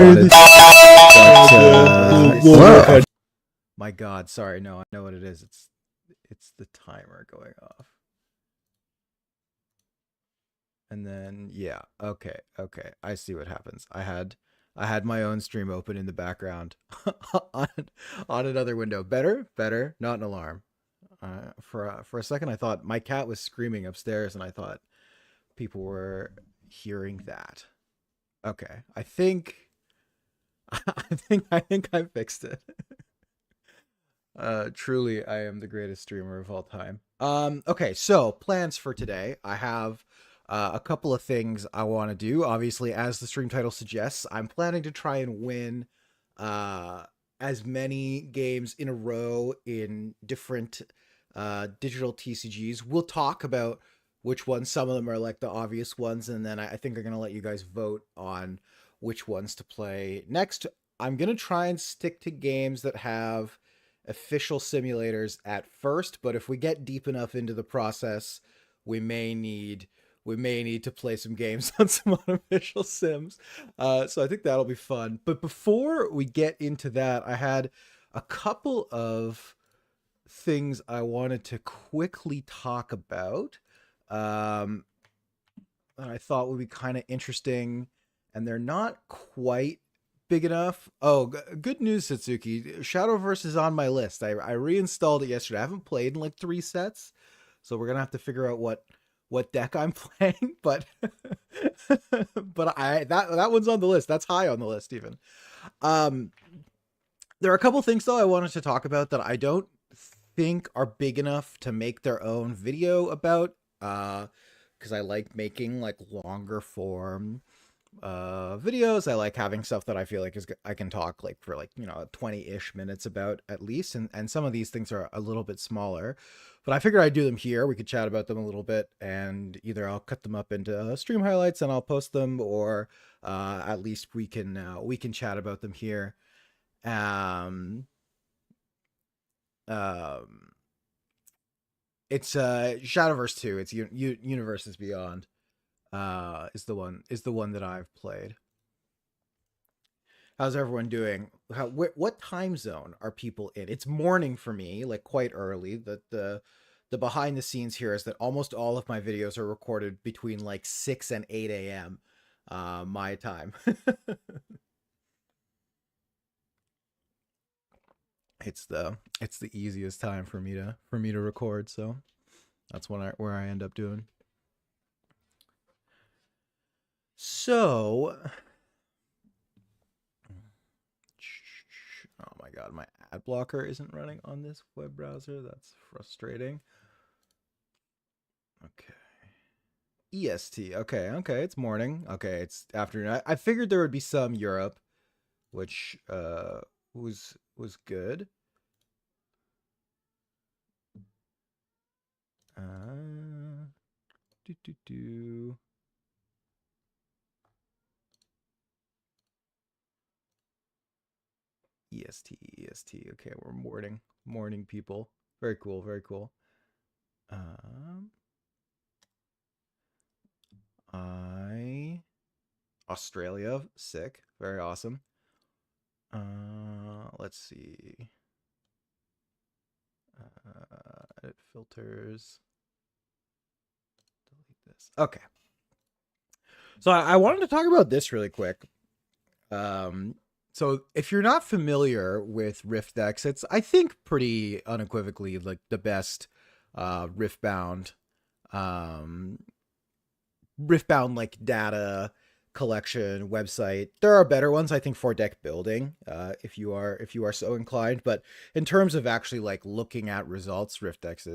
Hello. My God, sorry. No, I know what it is. It's the timer going off. And then yeah, okay. I see what happens. I had my own stream open in the background on another window. Better, not an alarm. For a second, I thought my cat was screaming upstairs, and I thought people were hearing that. Okay, I think I fixed it. Truly, I am the greatest streamer of all time. Okay, so plans for today. I have a couple of things I want to do. Obviously, as the stream title suggests, I'm planning to try and win as many games in a row in different digital TCGs. We'll talk about which ones. Some of them are like the obvious ones, and then I think I'm going to let you guys vote on which ones to play next. I'm going to try and stick to games that have official simulators at first, but if we get deep enough into the process, we may need to play some games on some unofficial sims. So I think that'll be fun. But before we get into that, I had a couple of things I wanted to quickly talk about that I thought would be kind of interesting, and they're not quite big enough. Oh, good news, Satsuki. Shadowverse is on my list. I reinstalled it yesterday. I haven't played in like 3 sets, so we're gonna have to figure out what deck I'm playing. But but that one's on the list. That's high on the list even. There are a couple things though I wanted to talk about that I don't think are big enough to make their own video about. Because I like making like longer form videos. I like having stuff that I feel like I can talk like for like 20-ish minutes about at least, and some of these things are a little bit smaller, but I figured I'd do them here. We could chat about them a little bit, and either I'll cut them up into stream highlights and I'll post them, or at least we can chat about them here. It's Shadowverse 2. It's Universes Beyond. Is the one that I've played. How's everyone doing? What time zone are people in? It's morning for me, like quite early. The behind the scenes here is that almost all of my videos are recorded between like 6 and 8 a.m. My time. It's the easiest time for me to record, so that's where I end up doing. So, oh my God, my ad blocker isn't running on this web browser. That's frustrating. Okay. EST. Okay. It's morning. Okay. It's afternoon. I figured there would be some Europe, which was good. EST. Okay, we're morning people. Very cool. Australia, sick, very awesome. Let's see. Edit filters. Delete this. Okay. So I wanted to talk about this really quick. So if you're not familiar with Riftdex, it's, I think, pretty unequivocally like the best Riftbound like data collection website. There are better ones, I think, for deck building, if you are so inclined, but in terms of actually like looking at results, Riftdex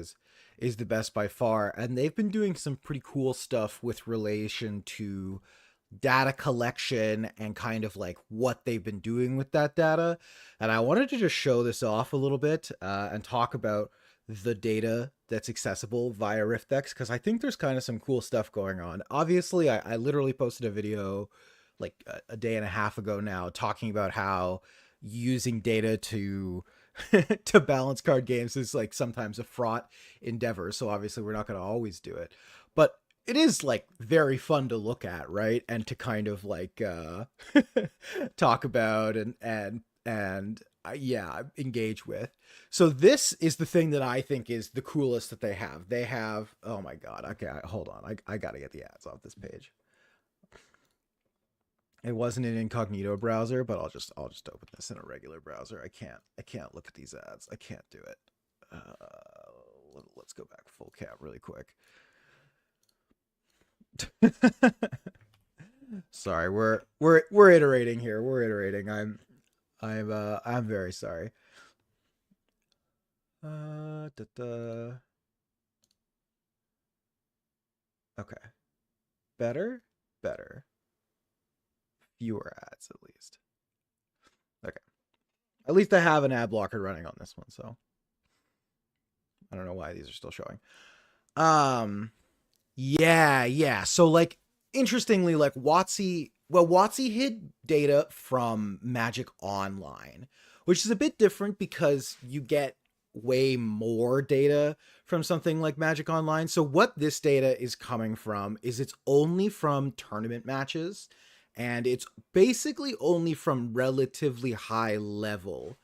is the best by far, and they've been doing some pretty cool stuff with relation to data collection and kind of like what they've been doing with that data. And I wanted to just show this off a little bit and talk about the data that's accessible via Riftdex, because I think there's kind of some cool stuff going on. Obviously, I literally posted a video like a day and a half ago now talking about how using data to to balance card games is like sometimes a fraught endeavor. So obviously we're not going to always do it. But it is like very fun to look at, right? And to kind of like talk about and yeah, engage with. So this is the thing that I think is the coolest that they have. They have, oh my god, okay, hold on. I got to get the ads off this page. It wasn't an incognito browser, but I'll just open this in a regular browser. I can't look at these ads. I can't do it. Let's go back full cam really quick. Sorry, we're iterating here. We're iterating. I'm very sorry. Da, da. Okay. Better. Fewer ads at least. Okay. At least I have an ad blocker running on this one, so I don't know why these are still showing. Yeah. So like interestingly, like WotC hid data from Magic Online, which is a bit different because you get way more data from something like Magic Online. So what this data is coming from is it's only from tournament matches, and it's basically only from relatively high level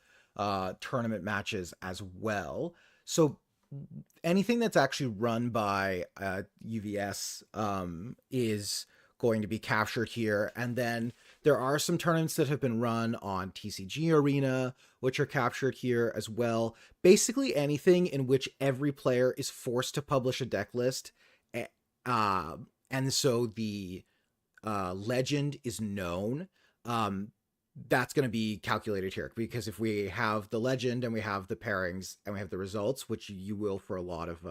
tournament matches as well. So anything that's actually run by UVS is going to be captured here. And then there are some tournaments that have been run on TCG Arena, which are captured here as well. Basically anything in which every player is forced to publish a deck list. And so the legend is known. That's going to be calculated here, because if we have the legend and we have the pairings and we have the results, which you will for a lot of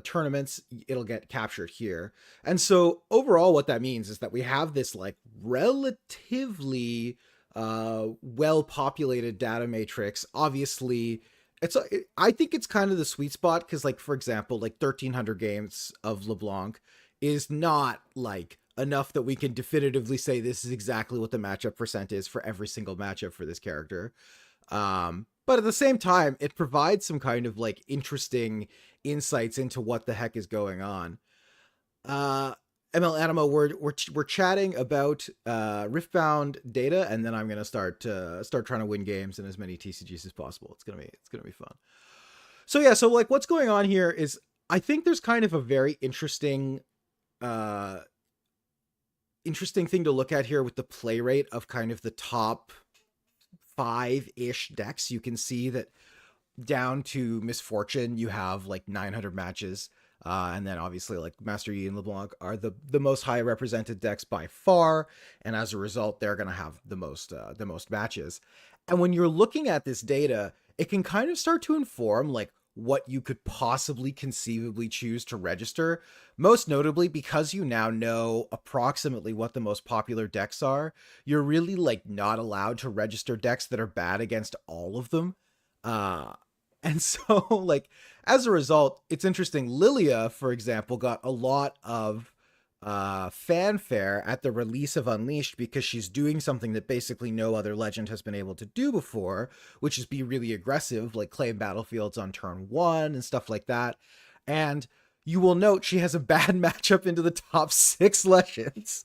tournaments, it'll get captured here. And so overall what that means is that we have this like relatively well populated data matrix. Obviously I think it's kind of the sweet spot, because like, for example, like 1300 games of LeBlanc is not like enough that we can definitively say this is exactly what the matchup percent is for every single matchup for this character. But at the same time, it provides some kind of like interesting insights into what the heck is going on. ML Animo, we're chatting about Riftbound data, and then I'm gonna start trying to win games in as many TCGs as possible. It's gonna be fun. So yeah, so like what's going on here is I think there's kind of a very interesting thing to look at here with the play rate of kind of the top 5-ish decks. You can see that down to Misfortune, you have like 900 matches. And then obviously like Master Yi and LeBlanc are the most high represented decks by far. And as a result, they're going to have the most matches. And when you're looking at this data, it can kind of start to inform like what you could possibly conceivably choose to register. Most notably, because you now know approximately what the most popular decks are, you're really like not allowed to register decks that are bad against all of them. And so like, as a result, it's interesting. Lilia, for example, got a lot of fanfare at the release of Unleashed because she's doing something that basically no other legend has been able to do before, which is be really aggressive, like claim battlefields on turn 1 and stuff like that. And you will note she has a bad matchup into the top 6 legends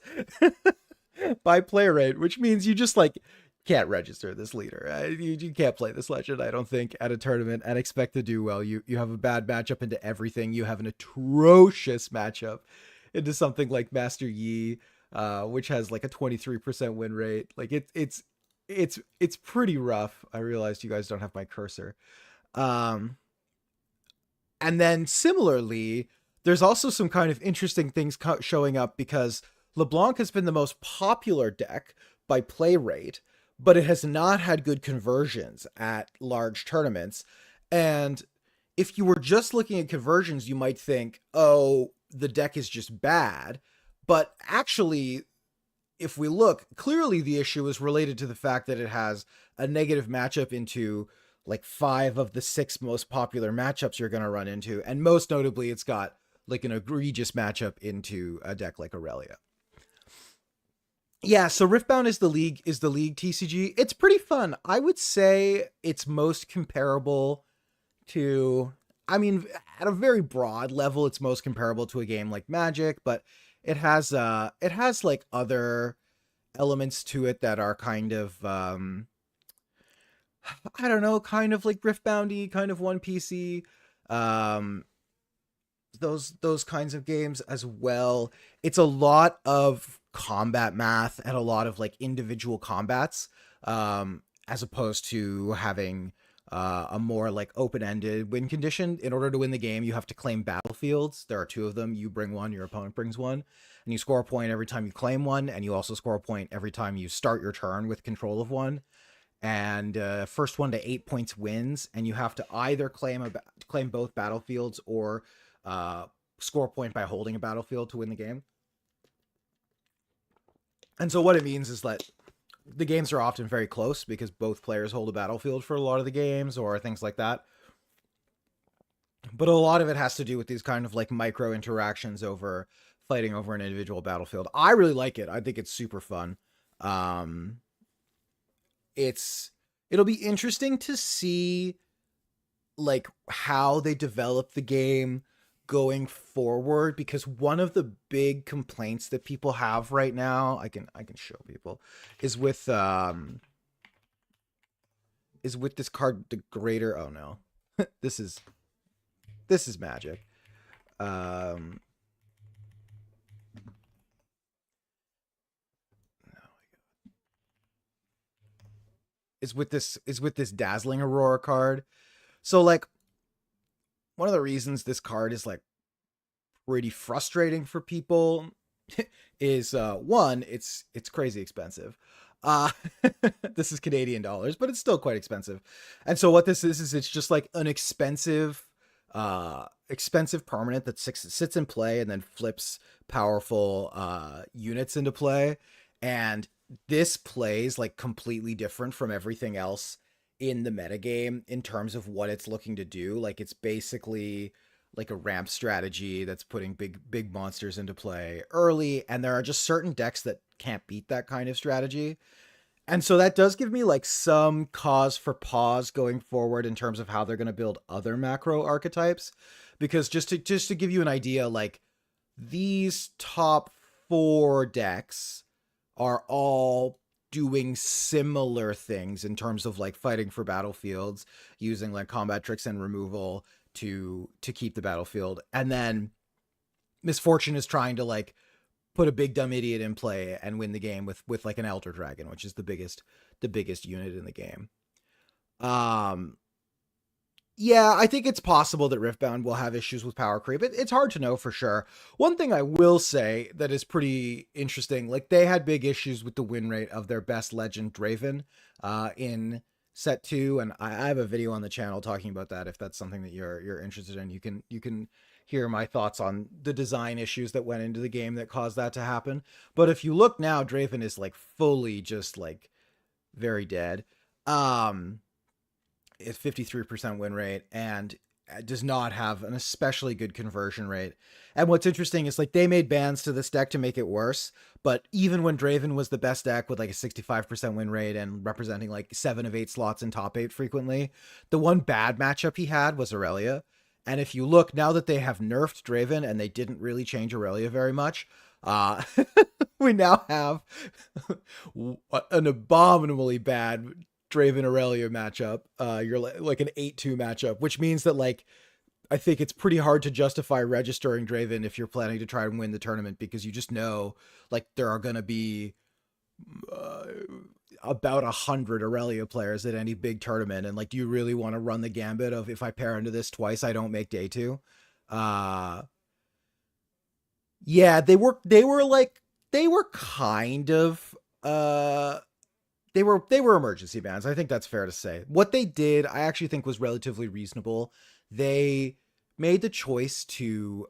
by play rate, which means you just like can't register this leader. You can't play this legend, I don't think, at a tournament and expect to do well. You have a bad matchup into everything. You have an atrocious matchup into something like Master Yi, which has like a 23% win rate. Like it's pretty rough. I realized you guys don't have my cursor. And then similarly, there's also some kind of interesting things showing up because LeBlanc has been the most popular deck by play rate, but it has not had good conversions at large tournaments. And if you were just looking at conversions, you might think, oh, the deck is just bad. But actually, if we look, clearly the issue is related to the fact that it has a negative matchup into like 5 of the 6 most popular matchups you're going to run into. And most notably, it's got like an egregious matchup into a deck like Aurelia. Yeah, so Riftbound is the league TCG. It's pretty fun. I would say it's most comparable to I mean, at a very broad level, it's most comparable to a game like Magic, but it has like other elements to it that are kind of I don't know, kind of like Riftboundy, kind of One PC, um, those kinds of games as well. It's a lot of combat math and a lot of like individual combats, as opposed to having a more like open-ended win condition. In order to win the game, you have to claim battlefields. There are two of them. You bring one, your opponent brings one, and you score a point every time you claim one, and you also score a point every time you start your turn with control of one. And first one to 8 points wins, and you have to either claim both battlefields or uh, score a point by holding a battlefield to win the game. And so what it means is that the games are often very close because both players hold a battlefield for a lot of the games or things like that. But a lot of it has to do with these kind of like micro interactions over fighting over an individual battlefield. I really like it. I think it's super fun. Um, it'll be interesting to see like how they develop the game going forward, because one of the big complaints that people have right now, I can show people, is with this card, the greater, oh no. this is magic. um is with this dazzling aurora card. So like one of the reasons this card is like pretty frustrating for people is one, it's crazy expensive. uh this is Canadian dollars, but it's still quite expensive. And so what this is it's just like an expensive permanent that sits in play and then flips powerful units into play. And this plays like completely different from everything else in the metagame in terms of what it's looking to do. Like it's basically like a ramp strategy that's putting big monsters into play early, and there are just certain decks that can't beat that kind of strategy. And so that does give me like some cause for pause going forward in terms of how they're going to build other macro archetypes. Because just to give you an idea, like these top four decks are all doing similar things in terms of like fighting for battlefields, using like combat tricks and removal to keep the battlefield. And then Misfortune is trying to like put a big dumb idiot in play and win the game with like an Elder Dragon, which is the biggest unit in the game. Um yeah, I think it's possible that Riftbound will have issues with power creep. It's hard to know for sure. One thing I will say that is pretty interesting, like they had big issues with the win rate of their best legend Draven in set 2, and I have a video on the channel talking about that. If that's something that you're interested in, you can hear my thoughts on the design issues that went into the game that caused that to happen. But if you look now, Draven is like fully just like very dead. It's 53% win rate and does not have an especially good conversion rate. And what's interesting is like they made bans to this deck to make it worse, but even when Draven was the best deck with like a 65% win rate and representing like 7 of 8 slots in top 8 frequently, the one bad matchup he had was Aurelia. And if you look now that they have nerfed Draven and they didn't really change Aurelia very much, uh we now have an abominably bad Draven Aurelia matchup. You're like an 8-2 matchup, which means that like I think it's pretty hard to justify registering Draven if you're planning to try and win the tournament, because you just know like there are going to be uh, about 100 Aurelia players at any big tournament, and like do you really want to run the gambit of, if I pair into this twice I don't make day 2? uh yeah, they were kind of they were emergency bans. I think that's fair to say. What they did, I actually think was relatively reasonable. They made the choice to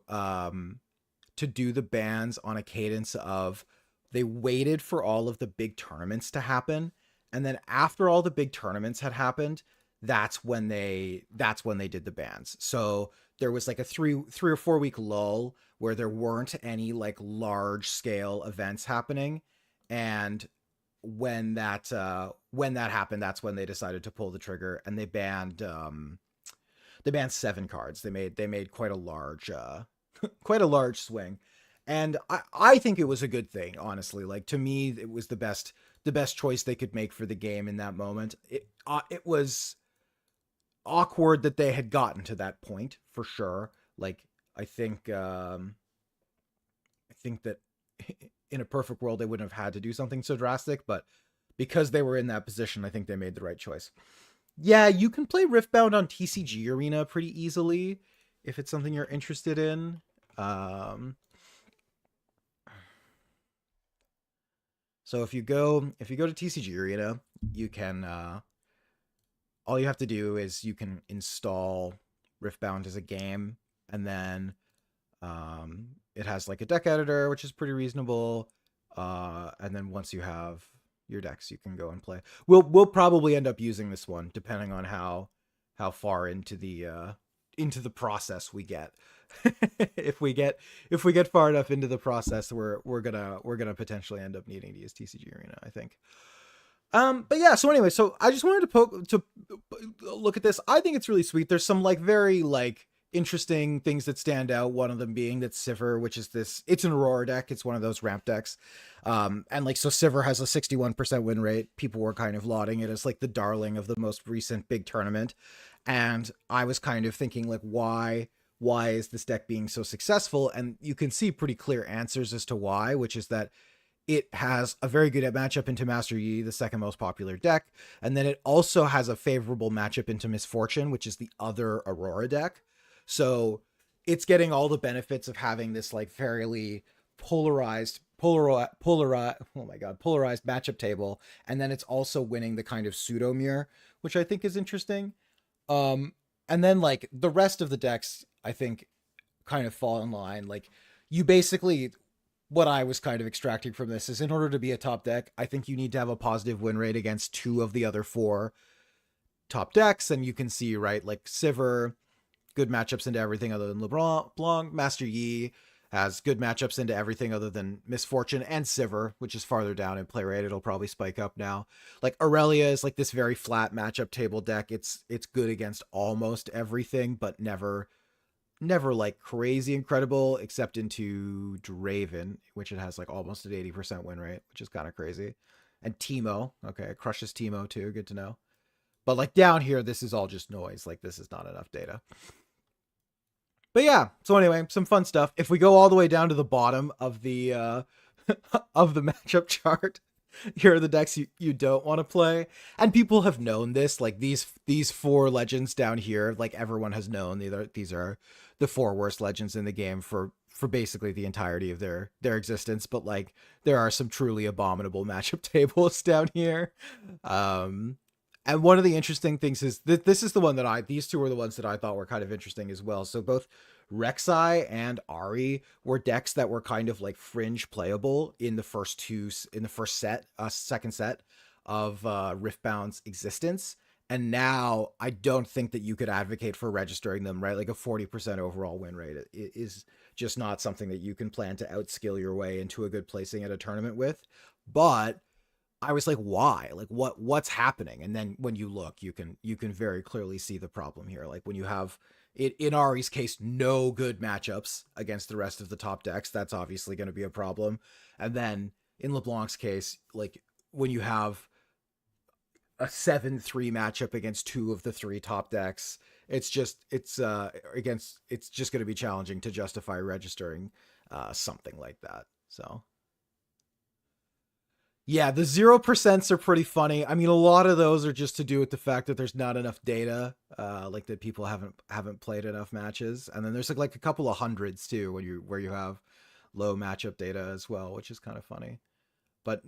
do the bans on a cadence of, they waited for all of the big tournaments to happen, and then after all the big tournaments had happened, that's when they did the bans. So there was like a 3 or 4 week lull where there weren't any like large scale events happening, and when that happened, that's when they decided to pull the trigger and they banned they banned 7 cards. They made quite a large quite a large swing. And I think it was a good thing, honestly. Like, to me, it was the best choice they could make for the game in that moment. It was awkward that they had gotten to that point, for sure. Like, I think that in a perfect world they wouldn't have had to do something so drastic, but because they were in that position, I think they made the right choice. Yeah, you can play Riftbound on TCG Arena pretty easily if it's something you're interested in. Um, so if you go to TCG Arena, you can all you have to do is you can install Riftbound as a game, and then it has like a deck editor, which is pretty reasonable. And then once you have your decks, you can go and play. We'll probably end up using this one depending on how far into the process we get. if we get far enough into the process, we're gonna potentially end up needing to use TCG Arena, I think. But yeah, so anyway, so I just wanted to look at this. I think it's really sweet. There's some like very like interesting things that stand out. One of them being that Sivir, which is it's an Aurora deck. It's one of those ramp decks. And like, so Sivir has a 61% win rate. People were kind of lauding it as like the darling of the most recent big tournament. And I was kind of thinking like, why is this deck being so successful? And you can see pretty clear answers as to why, which is that it has a very good matchup into Master Yi, the second most popular deck. And then it also has a favorable matchup into Misfortune, which is the other Aurora deck. So it's getting all the benefits of having this like fairly polarized matchup table. And then it's also winning the kind of pseudo mirror, which I think is interesting. And then like the rest of the decks, I think kind of fall in line. Like, you basically, what I was kind of extracting from this is, in order to be a top deck, I think you need to have a positive win rate against 2 of the other 4 top decks. And you can see, right, like Sivir, good matchups into everything other than LeBlanc. Master Yi has good matchups into everything other than Misfortune, and Sivir, which is farther down in play rate. It'll probably spike up now. Like, Aurelia is like this very flat matchup table deck. It's good against almost everything, but never like crazy incredible, except into Draven, which it has like almost an 80% win rate, which is kind of crazy. And Teemo, okay, it crushes Teemo too, good to know. But like down here, this is all just noise. Like, this is not enough data. But yeah, so anyway, some fun stuff. If we go all the way down to the bottom of the of the matchup chart, here are the decks you don't want to play. And people have known this. Like, these 4 legends down here, like, everyone has known these are the 4 worst legends in the game for basically the entirety of their existence. But like, there are some truly abominable matchup tables down here. And one of the interesting things is that these 2 were the ones that I thought were kind of interesting as well. So both Rek'Sai and Ahri were decks that were kind of like fringe playable in the first second set of Riftbound's existence. And now I don't think that you could advocate for registering them, right? Like, a 40% overall win rate is just not something that you can plan to outskill your way into a good placing at a tournament with. But I was like, why? Like, what's happening? And then when you look, you can very clearly see the problem here. Like, when you have it, in Ari's case, no good matchups against the rest of the top decks, that's obviously going to be a problem. And then in LeBlanc's case, like, when you have a 7-3 matchup against 2 of the 3 top decks, it's just going to be challenging to justify registering something like that. So yeah, the 0% are pretty funny. I mean, a lot of those are just to do with the fact that there's not enough data, like that people haven't played enough matches. And then there's like a couple of hundreds too, where you have low matchup data as well, which is kind of funny. But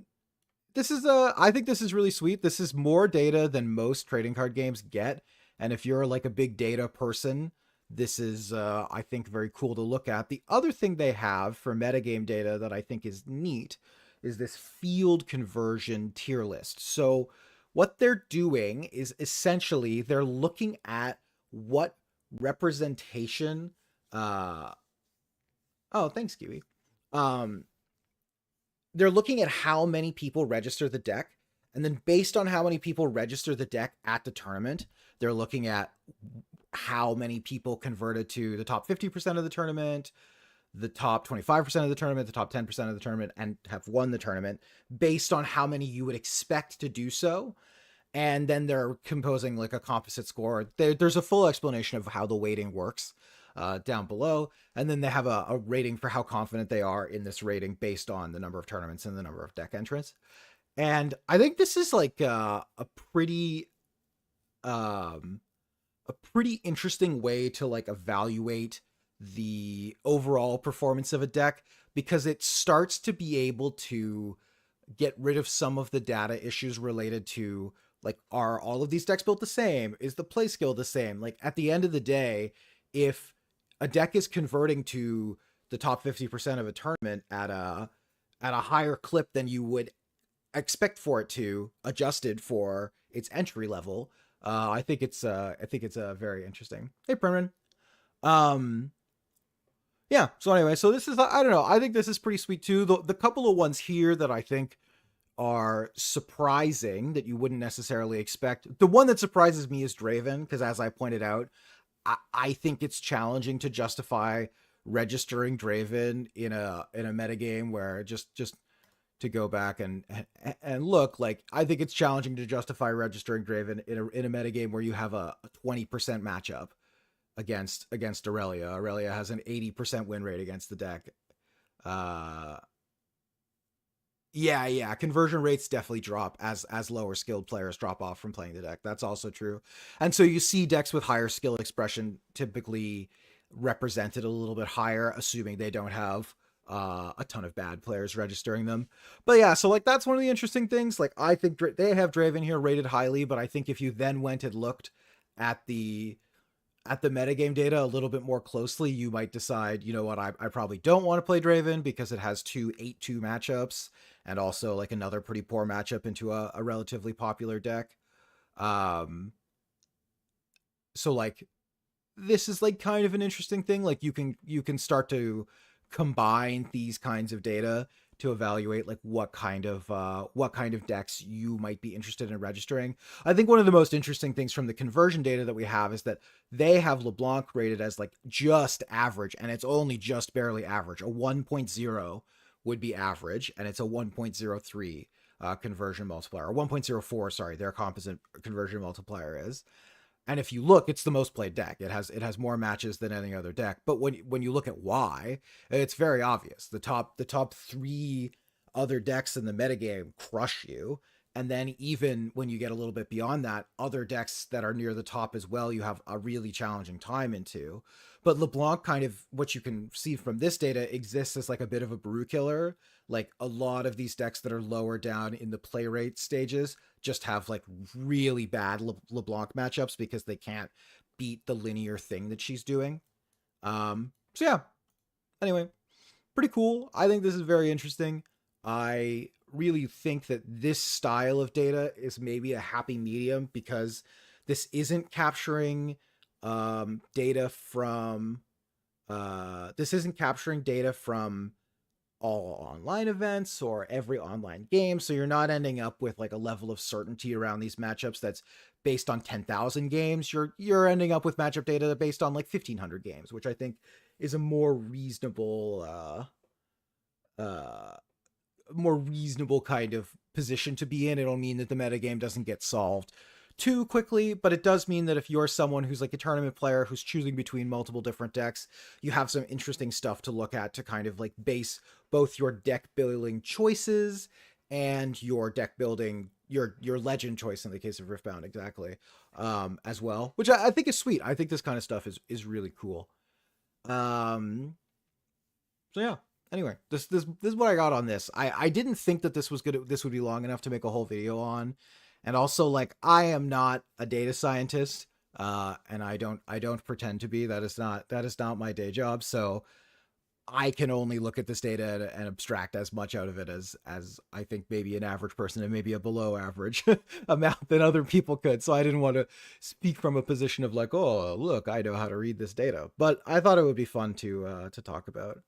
I think this is really sweet. This is more data than most trading card games get. And if you're like a big data person, this is, I think, very cool to look at. The other thing they have for metagame data that I think is neat is this field conversion tier list. So what they're doing is essentially they're looking at what representation. Oh, thanks, Kiwi. They're looking at how many people register the deck, and then based on how many people register the deck at the tournament, they're looking at how many people converted to the top 50% of the tournament, the top 25% of the tournament, the top 10% of the tournament, and have won the tournament based on how many you would expect to do so. And then they're composing like a composite score. There's a full explanation of how the weighting works down below. And then they have a rating for how confident they are in this rating based on the number of tournaments and the number of deck entrants. And I think this is like a pretty interesting way to like evaluate the overall performance of a deck, because it starts to be able to get rid of some of the data issues related to like, are all of these decks built the same? Is the play skill the same? Like at the end of the day, if a deck is converting to the top 50% of a tournament at a higher clip than you would expect for it to, adjusted for its entry level, I think it's very interesting. Hey, Brennan. Yeah. So anyway, so this is, I don't know. I think this is pretty sweet too. The couple of ones here that I think are surprising that you wouldn't necessarily expect. The one that surprises me is Draven, because as I pointed out, I think it's challenging to justify registering Draven in a metagame where just to go back and look, like, I think it's challenging to justify registering Draven in a metagame where you have a 20% matchup against Aurelia. Aurelia has an 80% win rate against the deck. Yeah, conversion rates definitely drop as lower skilled players drop off from playing the deck. That's also true. And so you see decks with higher skill expression typically represented a little bit higher, assuming they don't have a ton of bad players registering them. But yeah, so like that's one of the interesting things. Like I think they have Draven here rated highly, but I think if you then went and looked at the metagame data a little bit more closely, you might decide, you know what, I probably don't want to play Draven because it has 2 8-2 matchups and also like another pretty poor matchup into a relatively popular deck. So like this is like kind of an interesting thing. Like you can start to combine these kinds of data to evaluate like what kind of decks you might be interested in registering. I think one of the most interesting things from the conversion data that we have is that they have LeBlanc rated as like just average, and it's only just barely average. A 1.0 would be average, and it's a 1.03 conversion multiplier, or 1.04, sorry, their composite conversion multiplier is. And if you look, it's the most played deck. It has more matches than any other deck. But when you look at why, it's very obvious. The top 3 other decks in the metagame crush you. And then even when you get a little bit beyond that, other decks that are near the top as well, you have a really challenging time into. But LeBlanc, kind of what you can see from this data, exists as like a bit of a brew killer. Like a lot of these decks that are lower down in the play rate stages just have like really bad LeBlanc matchups because they can't beat the linear thing that she's doing. So yeah, anyway, pretty cool. I think this is very interesting. I really think that this style of data is maybe a happy medium, because this isn't capturing data from all online events or every online game. So you're not ending up with like a level of certainty around these matchups that's based on 10,000 games. You're ending up with matchup data based on like 1,500 games, which I think is a more reasonable kind of position to be in. It'll mean that the metagame doesn't get solved too quickly, but it does mean that if you're someone who's like a tournament player who's choosing between multiple different decks, you have some interesting stuff to look at to kind of like base both your deck building choices and your deck building, your legend choice in the case of Riftbound, exactly, as well, which I think is sweet. I think this kind of stuff is really cool. So yeah. Anyway, this is what I got on this. I didn't think that this would be long enough to make a whole video on. And also, like, I am not a data scientist, and I don't pretend to be. That is not my day job. So I can only look at this data and abstract as much out of it as I think maybe an average person and maybe a below average amount than other people could. So I didn't want to speak from a position of like, oh, look, I know how to read this data. But I thought it would be fun to talk about.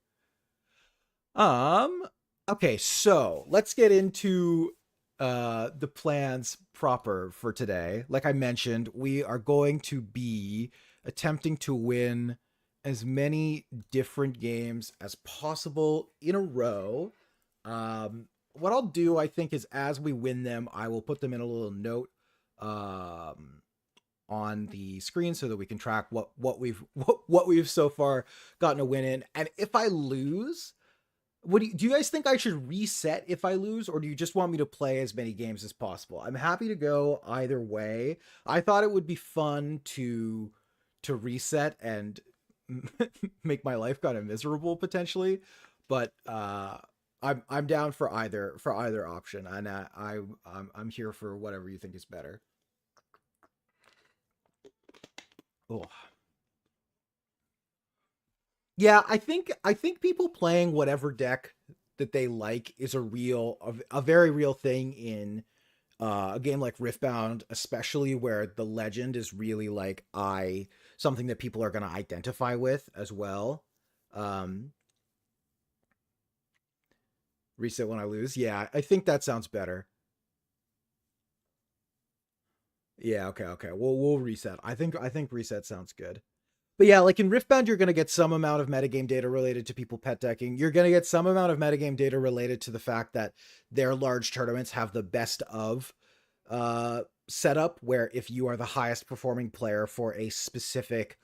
Okay, so let's get into the plans proper for today. Like I mentioned, we are going to be attempting to win as many different games as possible in a row. What I'll do, I think, is as we win them, I will put them in a little note on the screen so that we can track what we've so far gotten a win in. And if I lose, do you guys think I should reset if I lose, or do you just want me to play as many games as possible? I'm happy to go either way. I thought it would be fun to reset and make my life kind of miserable potentially, but I'm down for either option, and I'm here for whatever you think is better. Oh. Yeah, I think people playing whatever deck that they like is a very real thing in a game like Riftbound, especially where the legend is really like something that people are going to identify with as well. Um, Reset when I lose. Yeah, I think that sounds better. Yeah, okay. We'll reset. I think reset sounds good. But yeah, like in Riftbound, you're going to get some amount of metagame data related to people pet decking. You're going to get some amount of metagame data related to the fact that their large tournaments have the best of setup, where if you are the highest performing player for a specific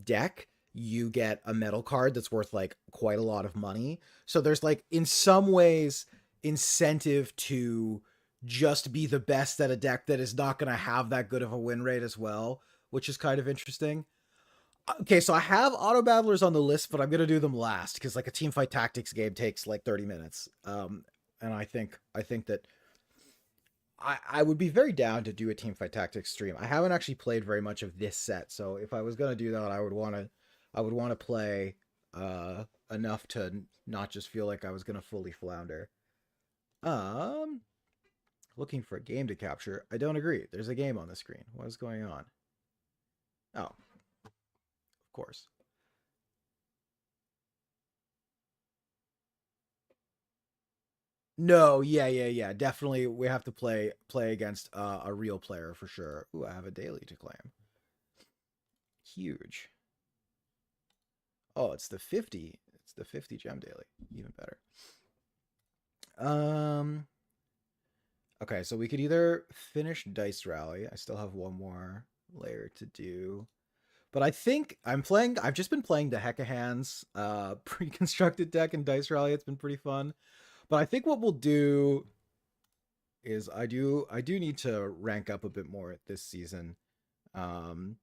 deck, you get a metal card that's worth like quite a lot of money. So there's like in some ways incentive to just be the best at a deck that is not going to have that good of a win rate as well, which is kind of interesting. Okay, so I have auto battlers on the list, but I'm gonna do them last because like a team fight tactics game takes like 30 minutes. And I think that I would be very down to do a team fight tactics stream. I haven't actually played very much of this set, so if I was gonna do that, I would want to play enough to not just feel like I was gonna fully flounder. Um, Looking for a game to capture. I don't agree. There's a game on the screen. What is going on? Oh, of course. No, yeah. Definitely, we have to play against a real player for sure. Ooh, I have a daily to claim. Huge. Oh, it's the 50. It's the 50 gem daily. Even better. Um. Okay, so we could either finish Dice Rally. I still have one more layer to do. But I think I'm playing. I've just been playing the Heck of Hands pre-constructed deck in Dice Rally. It's been pretty fun. But I think what we'll do is I do need to rank up a bit more this season. Um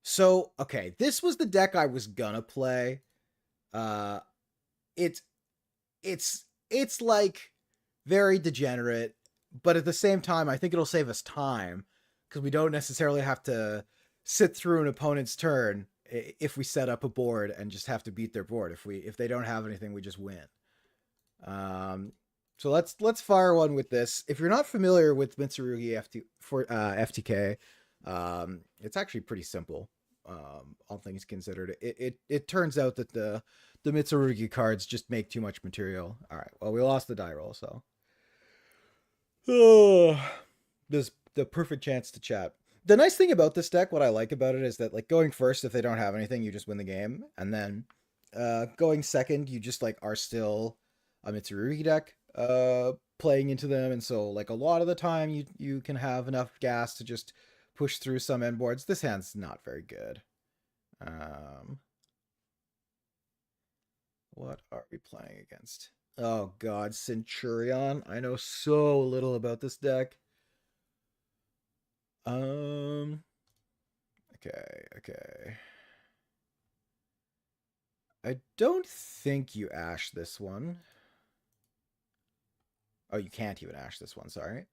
so okay, this was the deck I was gonna play. Uh it's it's like very degenerate, but at the same time I think it'll save us time because we don't necessarily have to sit through an opponent's turn if we set up a board and just have to beat their board. If they don't have anything, we just win. Um, so let's fire one with this. If you're not familiar with Mitsurugi FTK, it's actually pretty simple. All things considered, it turns out that the Mitsurugi cards just make too much material. All right, well we lost the die roll, so oh, this the perfect chance to chat. The nice thing about this deck, what I like about it, is that like going first, if they don't have anything, you just win the game, and then going second, you just like are still a Mitsurugi deck playing into them, and so like a lot of the time you can have enough gas to just push through some end boards. This hand's not very good. Um, what are we playing against? Oh god, Centurion. I know so little about this deck. Um, okay. I don't think you ash this one. Oh, you can't even ash this one, sorry.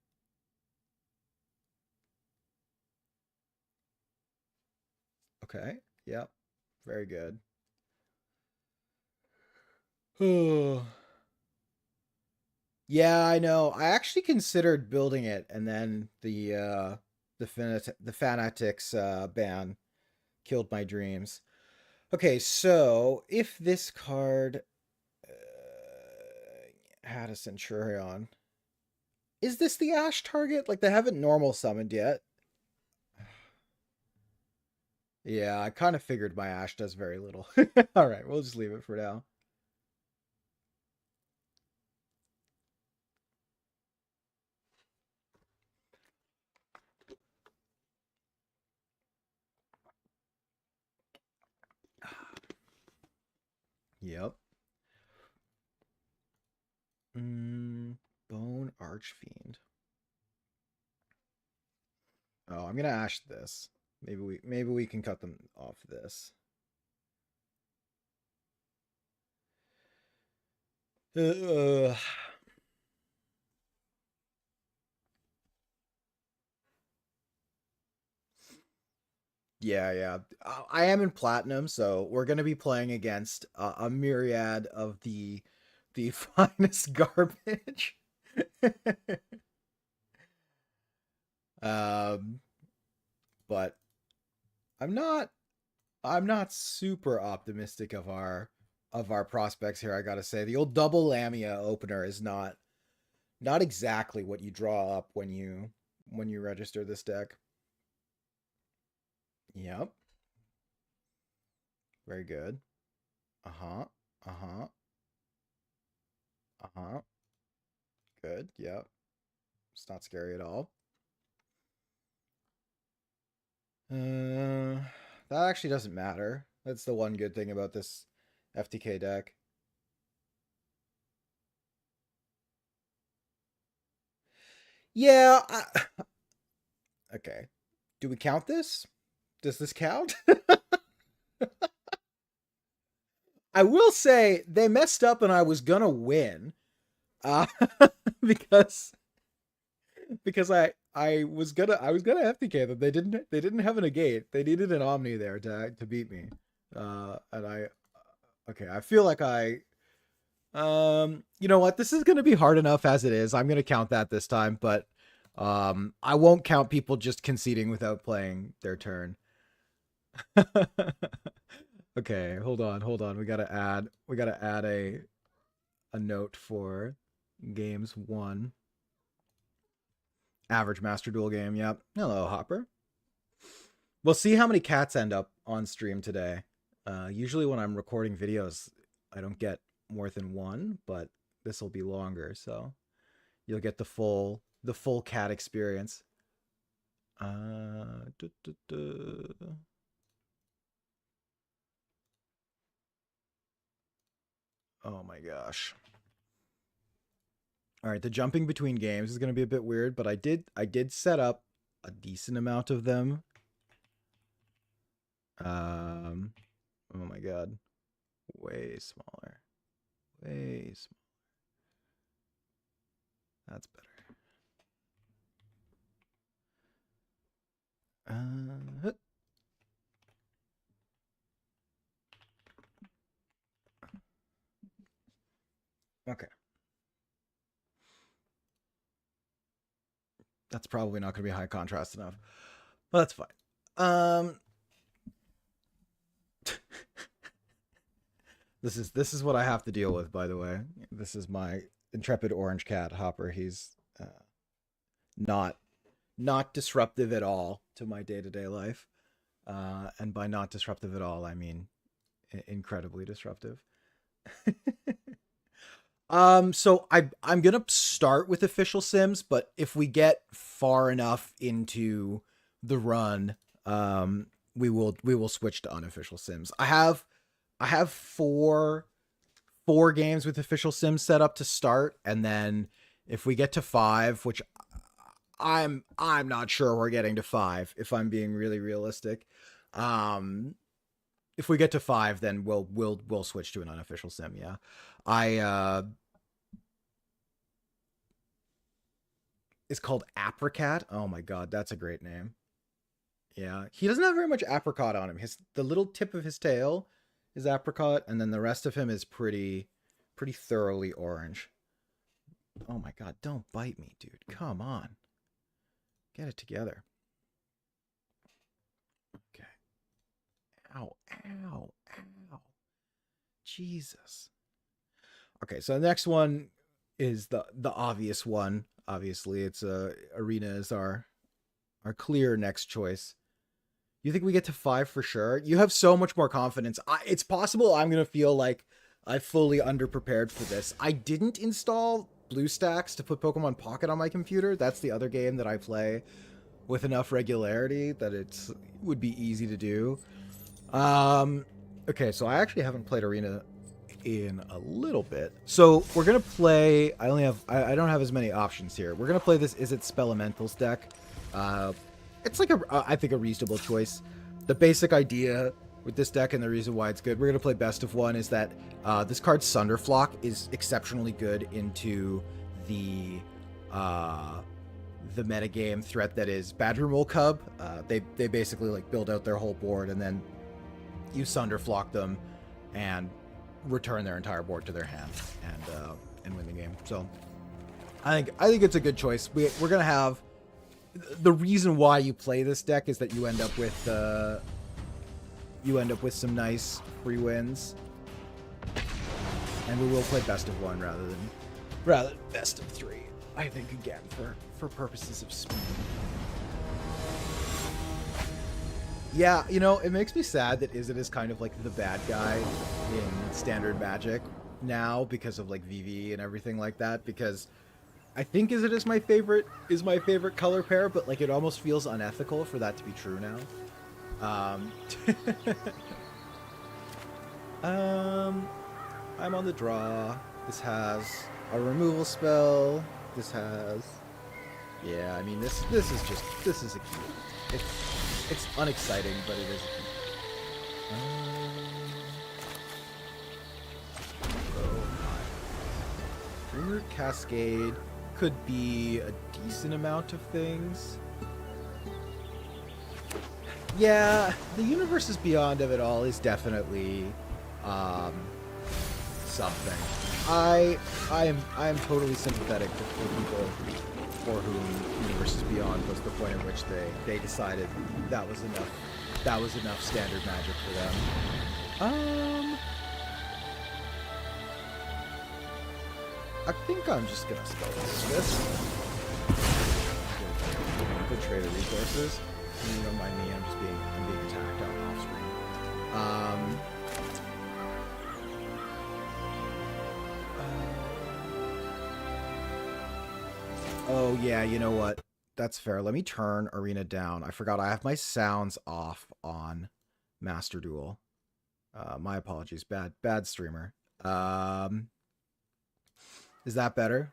Okay. Yep. Very good. Oh. Yeah, I know. I actually considered building it, and then the Fanatics ban killed my dreams. Okay, so if this card had a Centurion, is this the Ash target? Like they haven't normal summoned yet. Yeah, I kind of figured my Ash does very little. All right, we'll just leave it for now. Yep. Bone Archfiend. Oh, I'm gonna Ash this. Maybe we can cut them off this. Uh, yeah. I am in platinum, so we're gonna be playing against a myriad of the finest garbage. um, but I'm not I'm not super optimistic of our prospects here. I gotta say, the old double Lamia opener is not exactly what you draw up when you register this deck. Yep, very good. Uh huh. Uh huh. Uh huh. Good. Yep. It's not scary at all. Uh, that actually doesn't matter. That's the one good thing about this FTK deck. Yeah. Okay. Do we count this? Does this count? I will say they messed up and I was gonna win. Uh, because I was gonna FTK them. They didn't have a negate. They needed an Omni there to beat me. And I okay, I feel like you know what? This is gonna be hard enough as it is. I'm gonna count that this time, but I won't count people just conceding without playing their turn. Okay, hold on. We gotta add a note for games one. Average Master Duel game. Yep. Hello, Hopper. We'll see how many cats end up on stream today. Usually when I'm recording videos, I don't get more than one, but this will be longer, so you'll get the full cat experience. Duh, duh, duh. Oh my gosh. All right, the jumping between games is going to be a bit weird, but I did set up a decent amount of them. Oh my god. Way smaller. Way smaller. That's better. Uh, okay. That's probably not going to be high contrast enough. But that's fine. Um this is what I have to deal with, by the way. This is my intrepid orange cat, Hopper. He's not not disruptive at all to my day-to-day life. And by not disruptive at all, I mean incredibly disruptive. So I'm gonna start with official sims, but if we get far enough into the run, we will switch to unofficial sims. I have four games with official sims set up to start, and then if we get to five, which I'm not sure we're getting to five, if I'm being really realistic. Um, if we get to five, then we'll switch to an unofficial sim. Yeah, I it's called Apricot. Oh my god, that's a great name. Yeah, he doesn't have very much apricot on him. The little tip of his tail is apricot, and then the rest of him is pretty thoroughly orange. Oh my god, don't bite me, dude. Come on, get it together. Okay. Ow, ow, ow. Jesus. Okay, so the next one is the obvious one. Obviously, it's arena is our clear next choice. You think we get to 5 for sure? You have so much more confidence. It's possible I'm going to feel like I fully underprepared for this. I didn't install BlueStacks to put Pokemon Pocket on my computer. That's the other game that I play with enough regularity that it would be easy to do. Okay, so I actually haven't played Arena in a little bit. So we're going to play... I don't have as many options here. We're going to play this Is It Spelementals deck. It's like I think a reasonable choice. The basic idea with this deck and the reason why it's good, we're going to play best of one, is that this card Sunderflock is exceptionally good into the metagame threat that is Badger Mole Cub. They basically like build out their whole board and then you Sunderflock them and return their entire board to their hand and win the game. So I think it's a good choice. We're going to have... The reason why you play this deck is that you end up with some nice free wins, and we will play best of one rather than best of 3. I think again for purposes of speed. Yeah, you know, it makes me sad that Izzet is kind of like the bad guy in Standard Magic now because of like VV and everything like that, because I think Izzet is my favorite color pair, but like it almost feels unethical for that to be true now. I'm on the draw. This has a removal spell. This has... Yeah, I mean, this is a key. It's unexciting, but it is a key. Dreamer Cascade could be a decent amount of things. Yeah, the Universes Beyond of it all is definitely something. I am totally sympathetic for people for whom Universes Beyond was the point at which they decided that was enough Standard Magic for them. I think I'm just gonna spell this. Good trade of resources. You don't mind me, I'm being attacked out off screen. Oh yeah, you know what? That's fair. Let me turn Arena down. I forgot I have my sounds off on Master Duel. My apologies. Bad streamer. Is that better?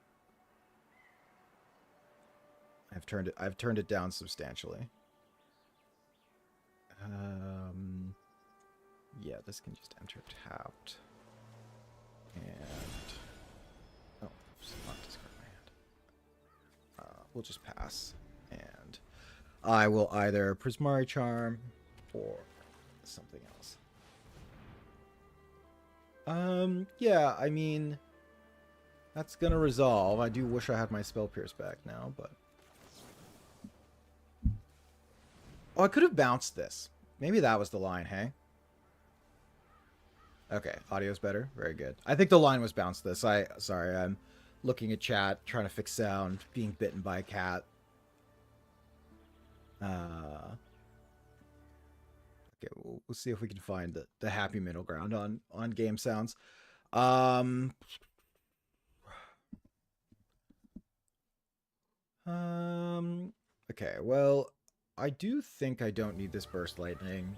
I've turned it down substantially. Yeah, this can just enter tapped. And oh, not discard my hand. We'll just pass. And I will either Prismari Charm or something else. Yeah, I mean, that's gonna resolve. I do wish I had my Spell Pierce back now, but... Oh, I could have bounced this. Maybe that was the line, hey? Okay, audio's better. Very good. I think the line was bounce this. Sorry, I'm looking at chat, trying to fix sound, being bitten by a cat. Okay, we'll see if we can find the happy middle ground on game sounds. Okay, well, I do think I don't need this Burst Lightning.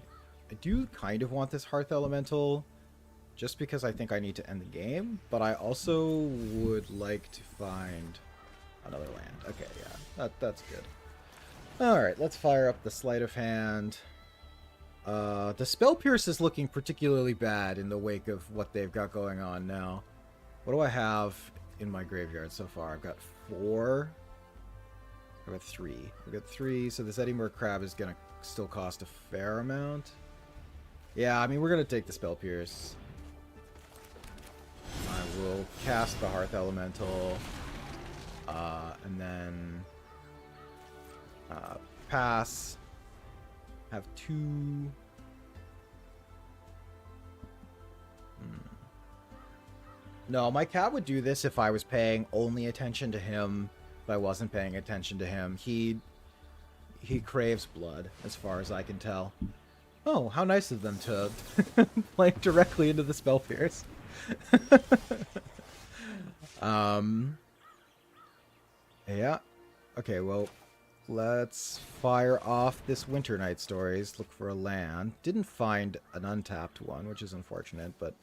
I do kind of want this Hearth Elemental, just because I think I need to end the game, but I also would like to find another land. Okay, yeah, that's good. Alright, let's fire up the Sleight of Hand. The Spell Pierce is looking particularly bad in the wake of what they've got going on now. What do I have in my graveyard so far? I've got 4. I've got 3. I've got 3, so this Edinburgh Crab is going to still cost a fair amount. Yeah, I mean, we're going to take the Spell Pierce. I will cast the Hearth Elemental. And then... pass. Have 2... No, my cat would do this if I was paying only attention to him. If I wasn't paying attention to him, he craves blood, as far as I can tell. Oh, how nice of them to play directly into the Spell Pierce. Yeah. Okay, well, let's fire off this Winter Night Stories. Look for a land. Didn't find an untapped one, which is unfortunate, but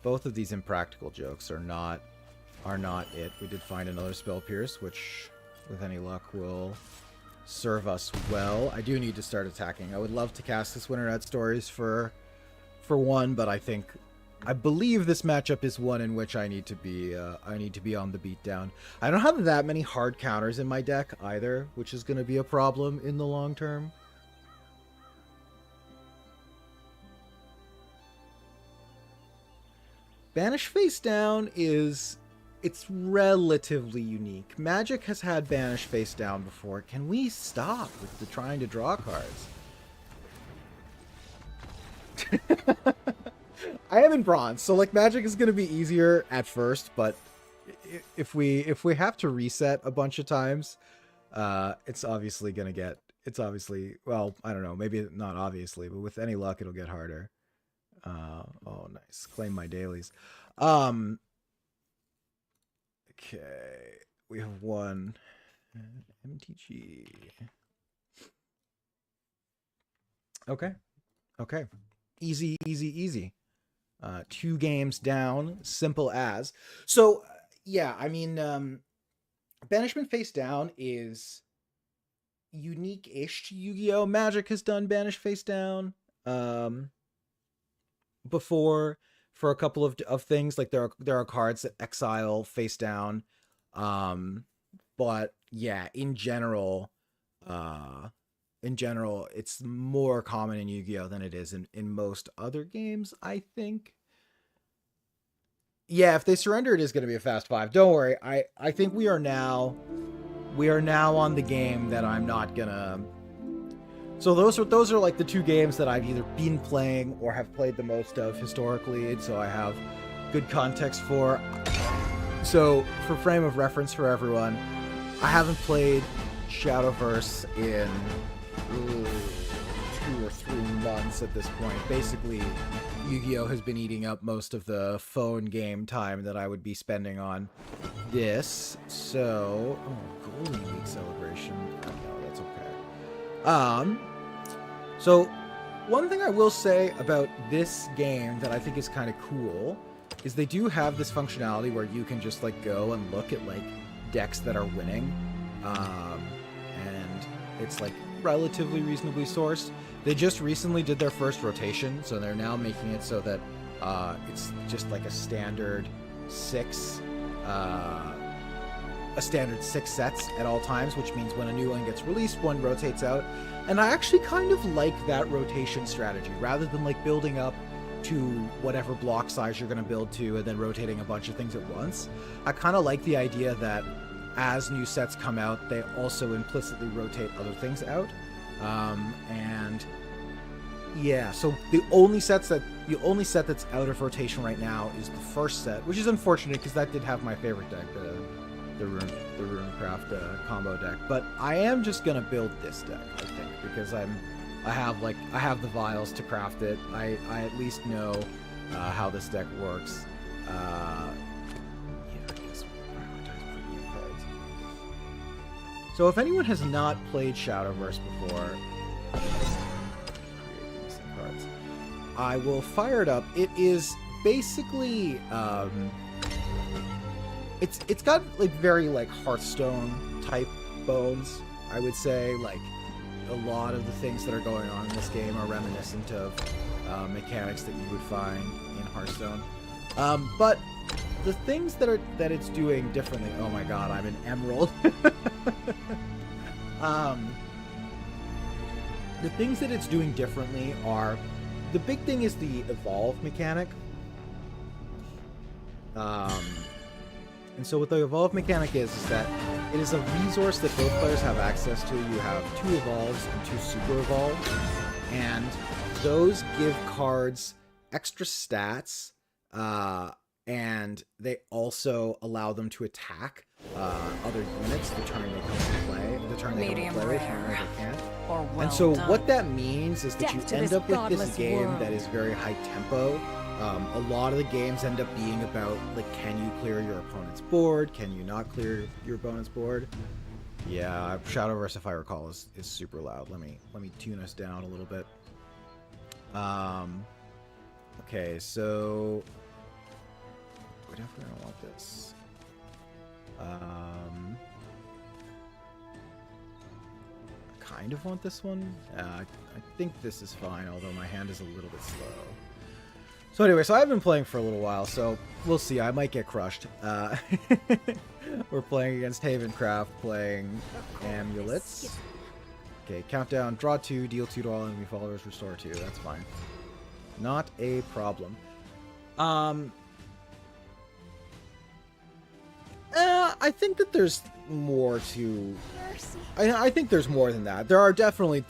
both of these impractical jokes are not it. We did find another Spell Pierce, which, with any luck, will serve us well. I do need to start attacking. I would love to cast this Winter Night Stories for one, but I believe this matchup is one in which I need to be on the beatdown. I don't have that many hard counters in my deck either, which is going to be a problem in the long term. Banish Face Down it's relatively unique. Magic has had Banish Face Down before. Can we stop with the trying to draw cards? I am in bronze, so like Magic is going to be easier at first, but if we have to reset a bunch of times, it's obviously, well, I don't know, maybe not obviously, but with any luck it'll get harder. Oh, nice. Claim my dailies. Okay, we have one MTG. Okay. Easy. 2 games down, simple as. So, yeah, I mean, Banishment Face Down is unique-ish to Yu-Gi-Oh! Magic has done Banish Face Down before for a couple of things. Like there are cards that exile Face Down, but yeah, in general, it's more common in Yu-Gi-Oh! Than it is in most other games, I think. Yeah, if they surrender, it is going to be a fast 5. Don't worry. I think we are now on the game that I'm not gonna. So those are like the 2 games that I've either been playing or have played the most of historically, and so I have good context for. So for frame of reference for everyone, I haven't played Shadowverse in 2 or 3 months at this point. Basically, Yu-Gi-Oh! Has been eating up most of the phone game time that I would be spending on this. So, Golden Week celebration. Oh, no, that's okay. So one thing I will say about this game that I think is kind of cool is they do have this functionality where you can just like go and look at like decks that are winning, and it's like relatively reasonably sourced. They just recently did their first rotation, so they're now making it so that it's just like a standard 6 sets at all times, which means when a new one gets released, one rotates out. And I actually kind of like that rotation strategy, rather than like building up to whatever block size you're going to build to and then rotating a bunch of things at once. I kind of like the idea that as new sets come out, they also implicitly rotate other things out. And yeah, so the only set that's out of rotation right now is the first set, which is unfortunate because that did have my favorite deck, the Runecraft combo deck. But I am just gonna build this deck, I think, because I have the vials to craft it. I at least know how this deck works. Yeah, I guess we'll prioritize premium cards. So if anyone has not played Shadowverse before, I will fire it up. It is basically it's got like very like Hearthstone type bones, I would say. Like a lot of the things that are going on in this game are reminiscent of mechanics that you would find in Hearthstone. But the things that it's doing differently. Oh my god, I'm an emerald. The things that it's doing differently are, the big thing is the evolve mechanic. And so what the evolve mechanic is that it is a resource that both players have access to. You have 2 evolves and 2 super evolves, and those give cards extra stats, and they also allow them to attack other units the turn they come into play. the turn they Medium can play with, rare. they can't. Or well And so done. what that means is that Death you to end this up with this godless game world. that is very high tempo. A lot of the games end up being about, like, can you clear your opponent's board? Can you not clear your opponent's board? Yeah, Shadowverse, if I recall, is super loud. Let me tune us down a little bit. Okay, so we definitely don't want this. I kind of want this one. I think this is fine, although my hand is a little bit slow. So anyway, so I've been playing for a little while, so we'll see. I might get crushed. We're playing against Havencraft, playing Amulets. Okay, countdown, draw 2, deal 2 to all enemy followers, restore 2. That's fine. Not a problem. I think that there's more to... I think there's more than that. There definitely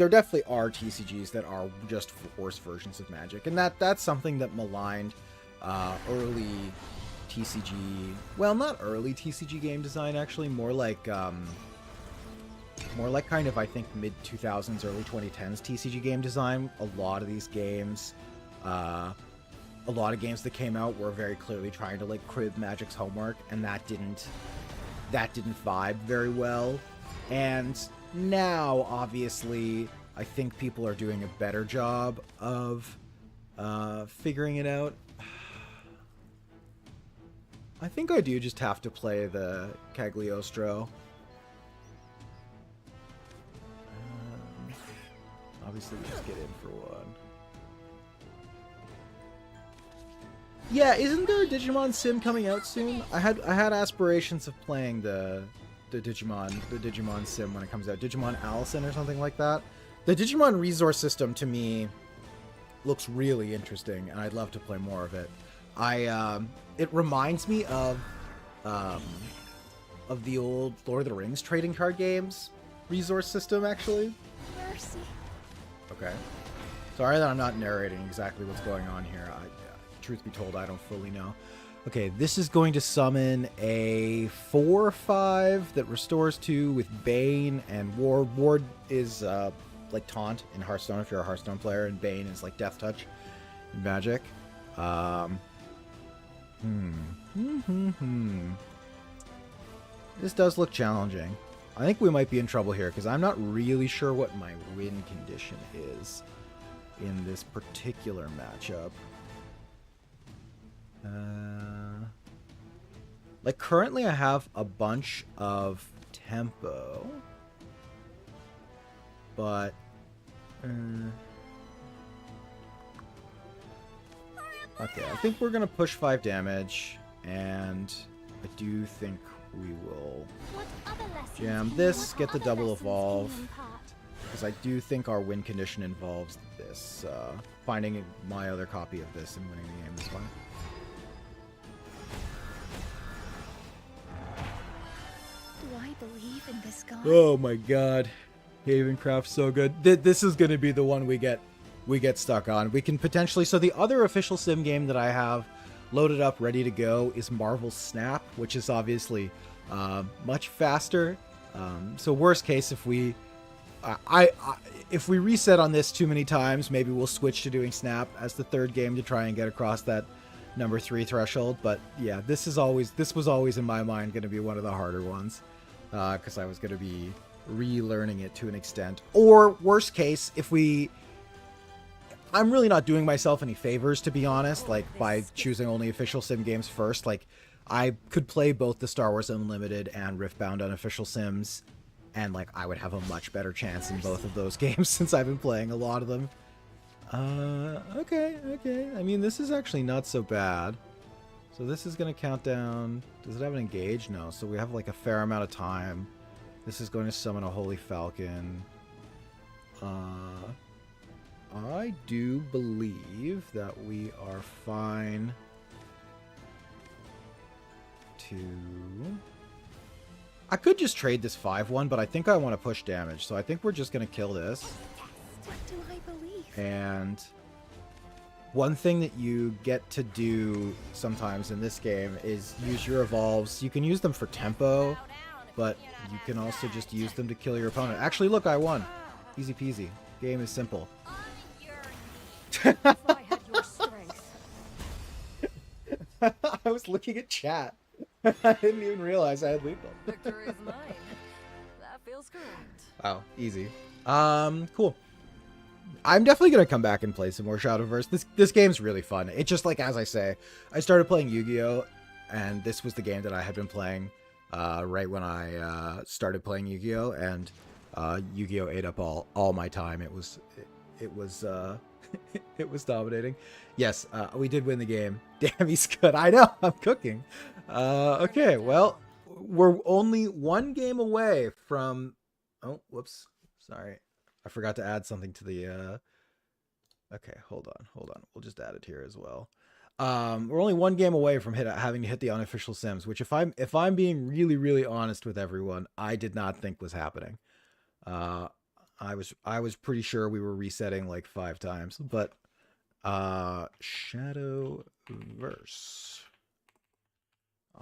are TCGs that are just worse versions of Magic, and that's something that maligned early TCG... Well, not early TCG game design, actually. More like kind of, I think, mid-2000s, early 2010s TCG game design. A lot of these games... a lot of games that came out were very clearly trying to, like, crib Magic's homework, and that didn't vibe very well. And now, obviously, I think people are doing a better job of figuring it out. I think I do just have to play the Cagliostro. Obviously, we just get in for one. Yeah, isn't there a Digimon Sim coming out soon? I had aspirations of playing the Digimon Sim when it comes out. Digimon Allison or something like that. The Digimon resource system to me looks really interesting, and I'd love to play more of it. It reminds me of the old Lord of the Rings trading card games resource system, actually. Mercy. Okay. Sorry that I'm not narrating exactly what's going on here. Truth be told, I don't fully know. Okay, this is going to summon a 4/5 that restores 2 with Bane and Ward. Ward is like Taunt in Hearthstone if you're a Hearthstone player, and Bane is like Death Touch in Magic. This does look challenging. I think we might be in trouble here because I'm not really sure what my win condition is in this particular matchup. Like, currently I have a bunch of tempo, but okay, I think we're gonna push 5 damage, and I do think we will jam this, get the double evolve, because I do think our win condition involves this, finding my other copy of this and winning the game is fine. Believe in this god. Oh my god, Havencraft's so good. This is going to be the one we get stuck on. We can potentially... So the other official sim game that I have loaded up, ready to go, is Marvel's Snap, which is obviously much faster. So worst case, if we reset on this too many times, maybe we'll switch to doing Snap as the third game to try and get across that number 3 threshold. But yeah, this was always in my mind going to be one of the harder ones. Because I was going to be relearning it to an extent. Or, worst case, I'm really not doing myself any favors, to be honest, like, by choosing only official sim games first. Like, I could play both the Star Wars Unlimited and Riftbound unofficial sims, and, like, I would have a much better chance in both of those games since I've been playing a lot of them. Okay. I mean, this is actually not so bad. So this is going to count down... Does it have an engage? No. So we have like a fair amount of time. This is going to summon a Holy Falcon. I do believe that we are fine to... I could just trade this 5-1, but I think I want to push damage. So I think we're just going to kill this. What do I believe? And... one thing that you get to do sometimes in this game is use your evolves. You can use them for tempo, but you can also just use them to kill your opponent. Actually, look, I won. Easy peasy. Game is simple. If I had your strength. I was looking at chat. I didn't even realize I had lethal. Victory is mine. That feels correct. Wow, easy. Cool. I'm definitely gonna come back and play some more Shadowverse. This game's really fun. It's just like, as I say, I started playing Yu-Gi-Oh, and this was the game that I had been playing right when I started playing Yu-Gi-Oh, and Yu-Gi-Oh ate up all my time. It was it was dominating. Yes, we did win the game. Damn, he's good. I know, I'm cooking. Okay, well, we're only one game away from... Oh, whoops. Sorry. I forgot to add something to the... Okay, hold on. We'll just add it here as well. We're only one game away from having to hit the unofficial sims, which if I'm being really, really honest with everyone, I did not think was happening. I was pretty sure we were resetting like 5 times, but Shadowverse.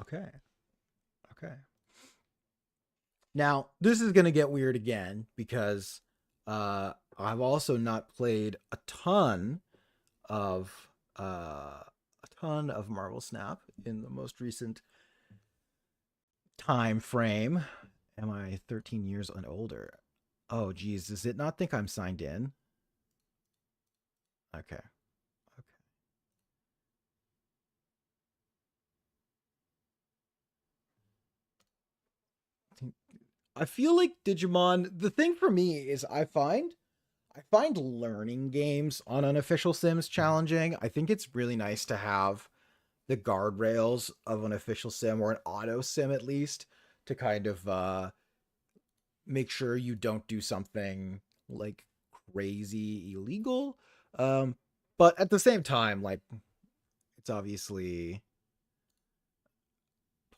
Okay. Now, this is going to get weird again because I've also not played a ton of Marvel Snap in the most recent time frame. Am I 13 years and older? Oh, geez. Does it not think I'm signed in? Okay. I feel like Digimon, the thing for me is I find learning games on unofficial sims challenging. I think it's really nice to have the guardrails of an official sim or an auto sim at least to kind of make sure you don't do something like crazy illegal. But at the same time, like, it's obviously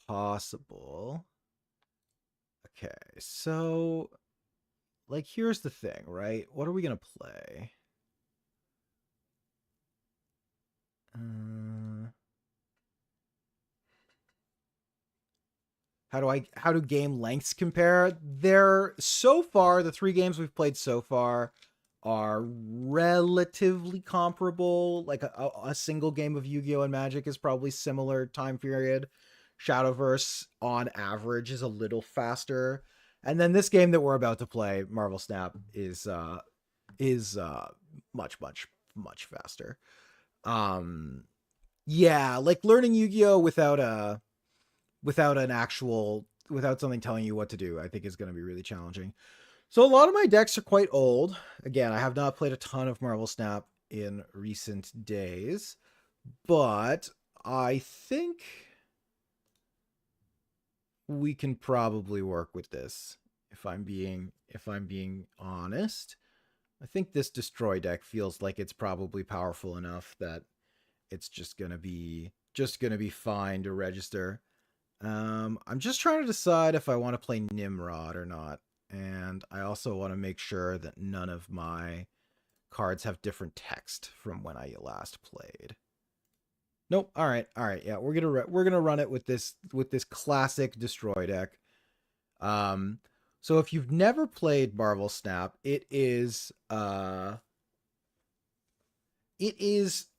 possible. Okay, so like, here's the thing, right? What are we gonna play? How do game lengths compare? They're so far, the 3 games we've played so far are relatively comparable. Like a single game of Yu-Gi-Oh! And Magic is probably similar time period. Shadowverse on average is a little faster. And then this game that we're about to play, Marvel Snap, is much, much, much faster. Yeah, like learning Yu-Gi-Oh! Without something telling you what to do, I think is going to be really challenging. So a lot of my decks are quite old. Again, I have not played a ton of Marvel Snap in recent days, but I think we can probably work with this if I'm being honest. I think this destroy deck feels like it's probably powerful enough that it's just gonna be fine to register. I'm just trying to decide if I want to play Nimrod or not. And I also want to make sure that none of my cards have different text from when I last played. Nope. All right. Yeah, we're gonna run it with this classic destroy deck. So if you've never played Marvel Snap, it is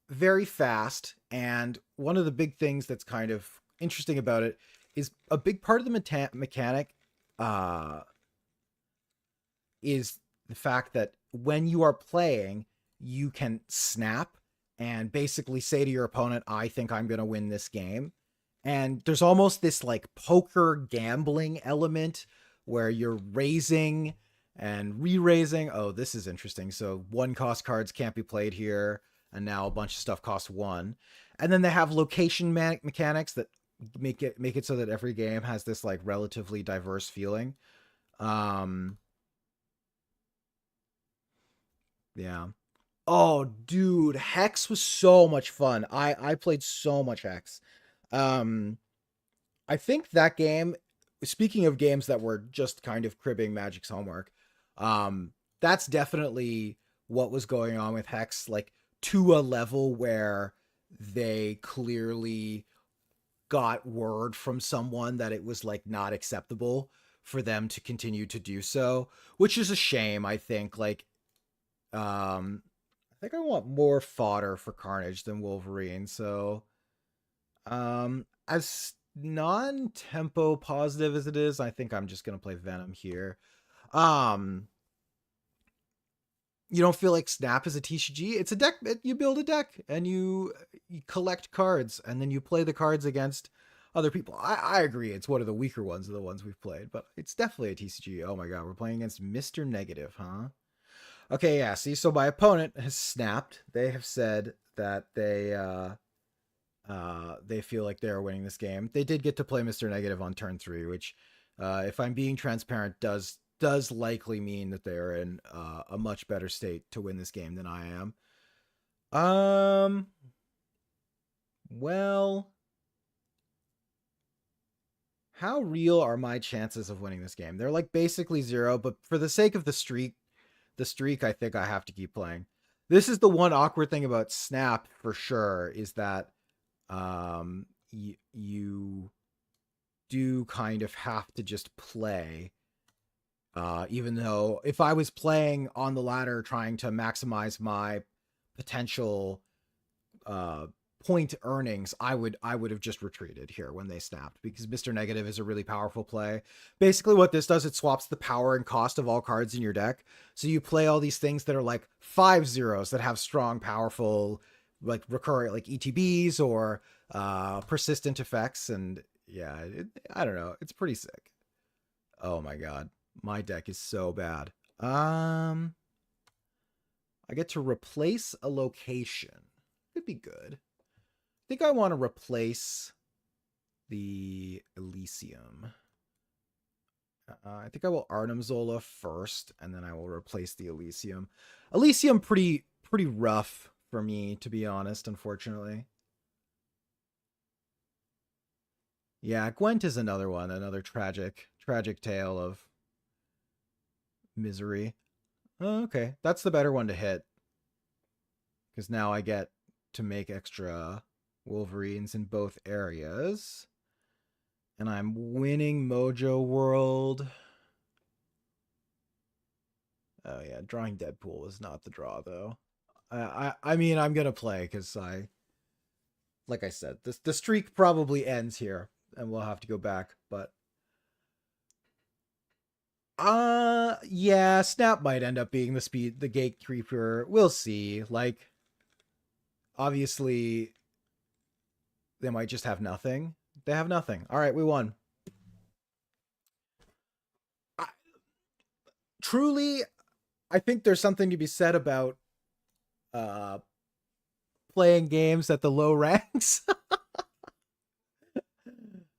very fast, and one of the big things that's kind of interesting about it is a big part of the mechanic is the fact that when you are playing, you can snap and basically say to your opponent, I think I'm going to win this game. And there's almost this like poker gambling element where you're raising and re-raising. Oh, this is interesting. So 1-cost cards can't be played here. And now a bunch of stuff costs 1. And then they have location mechanics that make it so that every game has this like relatively diverse feeling. Yeah. Oh, dude, Hex was so much fun. I played so much Hex. I think that game, speaking of games that were just kind of cribbing Magic's homework, that's definitely what was going on with Hex, like to a level where they clearly got word from someone that it was like not acceptable. for them to continue to do so, which is a shame, I think. Like, I think I want more fodder for Carnage than Wolverine, so as non-tempo positive as it is, I think I'm just gonna play Venom here. Um, you don't feel like Snap is a TCG? It's a deck. You build a deck and you collect cards, and then you play the cards against other people. I agree. It's one of the weaker ones of the ones we've played, but it's definitely a TCG. Oh my god, we're playing against Mr. Negative, huh? Okay, yeah. See, so my opponent has snapped. They have said that they feel like they're winning this game. They did get to play Mr. Negative on turn 3, which, if I'm being transparent, does likely mean that they're in a much better state to win this game than I am. Well, how real are my chances of winning this game? They're like basically 0, but for the sake of the streak, I think I have to keep playing. This is the one awkward thing about Snap for sure, is that you do kind of have to just play. Even though if I was playing on the ladder trying to maximize my potential point earnings, I would have just retreated here when they snapped, because Mr. Negative is a really powerful play. Basically what this does, it swaps the power and cost of all cards in your deck. So you play all these things that are like 5/0s that have strong, powerful, like recurring, like ETBs or persistent effects. And yeah, I don't know. It's pretty sick. Oh my god. My deck is so bad. I get to replace a location. Could be good. I think I want to replace the Elysium. I think I will Arnim Zola first, and then I will replace the Elysium. Elysium pretty rough for me, to be honest, unfortunately. Yeah, Gwent is another one, another tragic tale of misery. Oh, okay, that's the better one to hit, because now I get to make extra Wolverines in both areas. And I'm winning Mojo World. Oh yeah, drawing Deadpool was not the draw though. I mean, I'm gonna play because like I said, the streak probably ends here, and we'll have to go back. But yeah, Snap might end up being the gatekeeper. We'll see. Like, obviously, they might just have nothing. They have nothing. All right, we won. I, truly, I think there's something to be said about uh playing games at the low ranks.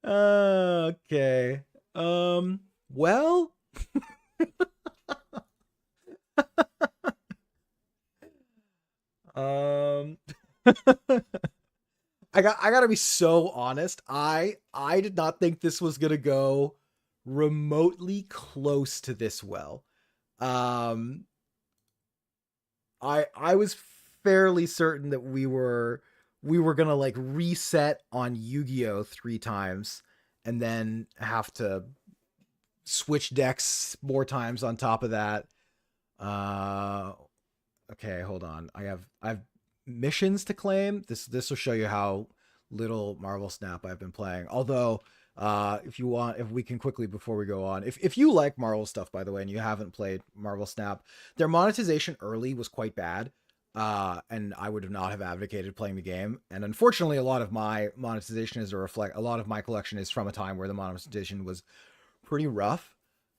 Okay. Well, um I gotta be so honest. I did not think this was gonna go remotely close to this well. Um, I was fairly certain that we were gonna like reset on Yu-Gi-Oh 3 times, and then have to switch decks more times on top of that. Uh, okay, hold on. I've missions to claim. This will show you how little Marvel Snap I've been playing. Although, if we can quickly before we go on, if you like Marvel stuff, by the way, and you haven't played Marvel Snap, their monetization early was quite bad. And I would not have advocated playing the game. And unfortunately, a lot of my monetization is a lot of my collection is from a time where the monetization was pretty rough.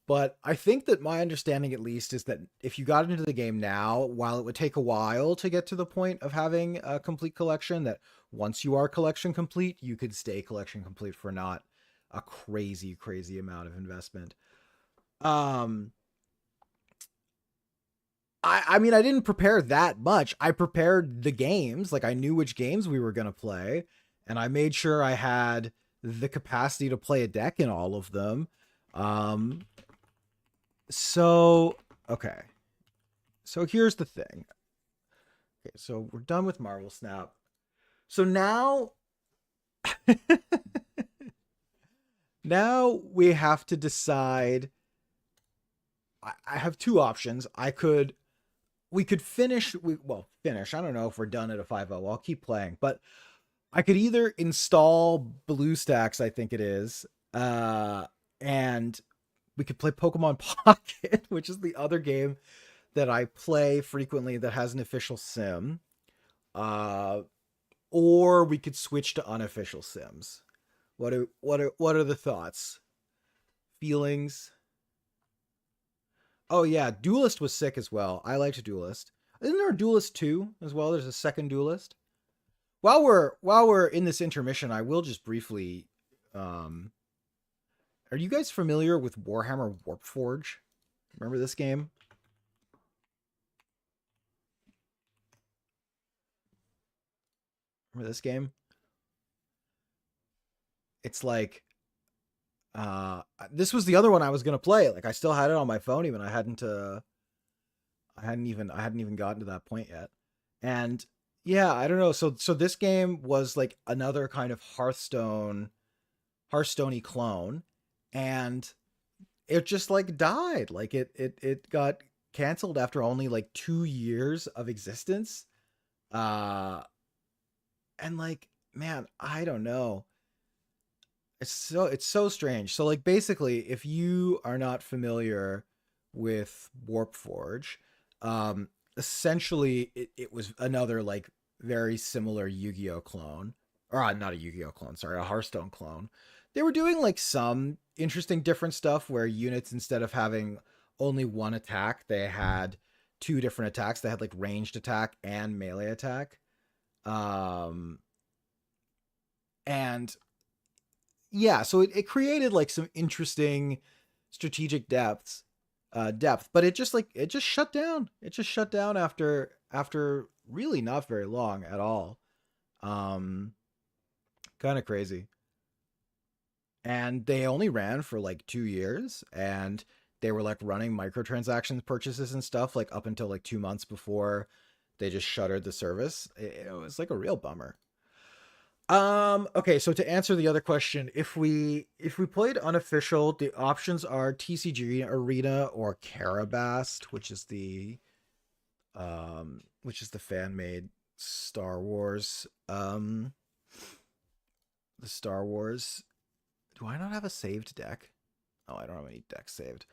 But I think that my understanding, at least, is that if you got into the game now, while it would take a while to get to the point of having a complete collection, that once you are collection complete, you could stay collection complete for not a crazy amount of investment. Um, I mean, I didn't prepare that much. I prepared the games, like I knew which games we were gonna play, and I made sure I had the capacity to play a deck in all of them. Um, So, okay. So here's the thing. Okay, so we're done with Marvel Snap. So now Now we have to decide. I have two options. We could finish. Finish. I don't know if we're done at a 5-0. I'll keep playing, but I could either install BlueStacks, I think it is, and we could play Pokemon Pocket, which is the other game that I play frequently that has an official sim. Uh, or we could switch to unofficial sims. What are the thoughts? Feelings? Oh yeah, Duelist was sick as well. I liked Duelist. Isn't there a Duelist 2 as well? There's a second Duelist. While we're in this intermission, I will just briefly are you guys familiar with Warhammer Warpforge? Remember this game? Remember this game? It's like this was the other one I was gonna play. Like I still had it on my phone, even I hadn't even gotten to that point yet. And yeah, I don't know. So this game was like another kind of Hearthstone-y clone, and it just like died. Like it got canceled after only like 2 years of existence. Uh and like, man, I don't know. It's so strange. So like basically, if you are not familiar with Warpforge, essentially it was another like very similar Yu-Gi-Oh clone. Or not a Yu-Gi-Oh clone, sorry, a Hearthstone clone. They were doing like some interesting different stuff where units, instead of having only one attack, they had two different attacks. They had like ranged attack and melee attack. Um and yeah, so it created like some interesting strategic depth, but it just shut down. It just shut down after really not very long at all. Um, Kind of crazy. And they only ran for like 2 years, and they were like running microtransactions purchases and stuff like up until like 2 months before they just shuttered the service. It was like a real bummer. Okay, so to answer the other question, if we played unofficial, the options are TCG Arena or Carabast, which is the fan-made Star Wars. The Star Wars. Do I not have a saved deck? Oh, I don't have any decks saved.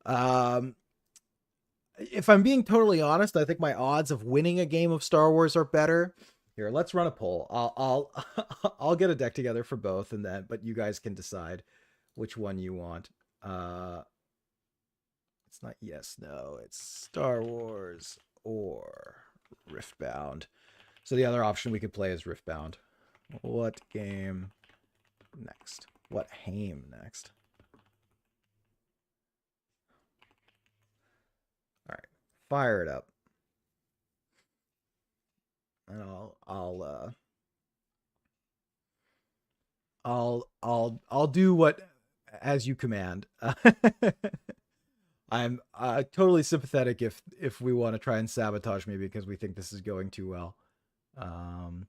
Um if I'm being totally honest, I think my odds of winning a game of Star Wars are better. Here, let's run a poll. I'll get a deck together for both, and then but you guys can decide which one you want. Uh, it's not yes, no. It's Star Wars or Riftbound. So the other option we could play is Riftbound. What game next? What game next? All right, fire it up, and I'll do what as you command. I'm totally sympathetic if we want to try and sabotage me because we think this is going too well. Um,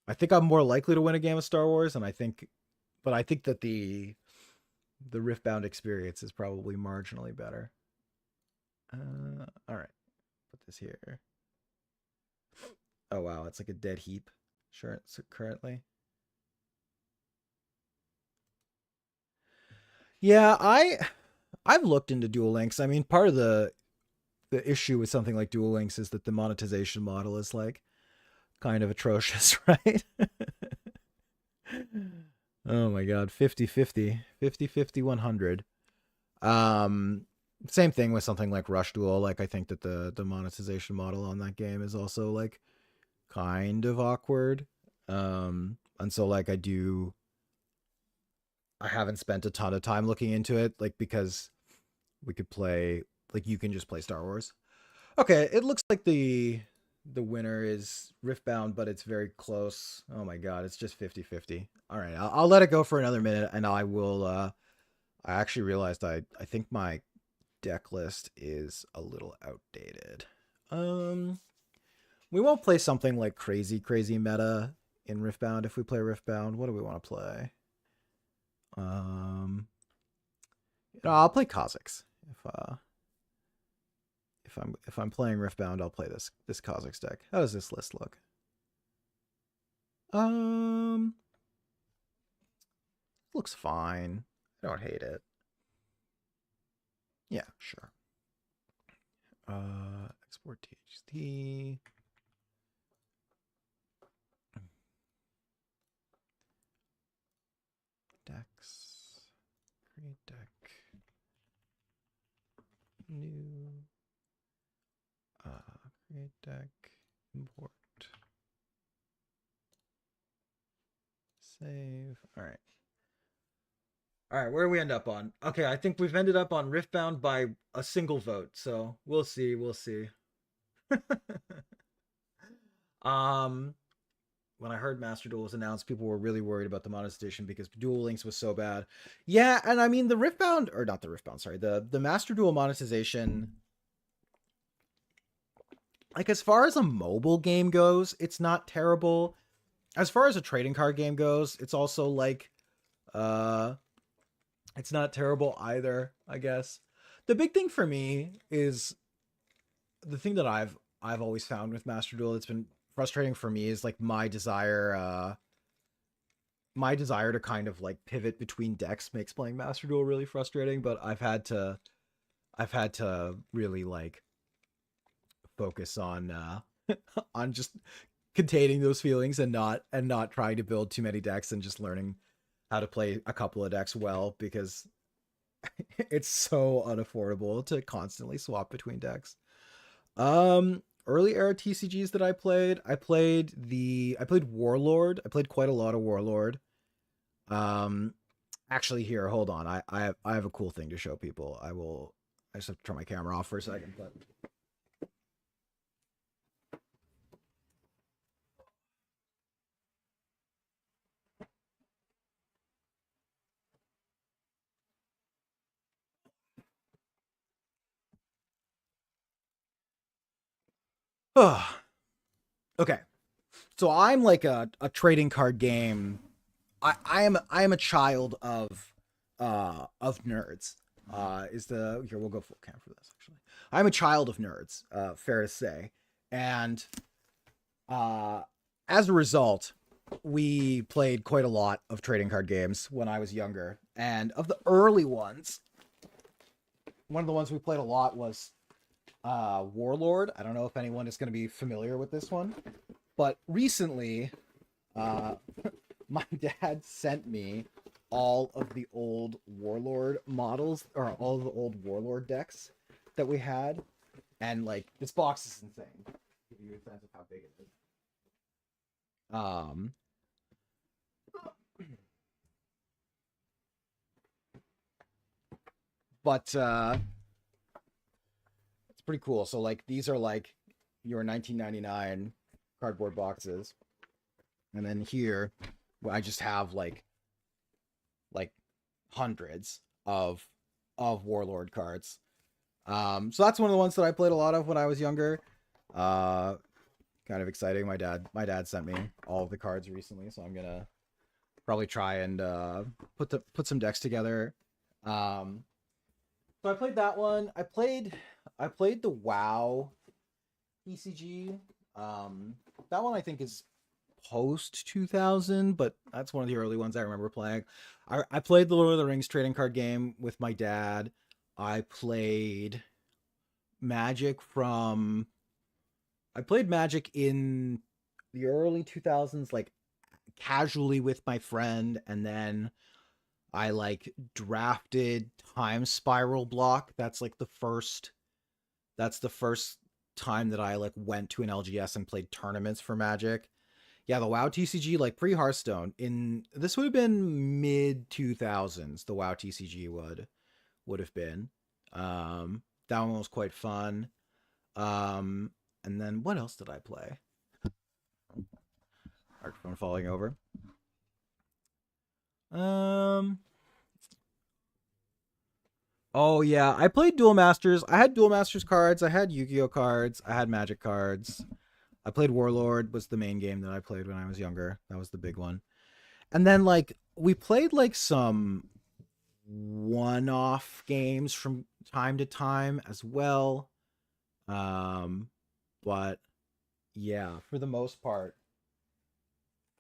I think I'm more likely to win a game of Star Wars, but I think that the Riftbound experience is probably marginally better. All right, put this here. Oh wow, it's like a dead heap. Sure, so currently. Yeah, I've looked into Duel Links. I mean, part of the issue with something like Duel Links is that the monetization model is like kind of atrocious, right? Oh my god, 50-50, 50-50, 100. Um Same thing with something like Rush Duel. Like I think that the monetization model on that game is also like kind of awkward. And so like I haven't spent a ton of time looking into it, like because we could play like you can just play Star Wars. Okay, it looks like the winner is Riftbound, but it's very close. Oh my god, it's just 50-50. All right, I'll let it go for another minute, and I will. I actually realized I think my deck list is a little outdated. Um, we won't play something like crazy meta in Riftbound if we play Riftbound. What do we want to play? I'll play Kha'Zix if I'm playing Riftbound. I'll play this Kha'Zix deck. How does this list look? Looks fine. I don't hate it. Yeah, sure. Export THT. Decks. Create deck. New. Create deck. Import. Save. All right. All right, where do we end up on? Okay, I think we've ended up on Riftbound by a single vote, so we'll see. We'll see. When I heard Master Duel was announced, people were really worried about the monetization because Duel Links was so bad. Yeah, and I mean the Riftbound, or not the Riftbound, sorry, the Master Duel monetization. Like as far as a mobile game goes, it's not terrible. As far as a trading card game goes, it's also like, it's not terrible either, I guess. The big thing for me is the thing that I've always found with Master Duel that's been frustrating for me is like my desire to kind of like pivot between decks makes playing Master Duel really frustrating, but I've had to really like focus on on just containing those feelings and not trying to build too many decks and just learning how to play a couple of decks well, because it's so unaffordable to constantly swap between decks. Early era TCGs that I played Warlord. I played quite a lot of Warlord. Actually here, hold on. I have a cool thing to show people. I just have to turn my camera off for a second, but okay. So I'm like a trading card game. I am a child of nerds. Is the here we'll go full cam for this actually. I'm a child of nerds, fair to say. And as a result, we played quite a lot of trading card games when I was younger. And of the early ones, one of the ones we played a lot was Warlord. I don't know if anyone is going to be familiar with this one, but recently my dad sent me all of the old Warlord models, or all of the old Warlord decks that we had, and like this box is insane. Give you a sense of how big it is. But it's pretty cool. So like these are like your 1999 cardboard boxes, and then here I just have like hundreds of Warlord cards. So that's one of the ones that I played a lot of when I was younger. Kind of exciting. My dad sent me all of the cards recently, so I'm gonna probably try and put some decks together. So I played that one. I played the WoW TCG. That one I think is post 2000, but that's one of the early ones I remember playing. I played the Lord of the Rings trading card game with my dad. I played Magic in the early 2000s, like casually with my friend, and then I like drafted Time Spiral Block. That's the first time that I like went to an LGS and played tournaments for Magic. Yeah, the WoW TCG, like pre-Hearthstone, this would have been mid 2000s. The WoW TCG would have been. That one was quite fun. And then what else did I play? Microphone falling over. Oh yeah, I played Duel Masters. I had Duel Masters cards. I had Yu-Gi-Oh cards. I had Magic cards. I played Warlord, was the main game that I played when I was younger. That was the big one. And then like we played like some one-off games from time to time as well. Um, but yeah, for the most part,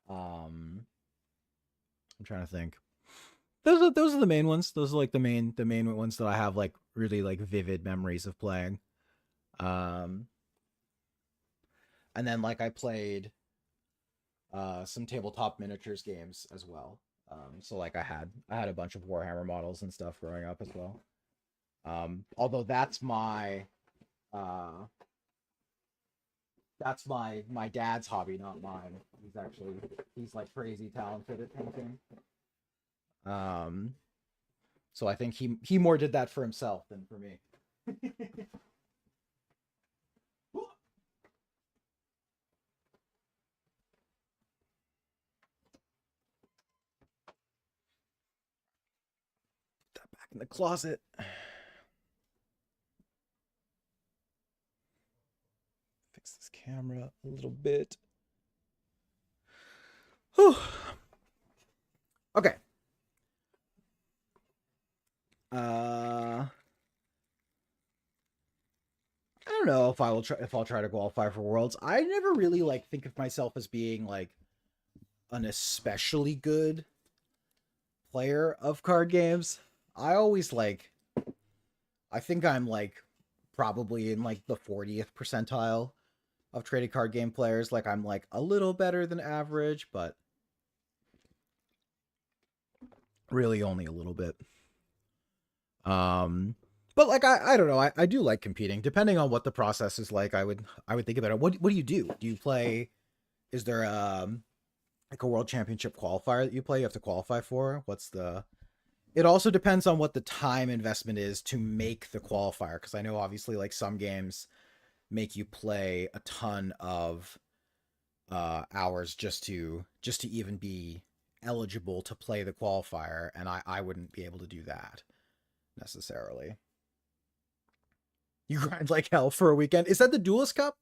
um, I'm trying to think. Those are the main ones. Those are like the main ones that I have like really like vivid memories of playing. Um, and then like I played some tabletop miniatures games as well. So like I had a bunch of Warhammer models and stuff growing up as well. Although uh that's my dad's hobby, not mine. He's like crazy talented at painting. Um, so I think he more did that for himself than for me. Put that back in the closet. Fix this camera a little bit. Whew. Okay. I don't know if I'll try to qualify for Worlds. I never really like think of myself as being like an especially good player of card games. I always like I think I'm like probably in like the 40th percentile of trading card game players. Like I'm like a little better than average, but really only a little bit. Um but like I don't know, I do like competing. Depending on what the process is like, I would think about it. What do you do? Do you play is there like a world championship qualifier that you play you have to qualify for? What's the It also depends on what the time investment is to make the qualifier, because I know obviously like some games make you play a ton of hours just to even be eligible to play the qualifier, and I wouldn't be able to do that necessarily. You grind like hell for a weekend. Is that the Duelist Cup?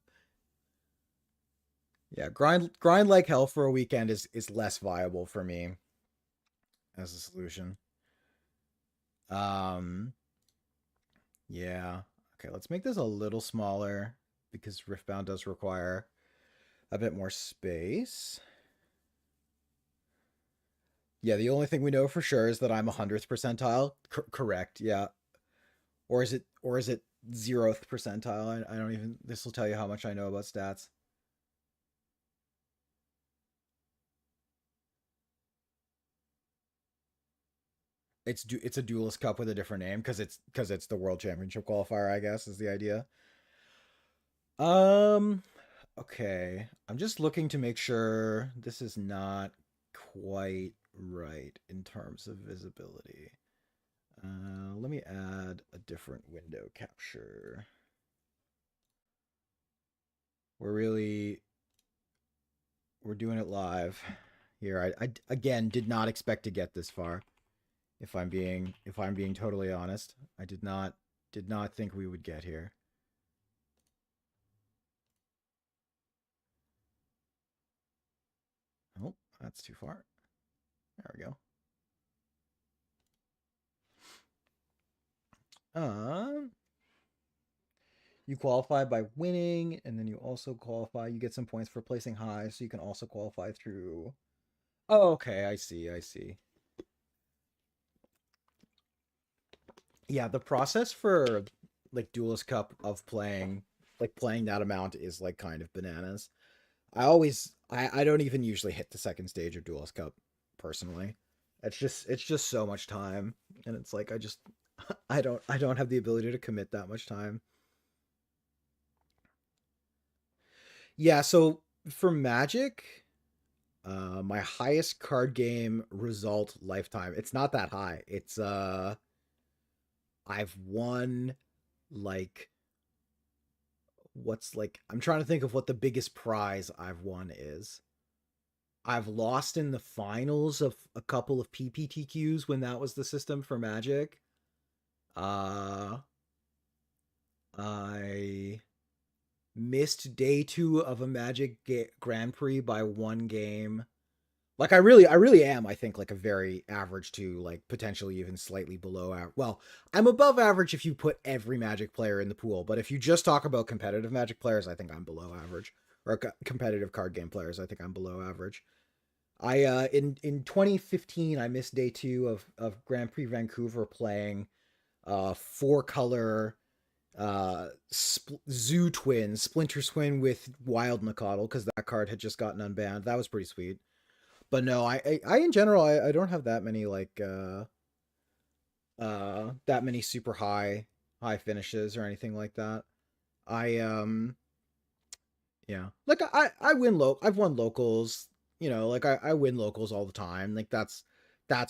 Yeah, grind like hell for a weekend is less viable for me as a solution. Um, yeah. Okay, let's make this a little smaller because Riftbound does require a bit more space. Yeah, the only thing we know for sure is that I'm 100th percentile. Correct. Yeah. Or is it 0th percentile? I don't even. This will tell you how much I know about stats. It's a duelist cup with a different name because it's the world championship qualifier. I guess is the idea. Um. Okay. I'm just looking to make sure this is not quite right in terms of visibility. Let me add a different window capture. We're really we're doing it live here. I again did not expect to get this far. If I'm being totally honest, I did not think we would get here. Oh, that's too far. There we go. Um, you qualify by winning, and then you also qualify. You get some points for placing high, so you can also qualify through. Oh, okay, I see. I see. Yeah, the process for like Duelist Cup of playing that amount is like kind of bananas. I don't even usually hit the second stage of Duelist Cup personally. It's just so much time, and it's like I don't have the ability to commit that much time. Yeah, so for Magic, my highest card game result lifetime, it's not that high. I've won like what's like I'm trying to think of what the biggest prize I've won is. I've lost in the finals of a couple of PPTQs when that was the system for Magic. Uh I missed day 2 of a Magic Grand Prix by one game Like I really am, I think, like a very average to like potentially even slightly below average. Well, I'm above average if you put every Magic player in the pool, but if you just talk about competitive Magic players, I think I'm below average. Or competitive card game players, I think I'm below average. I in 2015 I missed day 2 of Grand Prix Vancouver playing four color Zoo Twin, Splinter Twin with Wild Nacatl because that card had just gotten unbanned. That was pretty sweet. But no, I in general I don't have that many like that many super high finishes or anything like that. I yeah. Like I win I've won locals, you know, like I win locals all the time. Like that's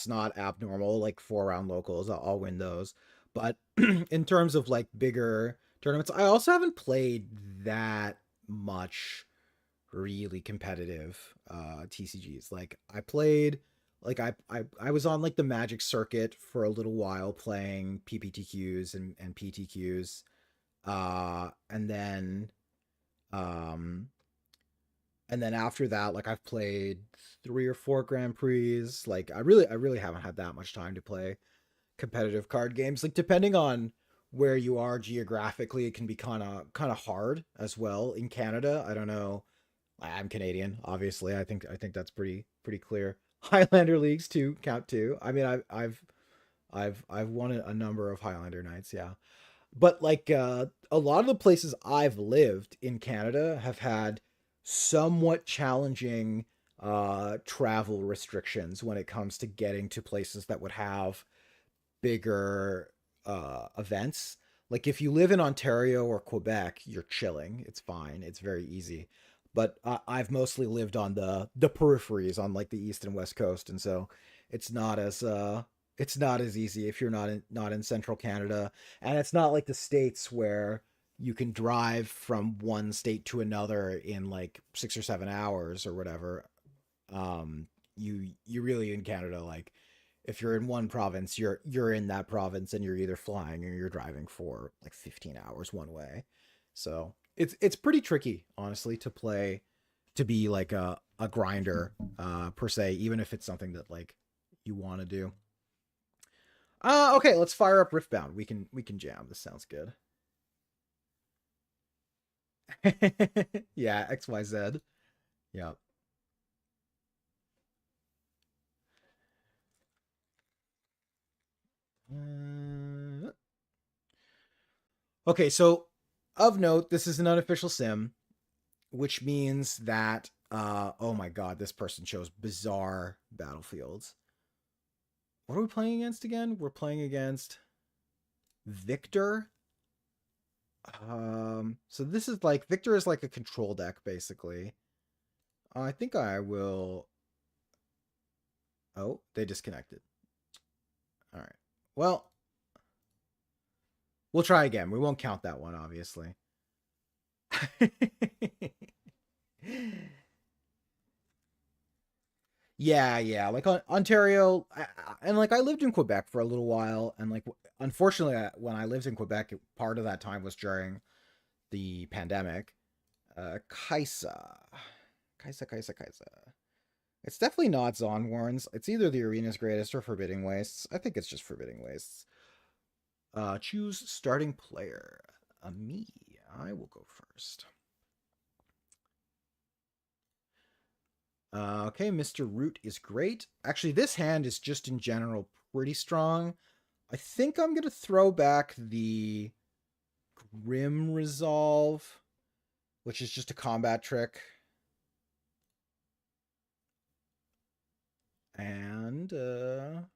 not abnormal. Like 4 round locals, I'll win those. But in terms of like bigger tournaments, I also haven't played that much really competitive TCGs. Like I played like I was on like the Magic circuit for a little while playing PPTQs and PTQs. And then um and then after that, like I've played 3 or 4 Grand Prix. Like I really haven't had that much time to play competitive card games. Like depending on where you are geographically, it can be kind of hard as well. In Canada, I don't know. I'm Canadian, obviously. I think that's pretty clear. Highlander leagues too count too. I mean, I've won a number of Highlander nights, yeah. But like a lot of the places I've lived in Canada have had somewhat challenging travel restrictions when it comes to getting to places that would have bigger events. Like if you live in Ontario or Quebec, you're chilling. It's fine. It's very easy. But I've mostly lived on the peripheries on like the east and west coast, and so it's not as it's not as easy if you're not in central Canada, and it's not like the states where you can drive from one state to another in like 6 or 7 hours or whatever. You really in Canada, like if you're in one province, you're in that province and you're either flying or you're driving for like 15 hours one way. So it's pretty tricky, honestly, to play to be like a grinder per se, even if it's something that like you want to do. Okay, let's fire up Riftbound. We can jam. This sounds good. Yeah, XYZ. Yeah. Uh, okay, so of note, this is an unofficial sim, which means that oh my god, this person chose bizarre battlefields. What are we playing against again? We're playing against Victor. So this is like Victor is like a control deck basically. I think I will. Oh, they disconnected. All right. Well, we'll try again. We won't count that one, obviously. Yeah, yeah. Like Ontario, and like I lived in Quebec for a little while, and like unfortunately, when I lived in Quebec, part of that time was during the pandemic. Kaisa, Kaisa. It's definitely not Zonwarns. It's either the Arena's Greatest or Forbidding Wastes. I think it's just Forbidding Wastes. Choose starting player. Me. I will go first. Okay, Mr. Root is great. Actually, this hand is just in general pretty strong. I think I'm going to throw back the Grim Resolve, which is just a combat trick. And just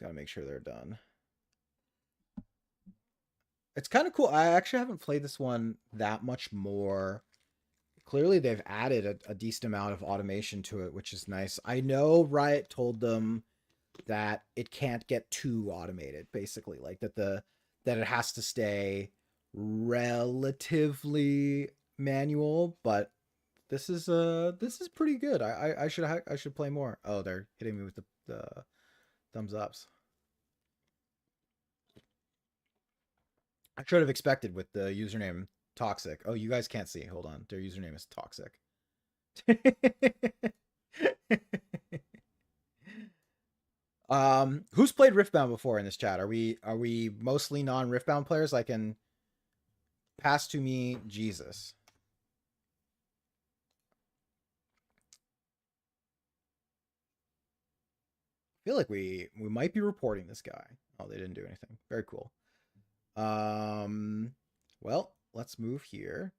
got to make sure they're done. It's kind of cool. I actually haven't played this one that much more. Clearly, they've added a decent amount of automation to it, which is nice. I know Riot told them that it can't get too automated, basically, like that it has to stay relatively manual, but this is pretty good. I should play more. Oh, they're hitting me with the thumbs ups. I should have expected with the username toxic. Oh, you guys can't see. Hold on. Their username is toxic. Who's played Riftbound before in this chat? Are we mostly non-Riftbound players? I can pass to me Jesus. I feel like we might be reporting this guy. Oh, they didn't do anything. Very cool. Well, let's move here.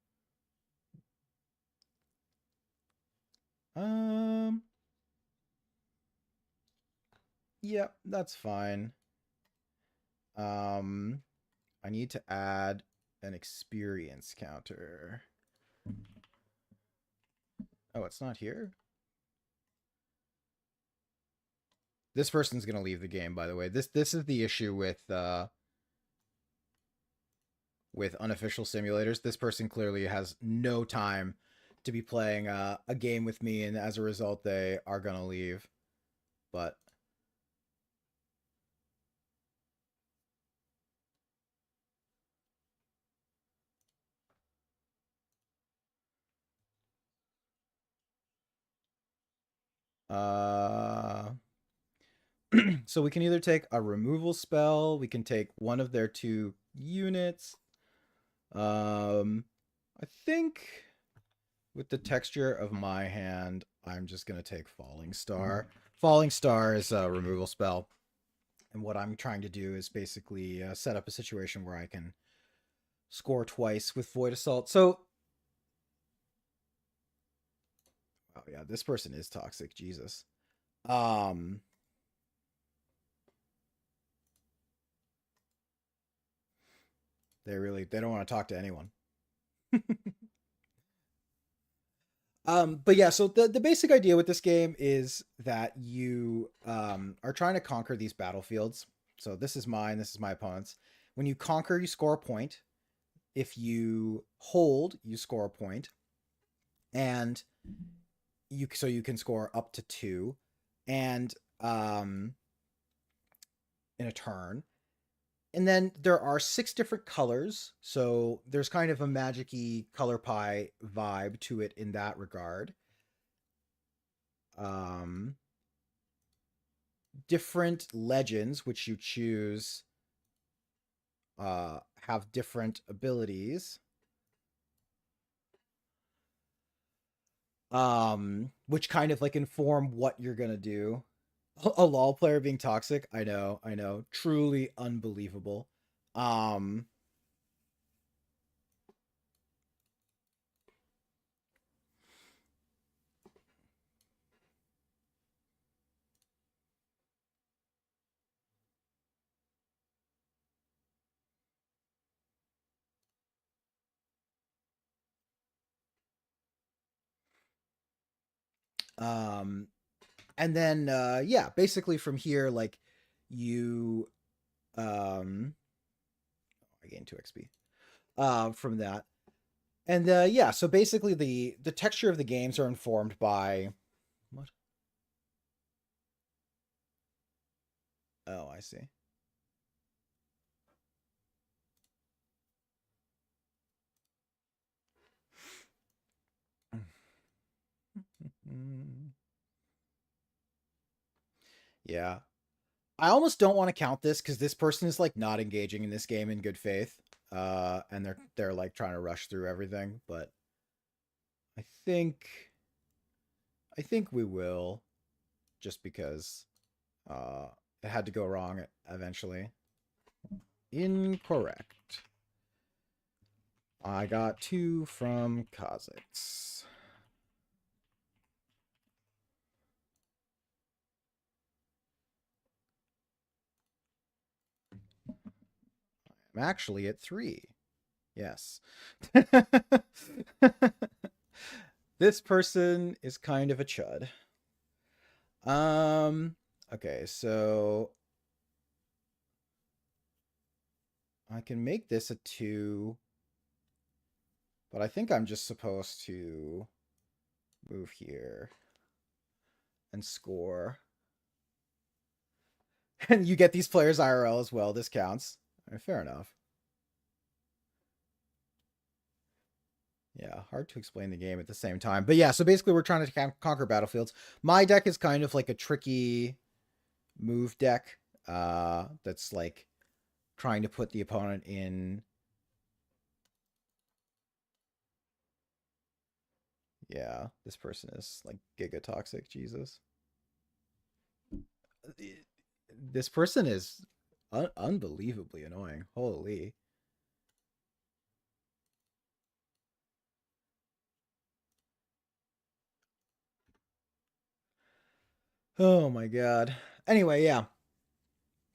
Yeah, that's fine. I need to add an experience counter. Oh, it's not here? This person's gonna leave the game, by the way. This is the issue with unofficial simulators. This person clearly has no time to be playing a game with me, and as a result, they are gonna leave. But so we can either take a removal spell, we can take one of their 2 units. I think with the texture of my hand, I'm just going to take Falling Star. Falling Star is a removal spell. And what I'm trying to do is basically set up a situation where I can score twice with Void Assault. So, oh yeah, this person is toxic. Jesus. They don't want to talk to anyone. But yeah, so the basic idea with this game is that you are trying to conquer these battlefields. So this is mine, this is my opponent's. When you conquer, you score a point. If you hold, you score a point. And you can score up to 2. And in a turn. And then there are 6 different colors. So there's kind of a magic-y color pie vibe to it in that regard. Different legends, which you choose, have different abilities. Which kind of like inform what you're gonna do. A LOL player being toxic, I know, truly unbelievable. Um, um, and then yeah, basically from here, like you, I gained 2 XP from that. And yeah, so basically the texture of the games are informed by what? Oh, I see. Yeah. I almost don't want to count this because this person is like not engaging in this game in good faith. And they're like trying to rush through everything, but I think I think we will, just because it had to go wrong eventually. Incorrect. I got 2 from Kha'Zix. I'm actually at 3. Yes. This person is kind of a chud. Okay, so I can make this a 2, but I think I'm just supposed to move here and score. And you get these players IRL as well. This counts. Fair enough. Yeah, hard to explain the game at the same time. But yeah, so basically we're trying to conquer battlefields. My deck is kind of like a tricky move deck. That's like trying to put the opponent in. Yeah, this person is like giga toxic, Jesus. This person is unbelievably annoying. Holy. Oh my god. Anyway, yeah.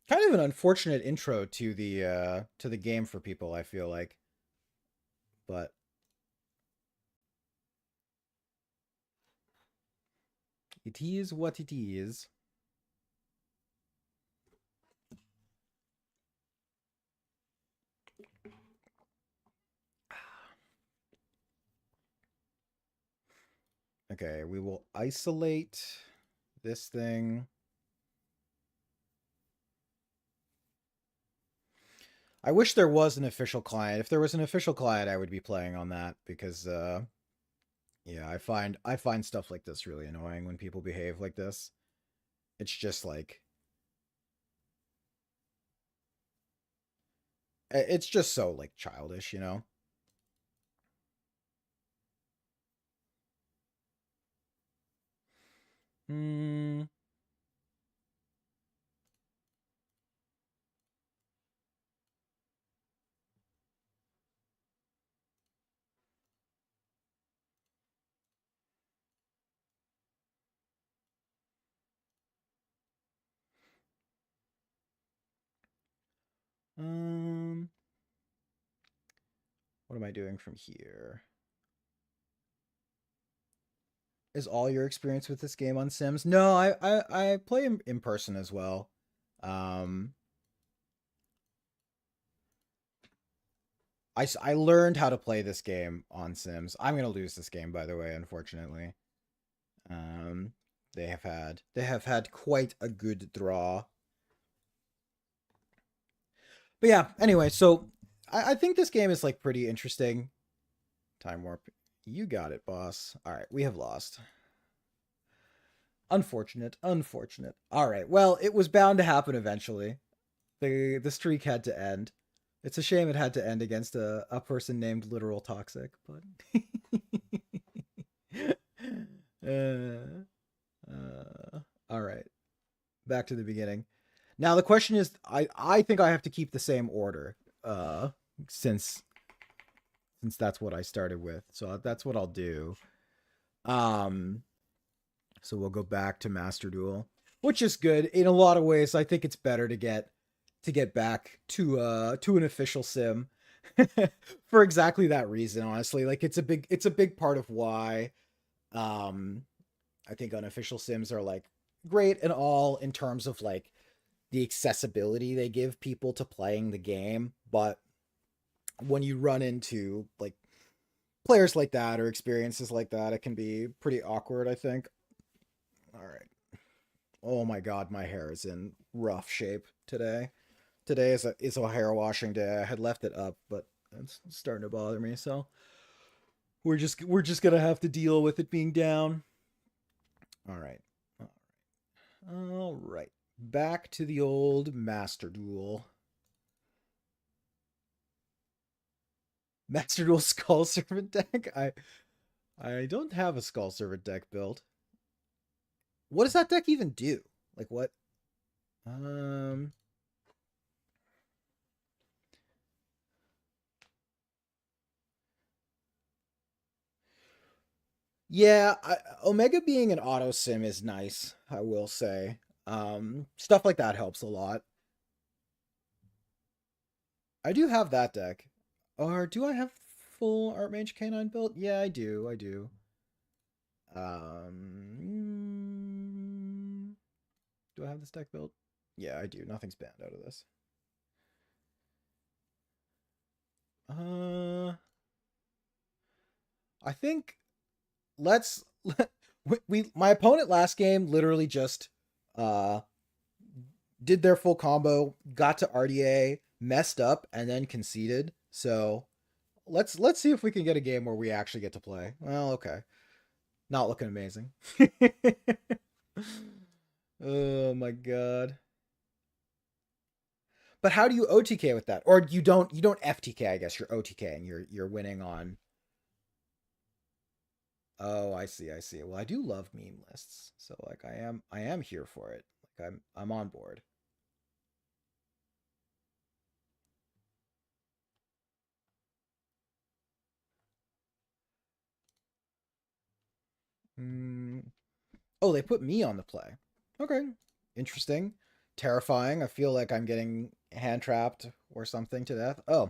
Kind of an unfortunate intro to the game for people, I feel like. But it is what it is. Okay, we will isolate this thing. I wish there was an official client. If there was an official client, I would be playing on that because yeah, I find stuff like this really annoying when people behave like this. It's just like it's just so like childish, you know. Hmm. Um what am I doing from here? Is all your experience with this game on Sims? No, I play in person as well. Um I learned how to play this game on Sims. I'm going to lose this game, by the way, unfortunately. Um, they have had quite a good draw. But yeah, anyway, so I think this game is like pretty interesting. Time warp. You got it, boss. All right, we have lost. Unfortunate, unfortunate. All right, well, it was bound to happen eventually. The streak had to end. It's a shame it had to end against a person named Literal Toxic, but uh, all right. Back to the beginning. Now the question is, I think I have to keep the same order, uh, since that's what I started with. So that's what I'll do. Um, so we'll go back to Master Duel, which is good in a lot of ways. I think it's better to get back to an official sim for exactly that reason. Honestly, like it's a big part of why um I think unofficial sims are like great and all in terms of like the accessibility they give people to playing the game, but when you run into like players like that or experiences like that, it can be pretty awkward, I think. All right. Oh my god, my hair is in rough shape today. Today is a hair washing day. I had left it up, but it's starting to bother me, so we're just gonna have to deal with it being down. All right. All right. Back to the old Master Duel. Master Duel Skull Servant deck? I don't have a Skull Servant deck built. What does that deck even do? Like what? Um yeah, Omega being an auto sim is nice, I will say. Stuff like that helps a lot. I do have that deck. Or do I have full Archmage Canine built? Yeah, I do. I do. Do I have this deck built? Yeah, I do. Nothing's banned out of this. Uh, I think let's we my opponent last game literally just uh did their full combo, got to RDA, messed up, and then conceded. So let's see if we can get a game where we actually get to play. Well, okay. Not looking amazing. Oh my god. But how do you OTK with that? Or you don't FTK, I guess. You're OTK and you're winning on. Oh, I see, I see. Well, I do love meme lists. So like I am here for it. Like I'm on board. Mm. Oh, they put me on the play. Okay. Interesting. Terrifying. I feel like I'm getting hand trapped or something to death. Oh.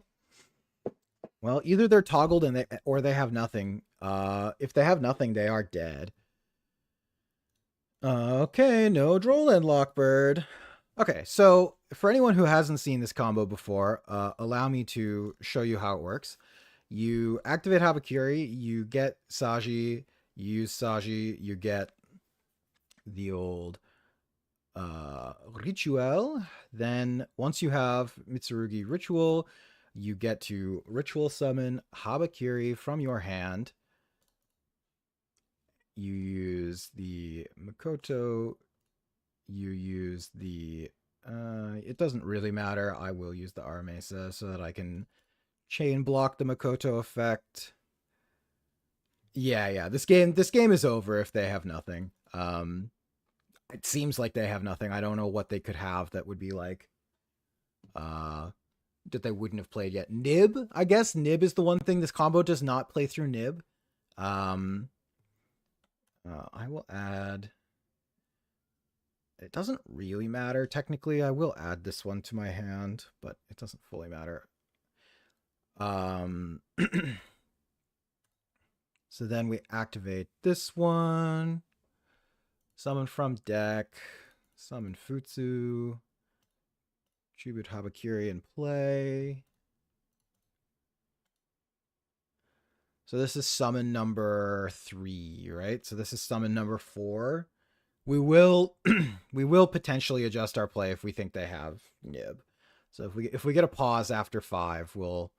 Well, either they're toggled and they have nothing. If they have nothing, they are dead. Okay, no Droll Lockbird. Okay, so for anyone who hasn't seen this combo before, allow me to show you how it works. You activate Habakiri, you get Saji, you use Saji, you get the old Ritual. Then once you have Mitsurugi Ritual, you get to Ritual Summon Habakiri from your hand. You use the Makoto. You use the... it doesn't really matter. I will use the Aramesa so that I can chain block the Makoto effect. Yeah. This game is over if they have nothing. It seems like they have nothing. I don't know what they could have that would be like that they wouldn't have played yet. Nib, I guess. Nib is the one thing this combo does not play through Nib. I will add... It doesn't really matter. Technically, I will add this one to my hand, but it doesn't fully matter. So then we activate this one. Summon from deck. Summon Futsu. Tribute Habakiri in play. So this is summon number 3, right? So this is summon number 4. We will we will potentially adjust our play if we think they have Nib. So if we get a pause after 5, we'll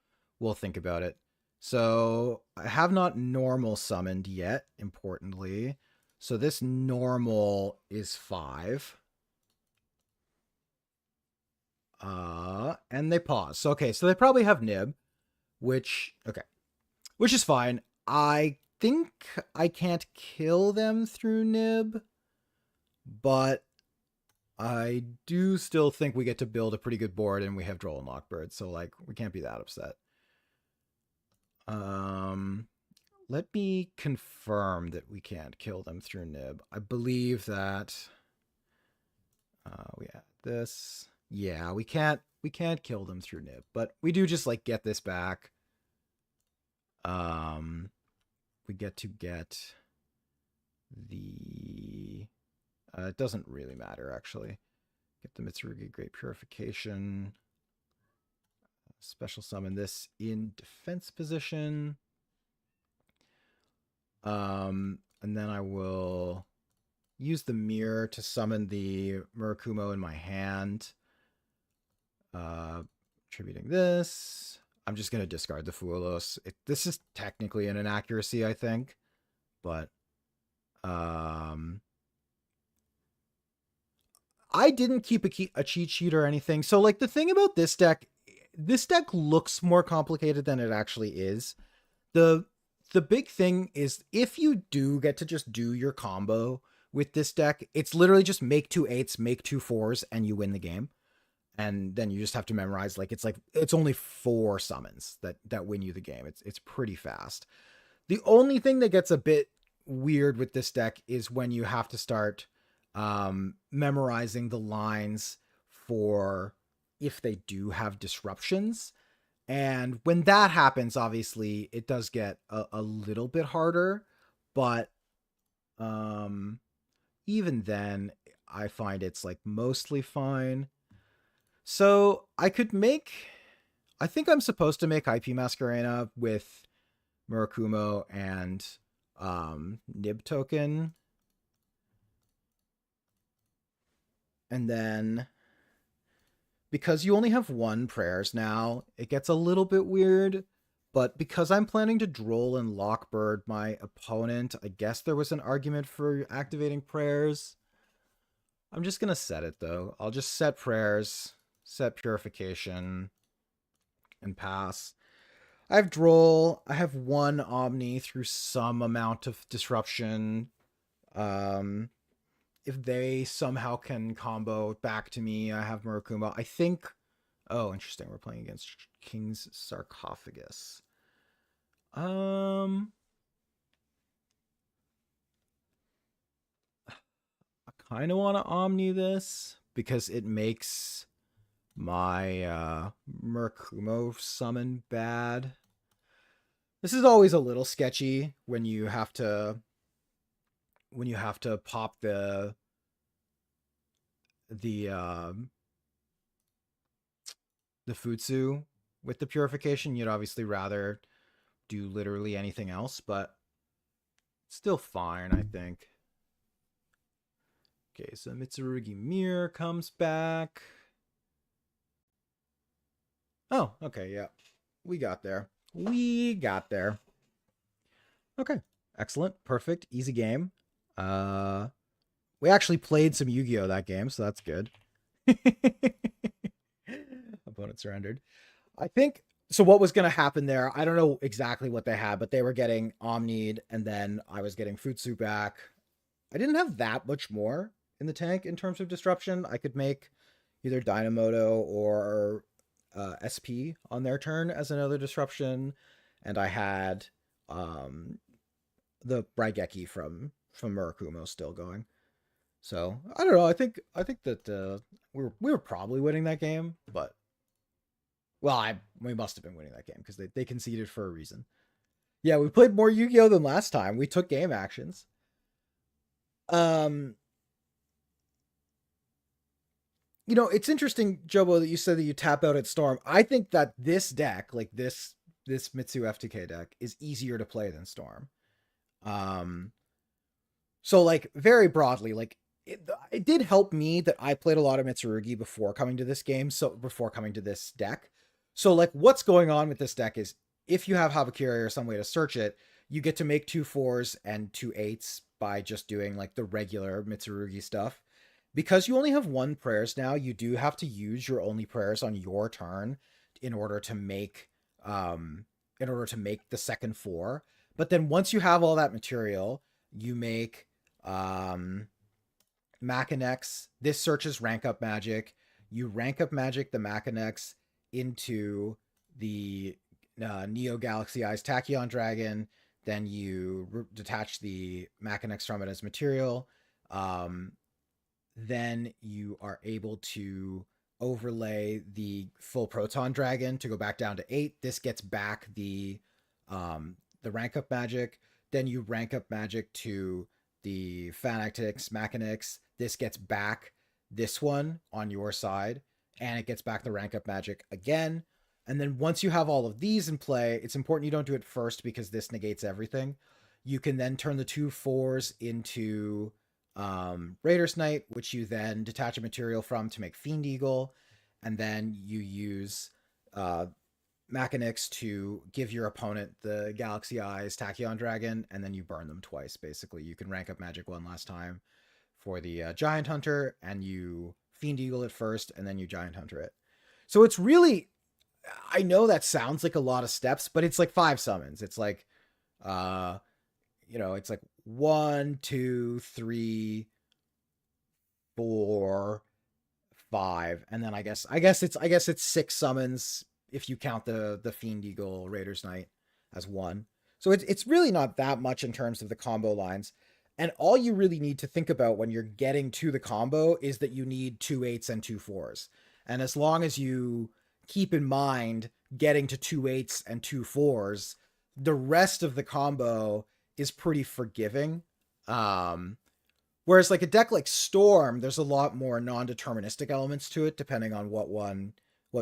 think about it. So I have not normal summoned yet, importantly. So this normal is 5. And they pause. So okay, so they probably have Nib, which is fine. I think I can't kill them through Nib, but I do still think we get to build a pretty good board and we have Droll and Lockbird, so like we can't be that upset. Let me confirm that we can't kill them through Nib. I believe that we add this. Yeah, we can't kill them through Nib, but we do just like get this back. We get to get the it doesn't really matter, actually. Get the Mitsurugi Great Purification. Special summon this in defense position. And then I will use the mirror to summon the Murakumo in my hand. Attributing this. I'm just going to discard the Fuelos. This is technically an inaccuracy, I think. But I didn't keep a cheat sheet or anything. So like the thing about this deck looks more complicated than it actually is. The big thing is if you do get to just do your combo with this deck, it's literally just make 2 8s, make 2 4s, and you win the game. And then you just have to memorize it's only 4 summons that win you the game. It's pretty fast. The only thing that gets a bit weird with this deck is when you have to start memorizing the lines for if they do have disruptions. And when that happens, obviously it does get a little bit harder, but even then I find it's like mostly fine. So I think I'm supposed to make IP Masquerena with Murakumo and Nib token. And then because you only have 1 prayers now, it gets a little bit weird, But because I'm planning to droll and lockbird my opponent, I guess there was an argument for activating prayers. I'm just going to set it, though. I'll just set prayers, set purification, and pass. I have droll. I have one Omni through some amount of disruption. If they somehow can combo back to me, I have Murakumo. I think... Oh, interesting. We're playing against King's Sarcophagus. I kind of want to Omni this because it makes my Murakumo summon bad. This is always a little sketchy when you have to pop the Futsu with the purification. You'd obviously rather do literally anything else, but still fine, I think. Okay, so Mitsurugi Mirror comes back. Oh, okay, yeah. We got there. Okay, excellent, perfect, easy game. We actually played some Yu-Gi-Oh! That game, so that's good. Opponent surrendered. I think, so what was going to happen there, I don't know exactly what they had, but they were getting Omni'd, and then I was getting Futsu back. I didn't have that much more in the tank in terms of disruption. I could make either Dynamoto or SP on their turn as another disruption, and I had the Raigeki from Murakumo still going. So I don't know. I think that we were probably winning that game, but well, we must have been winning that game because they conceded for a reason. Yeah, we played more Yu-Gi-Oh than last time. We took game actions. You know, it's interesting, Jobo, that you said that you tap out at Storm. I think that this deck, like this Mitsu FTK deck, is easier to play than Storm. So like very broadly, like it did help me that I played a lot of Mitsurugi before coming to this game, so before coming to this deck. So like what's going on with this deck is if you have Habakiri or some way to search it, you get to make 2 4s and 2 8s by just doing like the regular Mitsurugi stuff. Because you only have 1 prayers now, you do have to use your only prayers on your turn in order to make the second 4. But then once you have all that material, you make Machinex. This searches rank up magic. You rank up magic the Machinex into the Neo Galaxy Eyes Tachyon Dragon. Then you detach the Machinex from it as material. Then you are able to overlay the full Proton Dragon to go back down to 8. This gets back the rank up magic. Then you rank up magic to the Fanatics Machinex. This gets back this one on your side, and it gets back the rank up magic again. And then once you have all of these in play, it's important you don't do it first because this negates everything. You can then turn the 2 4s into Raider's Knight, which you then detach a material from to make Fiend Eagle, and then you use Machinex to give your opponent the Galaxy Eyes Tachyon Dragon, and then you burn them twice, basically. You can rank up magic one last time for the Giant Hunter, and you Fiend Eagle it first, and then you Giant Hunter it. So it's really, I know that sounds like a lot of steps, but it's like 5 summons. It's like, it's like 1, 2, 3, 4, 5, and then I guess it's 6 summons if you count the Fiend Eagle Raider's Knight as 1. So it's really not that much in terms of the combo lines. And all you really need to think about when you're getting to the combo is that you need 2 8s and 2 4s. And as long as you keep in mind getting to 2 8s and 2 4s, the rest of the combo is pretty forgiving. Whereas like a deck like Storm, there's a lot more non-deterministic elements to it, depending on what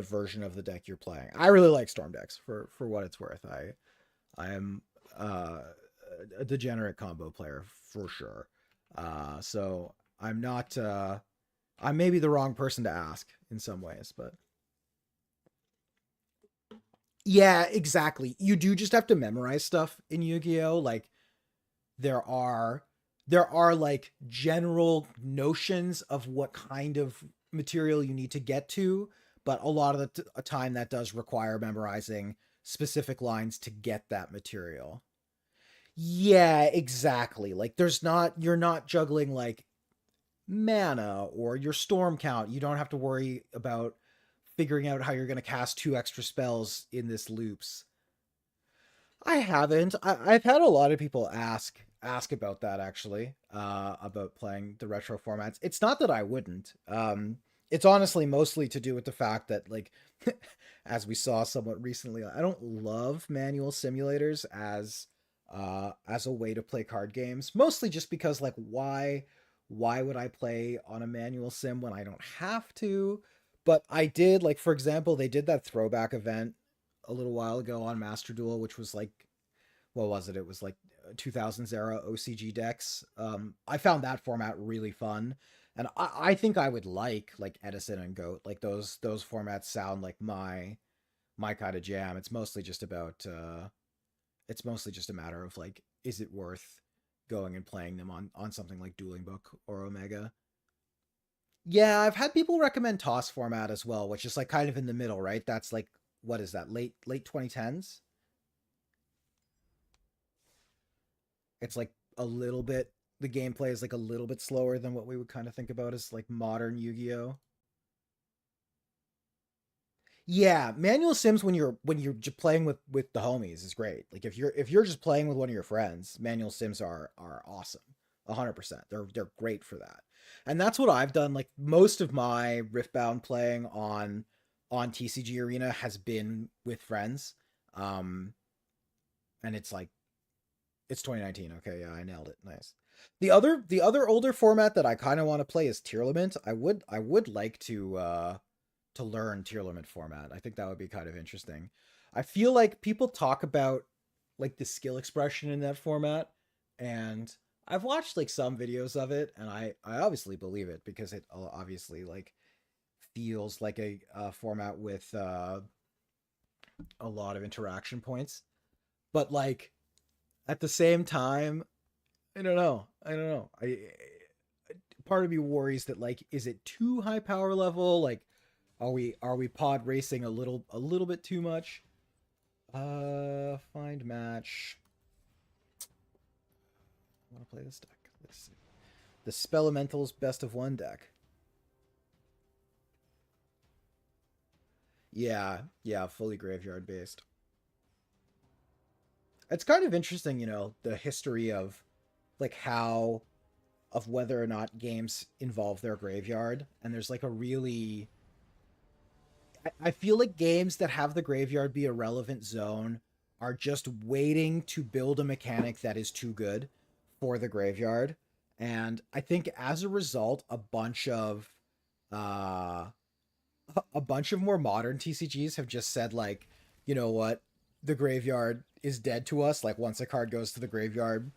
version of the deck you're playing. I really like Storm decks for what it's worth. I am a degenerate combo player for sure. So I'm not, I'm maybe the wrong person to ask in some ways, but Yeah, exactly. You do just have to memorize stuff in Yu-Gi-Oh! Like there are there are like general notions of what kind of material you need to get to, but a lot of the time that does require memorizing specific lines to get that material. Yeah, exactly. Like there's not you're not juggling like mana or your storm count. You don't have to worry about figuring out how you're going to cast two extra spells in this loops. I haven't. I've had a lot of people ask about that actually, about playing the retro formats. It's not that I wouldn't. It's honestly mostly to do with the fact that like, as we saw somewhat recently, I don't love manual simulators as a way to play card games. Mostly just because like why would I play on a manual sim when I don't have to? But I did like for example, they did that throwback event a little while ago on Master Duel, which was like, what was it? It was like 2000s era OCG decks. I found that format really fun, and I think I would like Edison and Goat. Like those formats sound like my kind of jam. It's mostly just a matter of like, is it worth going and playing them on something like Dueling Book or Omega? Yeah, I've had people recommend Toss format as well, which is like kind of in the middle, right? That's like, what is that, late 2010s? It's like a little bit, the gameplay is like a little bit slower than what we would kind of think about as like modern Yu-Gi-Oh. Yeah, manual sims when you're just playing with the homies is great. Like if you're just playing with one of your friends, manual sims are awesome. 100%. They're great for that. And that's what I've done. Like most of my Riftbound playing on TCG Arena has been with friends. Um and it's like it's 2019. Okay, yeah, I nailed it. Nice. The other older format that I kind of want to play is Tearlament. I would like to learn Tearlament format. I think that would be kind of interesting. I feel like people talk about like the skill expression in that format, and I've watched like some videos of it, and I obviously believe it because it obviously like feels like a format with a lot of interaction points. But like at the same time, I don't know. I don't know. I part of me worries that like, is it too high power level? Like, are we pod racing a little bit too much? Find match. I want to play this deck. Let's see. The Spelemental's best of one deck. Yeah, yeah, fully graveyard based. It's kind of interesting, the history of like how of whether or not games involve their graveyard. And there's like a really I feel like games that have the graveyard be a relevant zone are just waiting to build a mechanic that is too good for the graveyard. And I think as a result, uh a bunch of more modern TCGs have just said like, you know what, the graveyard is dead to us. Like once a card goes to the graveyard,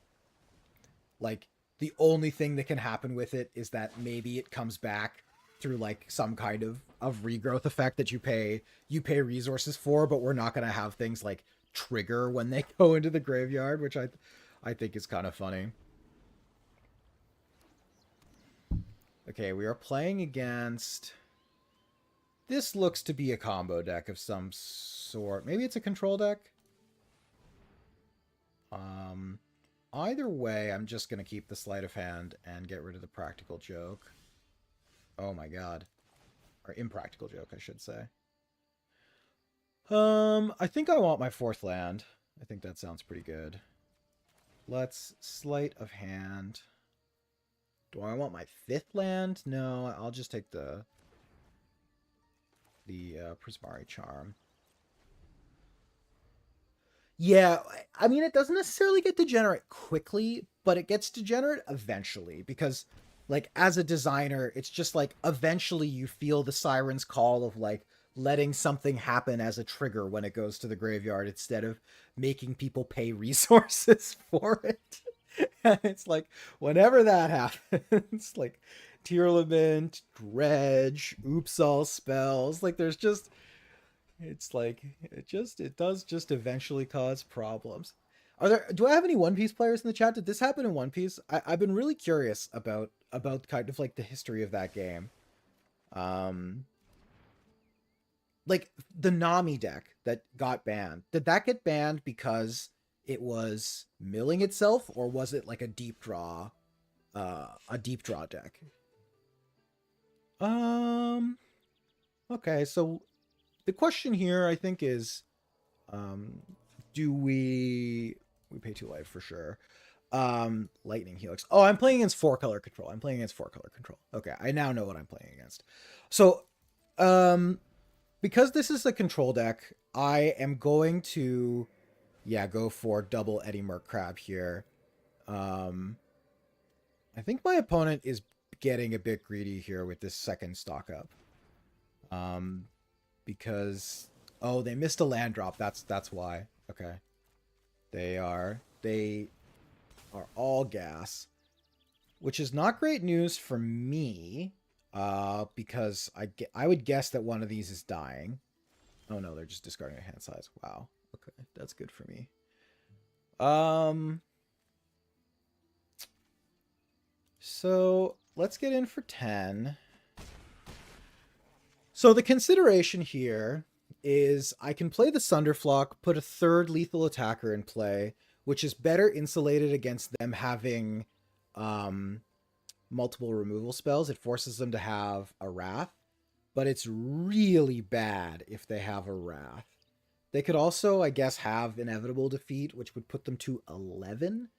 like the only thing that can happen with it is that maybe it comes back through like some kind of regrowth effect that you pay resources for, but we're not going to have things like trigger when they go into the graveyard, which I think is kind of funny. Okay, we are playing against, this looks to be a combo deck of some sort. Maybe it's a control deck. Um Either way, I'm just going to keep the sleight of hand and get rid of the practical joke. Oh my god. Or impractical joke, I should say. I think I want my fourth land. I think that sounds pretty good. Let's sleight of hand. Do I want my fifth land? No, I'll just take the Prismari Charm. Yeah, I mean, it doesn't necessarily get degenerate quickly, but it gets degenerate eventually because, like, as a designer, it's just like eventually you feel the siren's call of like letting something happen as a trigger when it goes to the graveyard instead of making people pay resources for it. And it's like, whenever that happens, like Tear Lament, Dredge, Oops All Spells, like there's just It's like it does just eventually cause problems. Do I have any One Piece players in the chat? Did this happen in One Piece? I've been really curious about kind of like the history of that game. Um like the Nami deck that got banned. Did that get banned because it was milling itself, or was it like a deep draw deck? Um okay, so the question here I think is um do we pay 2 life for sure. Lightning Helix. Oh, I'm playing against 4-color control. I'm playing against 4-color control. Okay, I now know what I'm playing against. So because this is a control deck, I am going to go for double Eddie Merc Crab here. I think my opponent is getting a bit greedy here with this second stock up. Because they missed a land drop. That's why. Okay. They are all gas, which is not great news for me. Because I would guess that one of these is dying. Oh no, they're just discarding a hand size. Wow. Okay, that's good for me. So let's get in for 10. So the consideration here is I can play the Sunderflock, put a third lethal attacker in play, which is better insulated against them having multiple removal spells. It forces them to have a Wrath, but it's really bad if they have a Wrath. They could also, I guess, have Inevitable Defeat, which would put them to 11,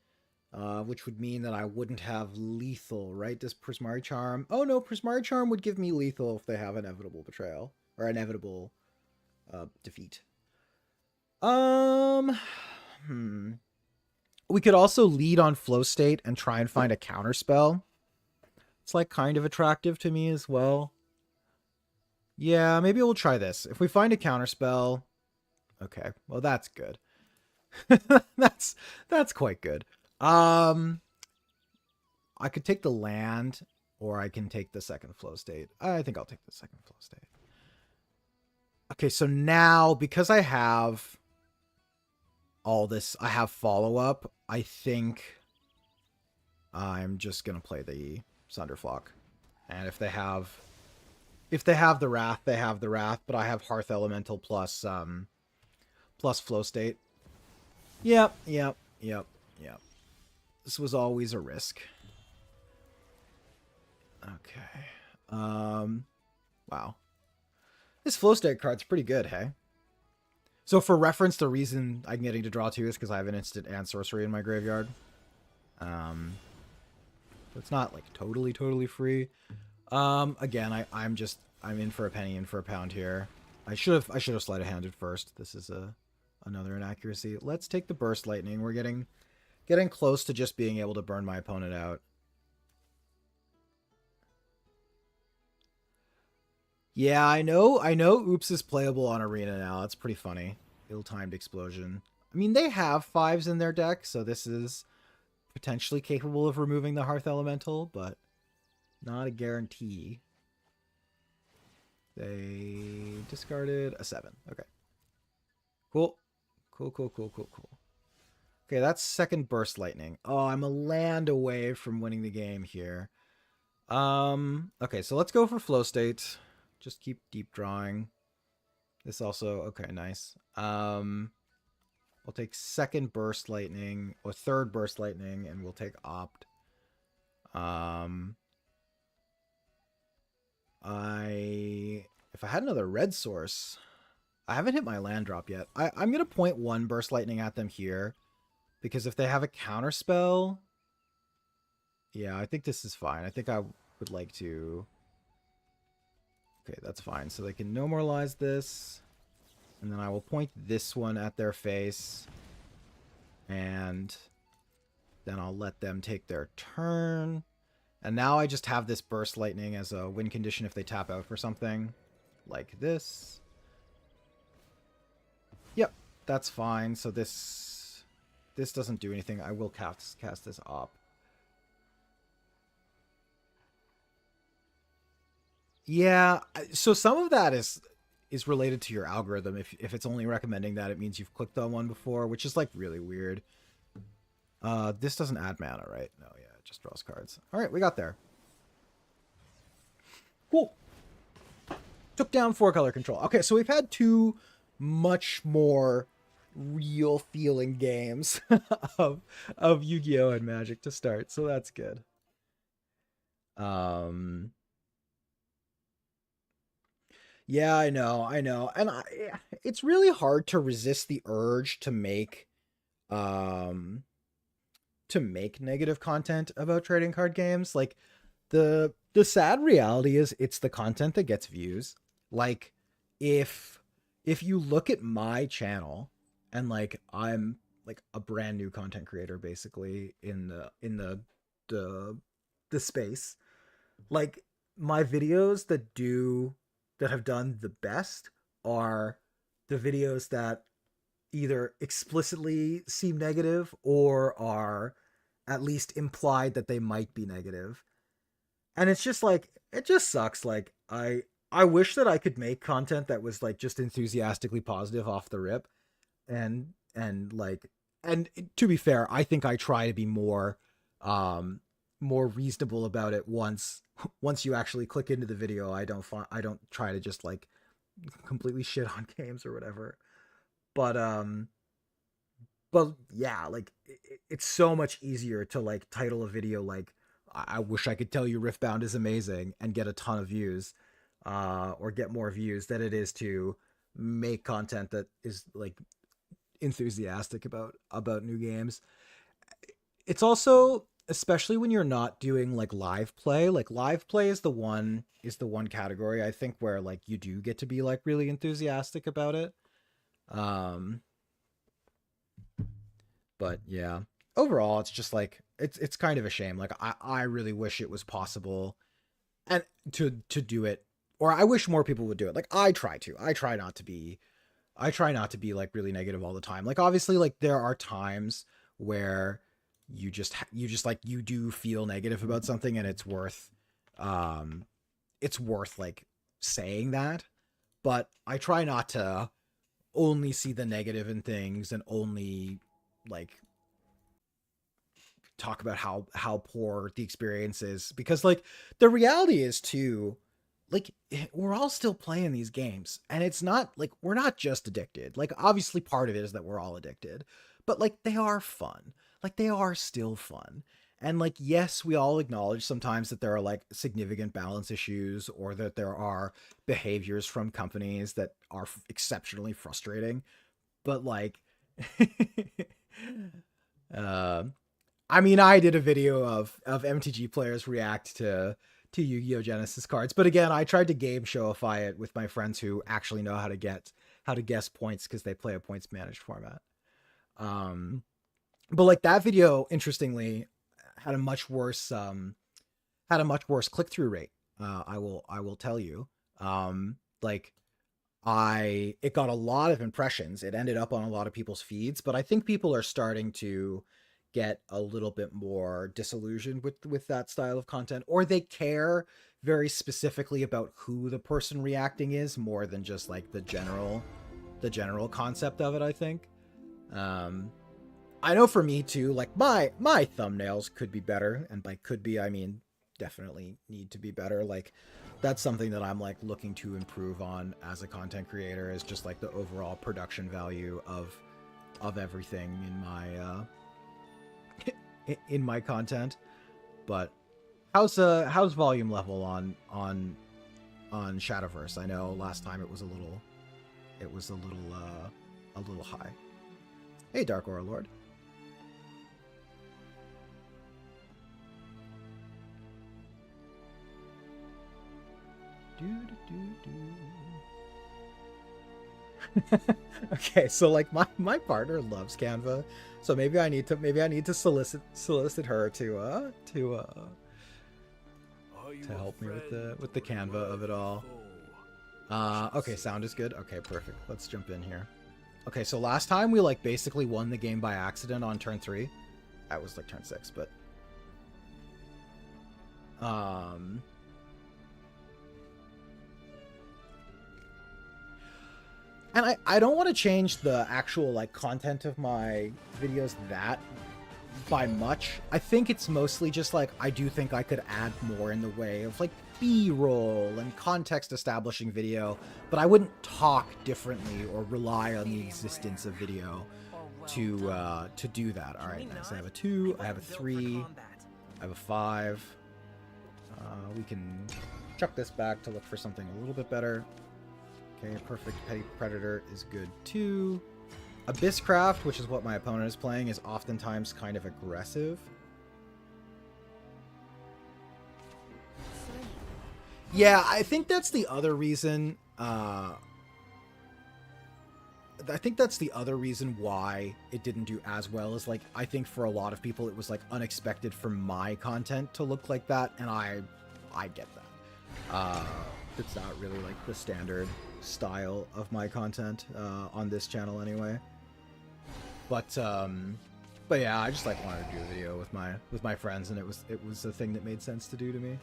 which would mean that I wouldn't have lethal, right? Does Prismari Charm? Oh no, Prismari Charm would give me lethal if they have Inevitable Betrayal, or Inevitable Defeat. We could also lead on Flow State and try and find a counter spell. It's like kind of attractive to me as well. Yeah, maybe we'll try this. If we find a counter spell, okay, well that's good. that's quite good. I could take the land, or I can take the second Flow State. I think I'll take the second Flow State. Okay, so now because I have all this, I have follow-up, I think I'm just gonna play the Sunderflock. And if they have the Wrath, they have the Wrath, but I have Hearth Elemental plus Flow State. Yep. This was always a risk. Okay. Wow. This Flow State card's pretty good, hey? So for reference, the reason I'm getting to draw 2 is because I have an instant and sorcery in my graveyard. It's not like totally free. Again, I'm in for a penny, in for a pound here. I should have sleight of handed first. This is another inaccuracy. Let's take the Burst Lightning. We're getting close to just being able to burn my opponent out. Yeah, I know Oops is playable on Arena now. That's pretty funny. Ill-timed explosion. I mean, they have 5s in their deck, so this is potentially capable of removing the Hearth Elemental, but not a guarantee. They discarded a 7. Okay. Cool. Okay, that's second Burst Lightning. Oh, I'm a land away from winning the game here. Okay, so let's go for Flow State. Just keep deep drawing. This also, okay, nice. We'll take second Burst Lightning, or third Burst Lightning, and we'll take Opt. If I had another red source, I haven't hit my land drop yet. I'm going to point 1 Burst Lightning at them here, because if they have a counter spell, yeah, I think this is fine. I think I would like to... Okay, that's fine. So they can no moralize this. And then I will point this one at their face. And then I'll let them take their turn. And now I just have this Burst Lightning as a win condition if they tap out for something. Like this. Yep, that's fine. So this doesn't do anything. I will cast this Op. Yeah, so some of that is is related to your algorithm. If it's only recommending that, it means you've clicked on one before, which is like really weird. This doesn't add mana, right? No, yeah, it just draws cards. All right, we got there. Cool. Took down 4-color control. Okay, so we've had 2 much more real feeling games of Yu-Gi-Oh and Magic to start, so that's good. Yeah, I know, and it's really hard to resist the urge um to make negative content about trading card games. Like the sad reality is it's the content that gets views. Like if you look at my channel, and like I'm like a brand new content creator basically the the space, like my videos that have done the best are the videos that either explicitly seem negative or are at least implied that they might be negative. And it's just like, it just sucks. Like I wish that I could make content that was like just enthusiastically positive off the rip. And to be fair, I think I try to be more reasonable about it once you actually click into the video. I don't try to just like completely shit on games or whatever. But yeah, like it's so much easier to like title a video like I wish I could tell you Riftbound is amazing and get a ton of views, or get more views than it is to make content that is like enthusiastic about new games. It's also, especially when you're not doing like live play, like live play is the one category I think where like you do get to be like really enthusiastic about it. Um but yeah, overall it's just like it's kind of a shame. Like I really wish it was possible and to do it, or I wish more people would do it. Like I try not to be like really negative all the time. Like obviously like there are times where you just like you do feel negative about something and it's worth like saying that. But I try not to only see the negative in things and only like talk about how poor the experience is, because like the reality is too, like we're all still playing these games and it's not like we're not just addicted. Like obviously part of it is that we're all addicted, but like they are fun. Like they are still fun. And like yes, we all acknowledge sometimes that there are like significant balance issues or that there are behaviors from companies that are exceptionally frustrating, but like uh I mean, I did a video of MTG players react to Yu-Gi-Oh! Genesis cards, but again, I tried to game showify it with my friends who actually know how to guess points because they play a points managed format. Um, but like that video, interestingly, had a much worse click through rate. I will tell you. Like I it got a lot of impressions. It ended up on a lot of people's feeds, but I think people are starting to get a little bit more disillusioned with that style of content, or they care very specifically about who the person reacting is more than just like the general concept of it, I think. Um I know for me too, like my thumbnails could be better, and by could be I mean definitely need to be better. Like that's something that I'm like looking to improve on as a content creator, is just like the overall production value of everything in my content. But how's volume level on Shadowverse? I know last time it was a little a little high. Hey Dark Aura Lord. Okay, so like my partner loves Canva, so maybe I need to solicit her to help me with the Canva of it all. Okay, sound is good. Okay, perfect. Let's jump in here. Okay, so last time we like basically won the game by accident on turn 3. That was like turn 6, but And I don't want to change the actual like content of my videos that by much. I think it's mostly just like I do think I could add more in the way of like B-roll and context establishing video, but I wouldn't talk differently or rely on the existence of video to do that. All right, nice. I have a 2, I have a 3, I have a 5. We can chuck this back to look for something a little bit better. Okay, perfect petty predator is good too. Abysscraft, which is what my opponent is playing, is oftentimes kind of aggressive. Yeah, I think that's the other reason. I think that's the other reason why it didn't do as well. Is like I think for a lot of people it was like unexpected for my content to look like that, and I get that. It's not really like the standard style of my content on this channel anyway. But yeah, I just like wanted to do a video with my friends, and it was a thing that made sense to do to me.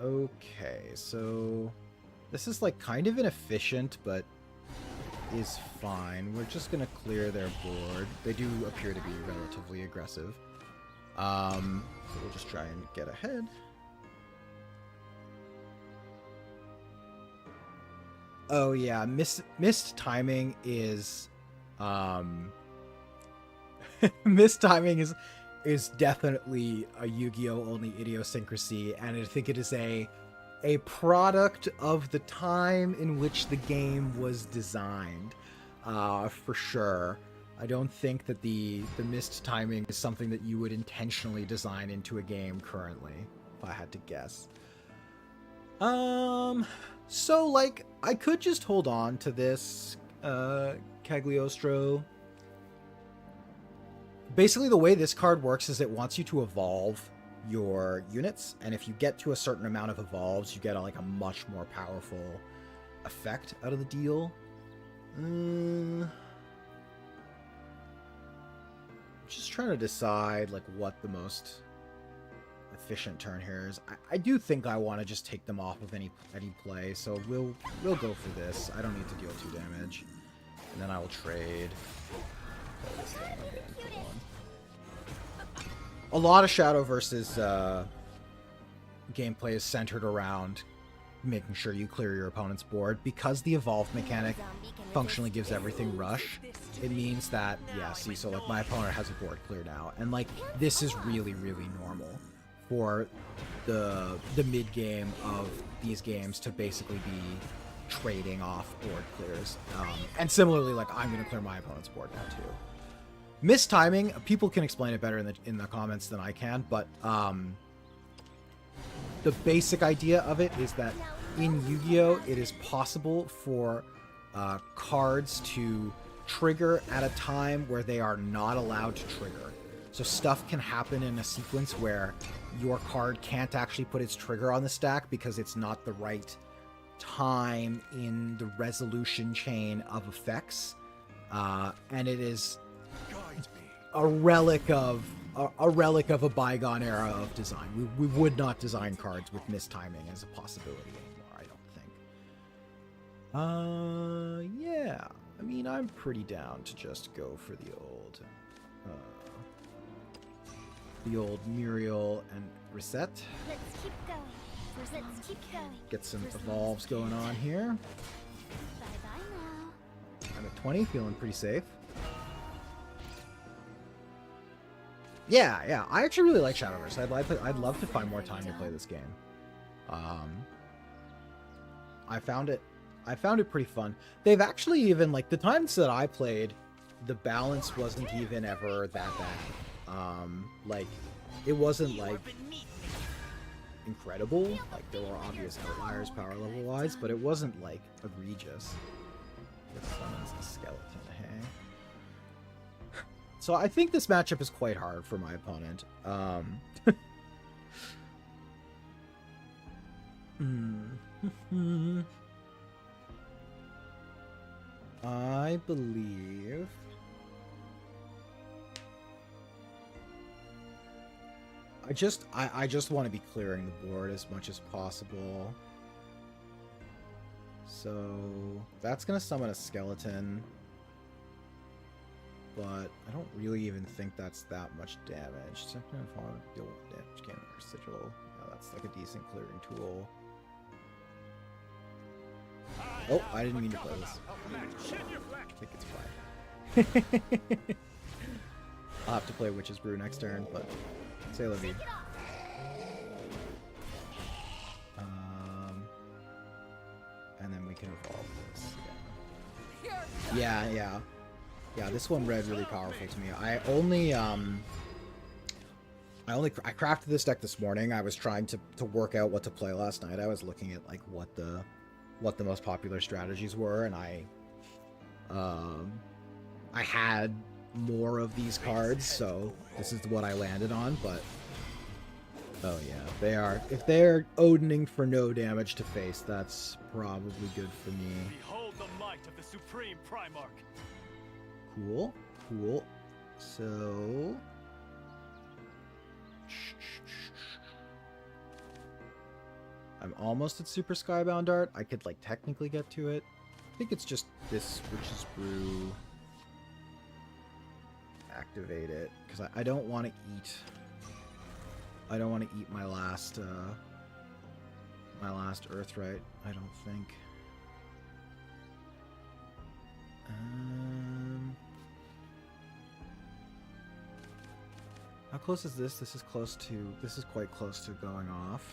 Okay, so this is like kind of inefficient, but is fine. We're just gonna clear their board. They do appear to be relatively aggressive. So we'll just try and get ahead. Oh yeah, missed timing is missed timing is definitely a Yu-Gi-Oh! Only idiosyncrasy, and I think it is a product of the time in which the game was designed, for sure. I don't think that the missed timing is something that you would intentionally design into a game currently, if I had to guess. So, like, I could just hold on to this, Cagliostro. Basically, the way this card works is it wants you to evolve your units, and if you get to a certain amount of evolves, you get like a much more powerful effect out of the deal. Just trying to decide like what the most efficient turn here is. I do think I want to just take them off of any play, so we'll go for this. I don't need to deal 2 damage, and then I will trade. A lot of Shadow versus gameplay is centered around making sure you clear your opponent's board. Because the evolve mechanic functionally gives everything rush, it means that, yeah, see, so like my opponent has a board clear now, and like this is really, really normal for the mid game of these games to basically be trading off board clears. And similarly, like I'm going to clear my opponent's board now too. Mistiming, people can explain it better in the comments than I can, but the basic idea of it is that in Yu-Gi-Oh! It is possible for cards to trigger at a time where they are not allowed to trigger. So stuff can happen in a sequence where your card can't actually put its trigger on the stack because it's not the right time in the resolution chain of effects, and it is a relic of a bygone era of design. We would not design cards with mistiming as a possibility anymore, I don't think. Yeah. I mean, I'm pretty down to just go for the old Muriel and reset. Let's keep going. Let's keep going. Get some evolves going on here. Bye-bye now. I'm at 20, feeling pretty safe. Yeah, I actually really like Shadowverse. I'd love to find more time to play this game. I found it pretty fun. They've actually even, like, the times that I played, the balance wasn't even ever that bad. Like, it wasn't, like, incredible. Like, there were obvious outliers power level wise, but it wasn't, like, egregious. This summons a skeleton, hey? So I think this matchup is quite hard for my opponent. I believe I just want to be clearing the board as much as possible. So that's gonna summon a skeleton, but I don't really even think that's that much damage. So I'm gonna follow deal with damage cannon or sigil. Yeah, that's like a decent clearing tool. Oh, I didn't mean to play this. I think it's fine. I'll have to play Witch's Brew next turn, but say la vie. And then we can evolve this. Yeah, this one read really powerful to me. I crafted this deck this morning. I was trying to work out what to play last night. I was looking at like what the most popular strategies were, and I had more of these cards, so this is what I landed on. But oh yeah, if they're Odining for no damage to face, that's probably good for me. Behold the might of the Supreme Primarch. Cool. So I'm almost at Super Skybound Art. I could like technically get to it. I think it's just this Witch's Brew. Activate it because I don't want to eat. I don't want to eat my last Earthright. I don't think. How close is this? This is close to. This is quite close to going off.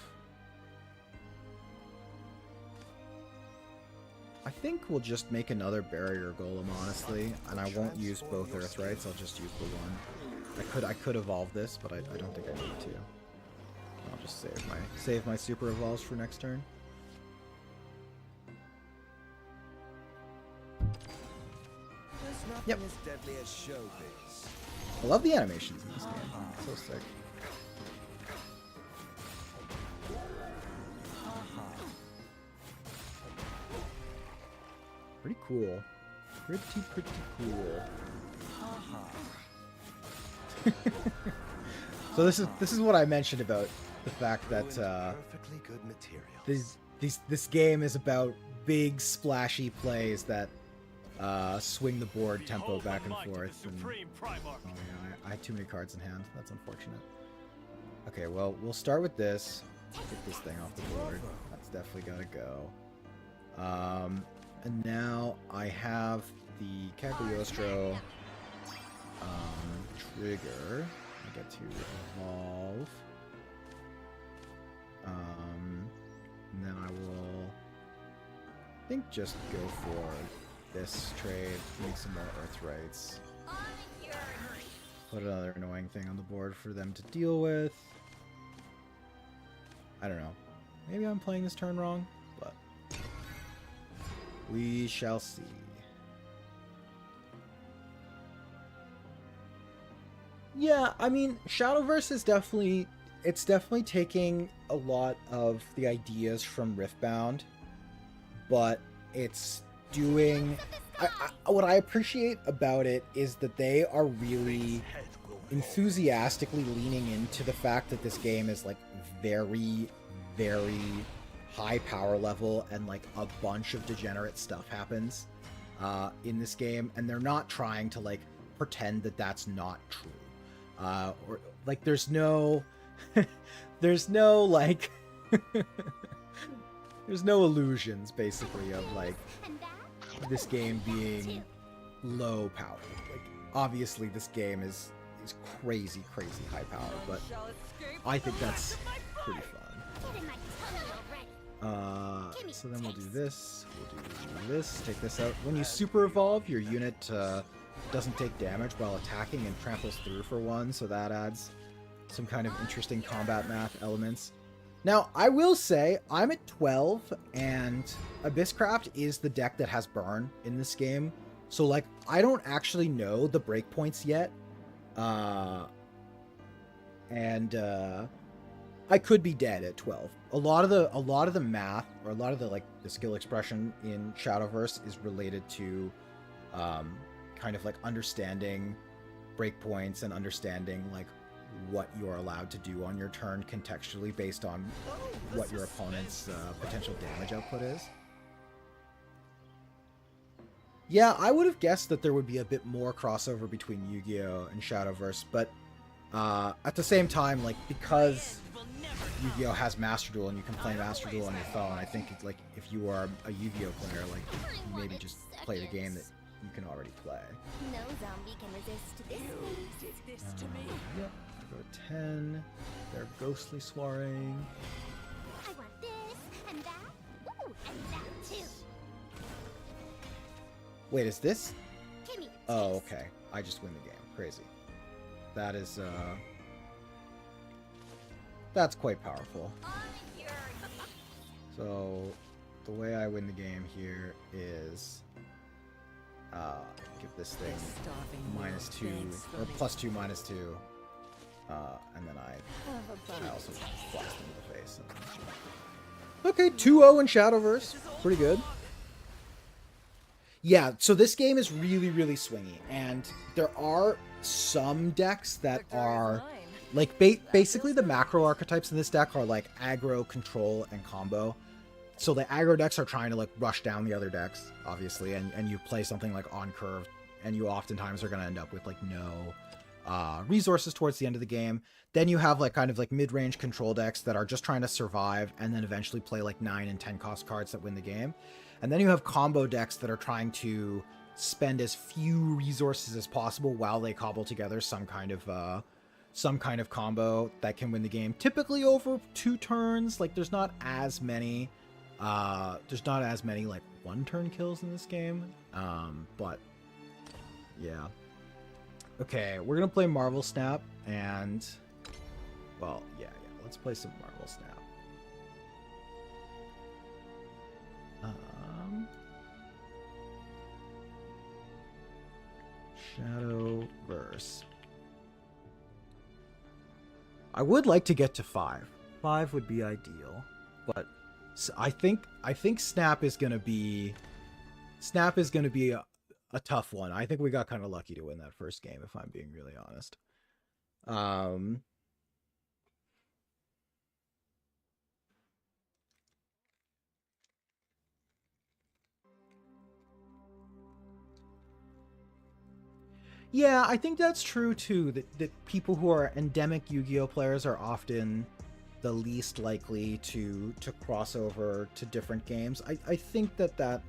I think we'll just make another barrier golem, honestly, and I won't use both Earthrights. I'll just use the one. I could evolve this, but I don't think I need to. I'll just save my super evolves for next turn. Yep. As deadly as showbiz. I love the animations in this game. It's so sick. Pretty cool. Pretty cool. So this is what I mentioned about the fact that perfectly good materials. this game is about big splashy plays that swing the board tempo back and forth. And, oh yeah, I had too many cards in hand. That's unfortunate. Okay, well we'll start with this. Get this thing off the board. That's definitely gotta go. And now I have the Cagliostro trigger. I get to evolve. And then I will, I think, just go for this trade, make some more Earthrights. Put another annoying thing on the board for them to deal with. I don't know. Maybe I'm playing this turn wrong, but we shall see. Yeah, I mean, Shadowverse is definitely taking a lot of the ideas from Riftbound, but it's doing... what I appreciate about it is that they are really enthusiastically leaning into the fact that this game is like very, very high power level, and like a bunch of degenerate stuff happens in this game, and they're not trying to like pretend that that's not true. Or like there's no there's no like there's no illusions basically of like this game being low power. Like obviously this game is crazy high power, but I think that's pretty fun. So then we'll do this, take this out. When you super evolve, your unit doesn't take damage while attacking and tramples through for 1, so that adds some kind of interesting combat math elements. Now, I will say, I'm at 12, and Abysscraft is the deck that has burn in this game, so like, I don't actually know the breakpoints yet, and I could be dead at 12. A lot of the math, or a lot of the like the skill expression in Shadowverse is related to kind of like understanding breakpoints and understanding like what you're allowed to do on your turn contextually based on what your opponent's potential damage output is. Yeah, I would have guessed that there would be a bit more crossover between Yu-Gi-Oh! And Shadowverse, but at the same time, like, because Yu-Gi-Oh! Has Master Duel and you can play Master Duel on your phone, I think it's like if you are a Yu-Gi-Oh! Player, like, you maybe just play the game that you can already play. No zombie can resist this. Did this to me. Yep, I go to 10. They're ghostly swarring. I want this and that. Ooh, and that too. Wait, is this? Give me a Oh, taste. okay. I just win the game. Crazy. That is, that's quite powerful. On your So, the way I win the game here is, give this thing -2, or +2, -2, and then I also blast him in the face. Okay, 2-0 in Shadowverse. Pretty good. Yeah, so this game is really, really swingy, and there are some decks that are, like, basically the macro archetypes in this deck are, like, aggro, control, and combo. So the aggro decks are trying to, like, rush down the other decks, obviously, and you play something, like, on curve, and you oftentimes are going to end up with, like, no resources towards the end of the game. Then you have, like, kind of, like, mid-range control decks that are just trying to survive, and then eventually play, like, 9 and 10 cost cards that win the game. And then you have combo decks that are trying to spend as few resources as possible while they cobble together some kind of combo that can win the game. Typically over 2 turns. Like, there's not as many like 1-turn kills in this game. But yeah. Okay, we're gonna play Marvel Snap, and well, yeah, let's play some Marvel Snap. Shadowverse. I would like to get to 5. 5 would be ideal, but I think Snap is gonna be a tough one. I think we got kind of lucky to win that first game, if I'm being really honest. Yeah, I think that's true too, that people who are endemic Yu-Gi-Oh players are often the least likely to cross over to different games. I think that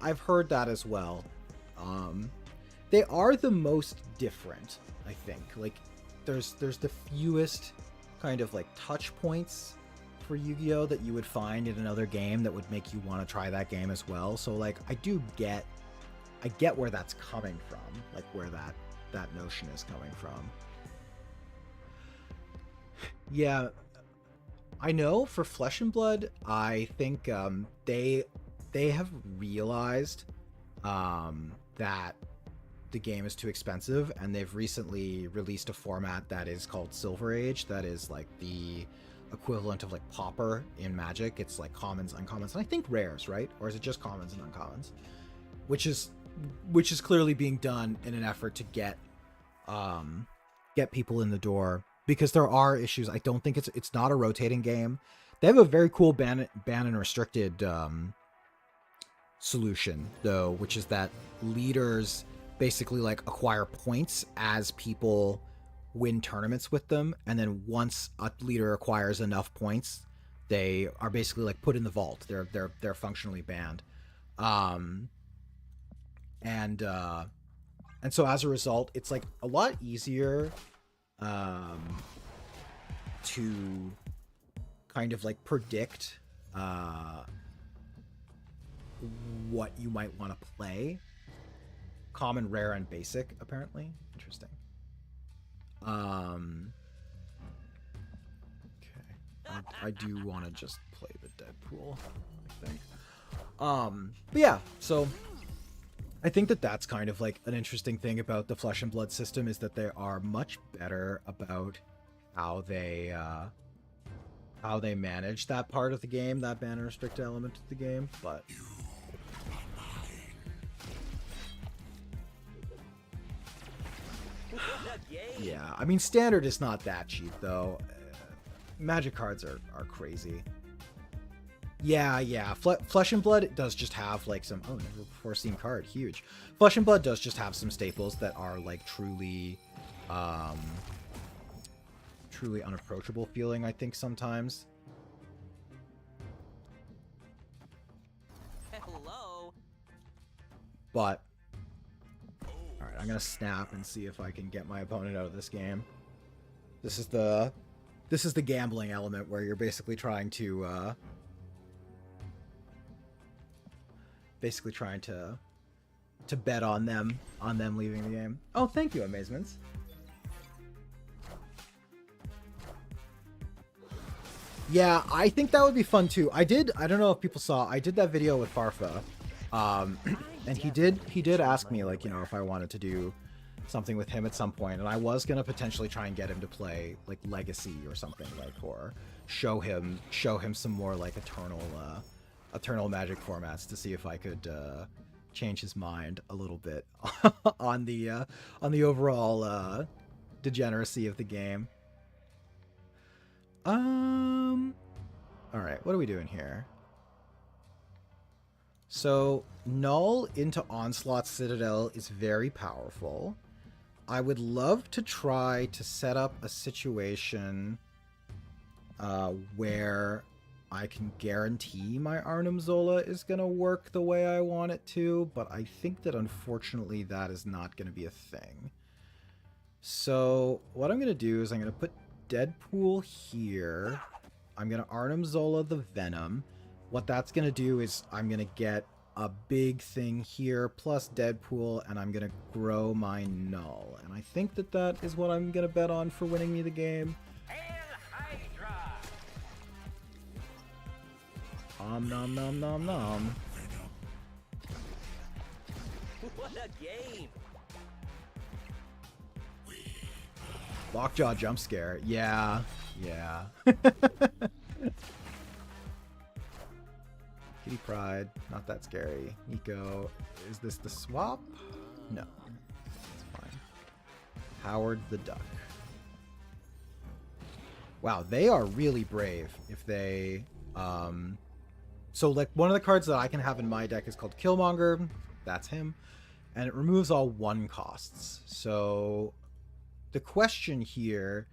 I've heard that as well. They are the most different, I think. Like, there's the fewest kind of like touch points for Yu-Gi-Oh that you would find in another game that would make you want to try that game as well. So, like, I get where that's coming from, like where that notion is coming from. Yeah, I know for Flesh and Blood, I think they have realized that the game is too expensive, and they've recently released a format that is called Silver Age, that is like the equivalent of like Pauper in Magic. It's like commons, uncommons, and I think rares, right? Or is it just commons and uncommons? Which is clearly being done in an effort to get people in the door, because there are issues. I don't think it's not a rotating game. They have a very cool ban and restricted solution though, which is that leaders basically like acquire points as people win tournaments with them, and then once a leader acquires enough points, they are basically like put in the vault. They're functionally banned. And so as a result, it's like a lot easier to kind of like predict what you might want to play. Common, rare, and basic, apparently. Interesting. Okay. I do want to just play the Deadpool, I think. But yeah, so I think that's kind of like an interesting thing about the Flesh and Blood system, is that they are much better about how they manage that part of the game, that ban and restrict element of the game. But Yeah, I mean, standard is not that cheap, though. Magic cards are crazy. Yeah. Flesh and Blood does just have, like, some... Oh, never before seen card. Huge. Flesh and Blood does just have some staples that are, like, truly unapproachable feeling, I think, sometimes. Hello. But... Alright, I'm gonna snap and see if I can get my opponent out of this game. This is the gambling element where you're basically trying to bet on them leaving the game. Oh, thank you, Amazements. Yeah, I think that would be fun too. I don't know if people saw, I did that video with Farfa. And he did ask me, like, you know, if I wanted to do something with him at some point, and I was gonna potentially try and get him to play like Legacy or something, like, or show him some more like eternal Magic formats to see if I could change his mind a little bit on the overall degeneracy of the game. All right, what are we doing here? So, Null into Onslaught Citadel is very powerful. I would love to try to set up a situation where I can guarantee my Arnim Zola is going to work the way I want it to, but I think that unfortunately that is not going to be a thing. So, what I'm going to do is I'm going to put Deadpool here. I'm going to Arnim Zola the Venom. What that's going to do is I'm going to get a big thing here plus Deadpool, and I'm going to grow my Null. And I think that that is what I'm going to bet on for winning me the game. Nom nom nom nom. What a game! Lockjaw jump scare. Yeah. Kitty Pride, not that scary. Nico, is this the swap? No, it's fine. Howard the Duck. Wow, they are really brave if they... So, like, one of the cards that I can have in my deck is called Killmonger. That's him. And it removes all 1 costs. So, the question here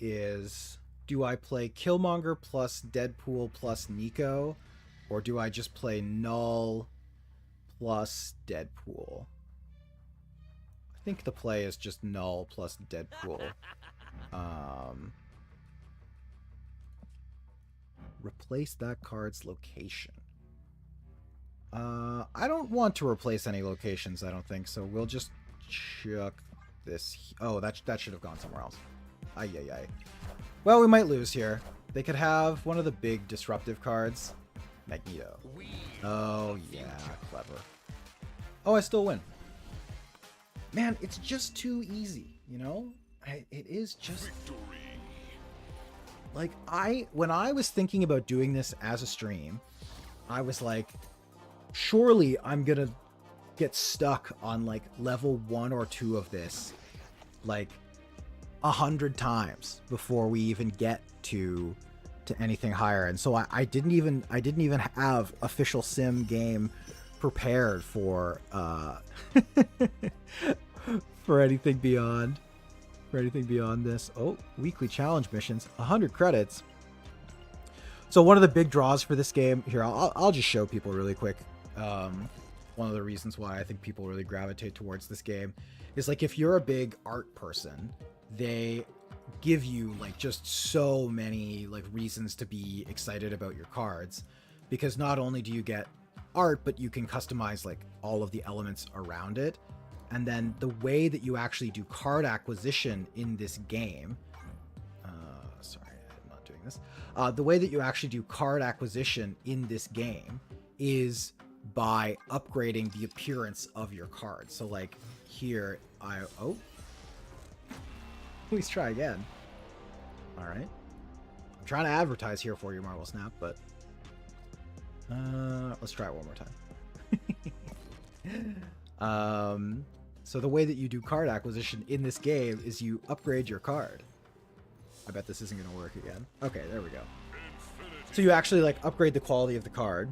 is, do I play Killmonger plus Deadpool plus Nico? Or do I just play Null plus Deadpool? I think the play is just Null plus Deadpool. Replace that card's location. I don't want to replace any locations, I don't think, so we'll just chuck this. Oh, that should have gone somewhere else. Ay. Well, we might lose here. They could have one of the big disruptive cards. Magneto. Oh, yeah, clever. Oh, I still win. Man, it's just too easy, you know? It is just... Like, when I was thinking about doing this as a stream, I was like, surely I'm gonna get stuck on, like, level 1 or 2 of this, like, 100 times before we even get to anything higher. And so I didn't even have official sim game prepared for for anything beyond this. Oh, weekly challenge missions, 100 credits. So one of the big draws for this game here, I'll just show people really quick. One of the reasons why I think people really gravitate towards this game is, like, if you're a big art person, they give you, like, just so many, like, reasons to be excited about your cards, because not only do you get art, but you can customize, like, all of the elements around it. And then the way that you actually do card acquisition in this game, sorry, I'm not doing this. The way that you actually do card acquisition in this game is by upgrading the appearance of your cards. So, like, here, oh, please try again. All right, I'm trying to advertise here for you, Marvel Snap, but let's try it one more time. So the way that you do card acquisition in this game is you upgrade your card. I bet this isn't going to work again. Okay, there we go. So you actually like upgrade the quality of the card.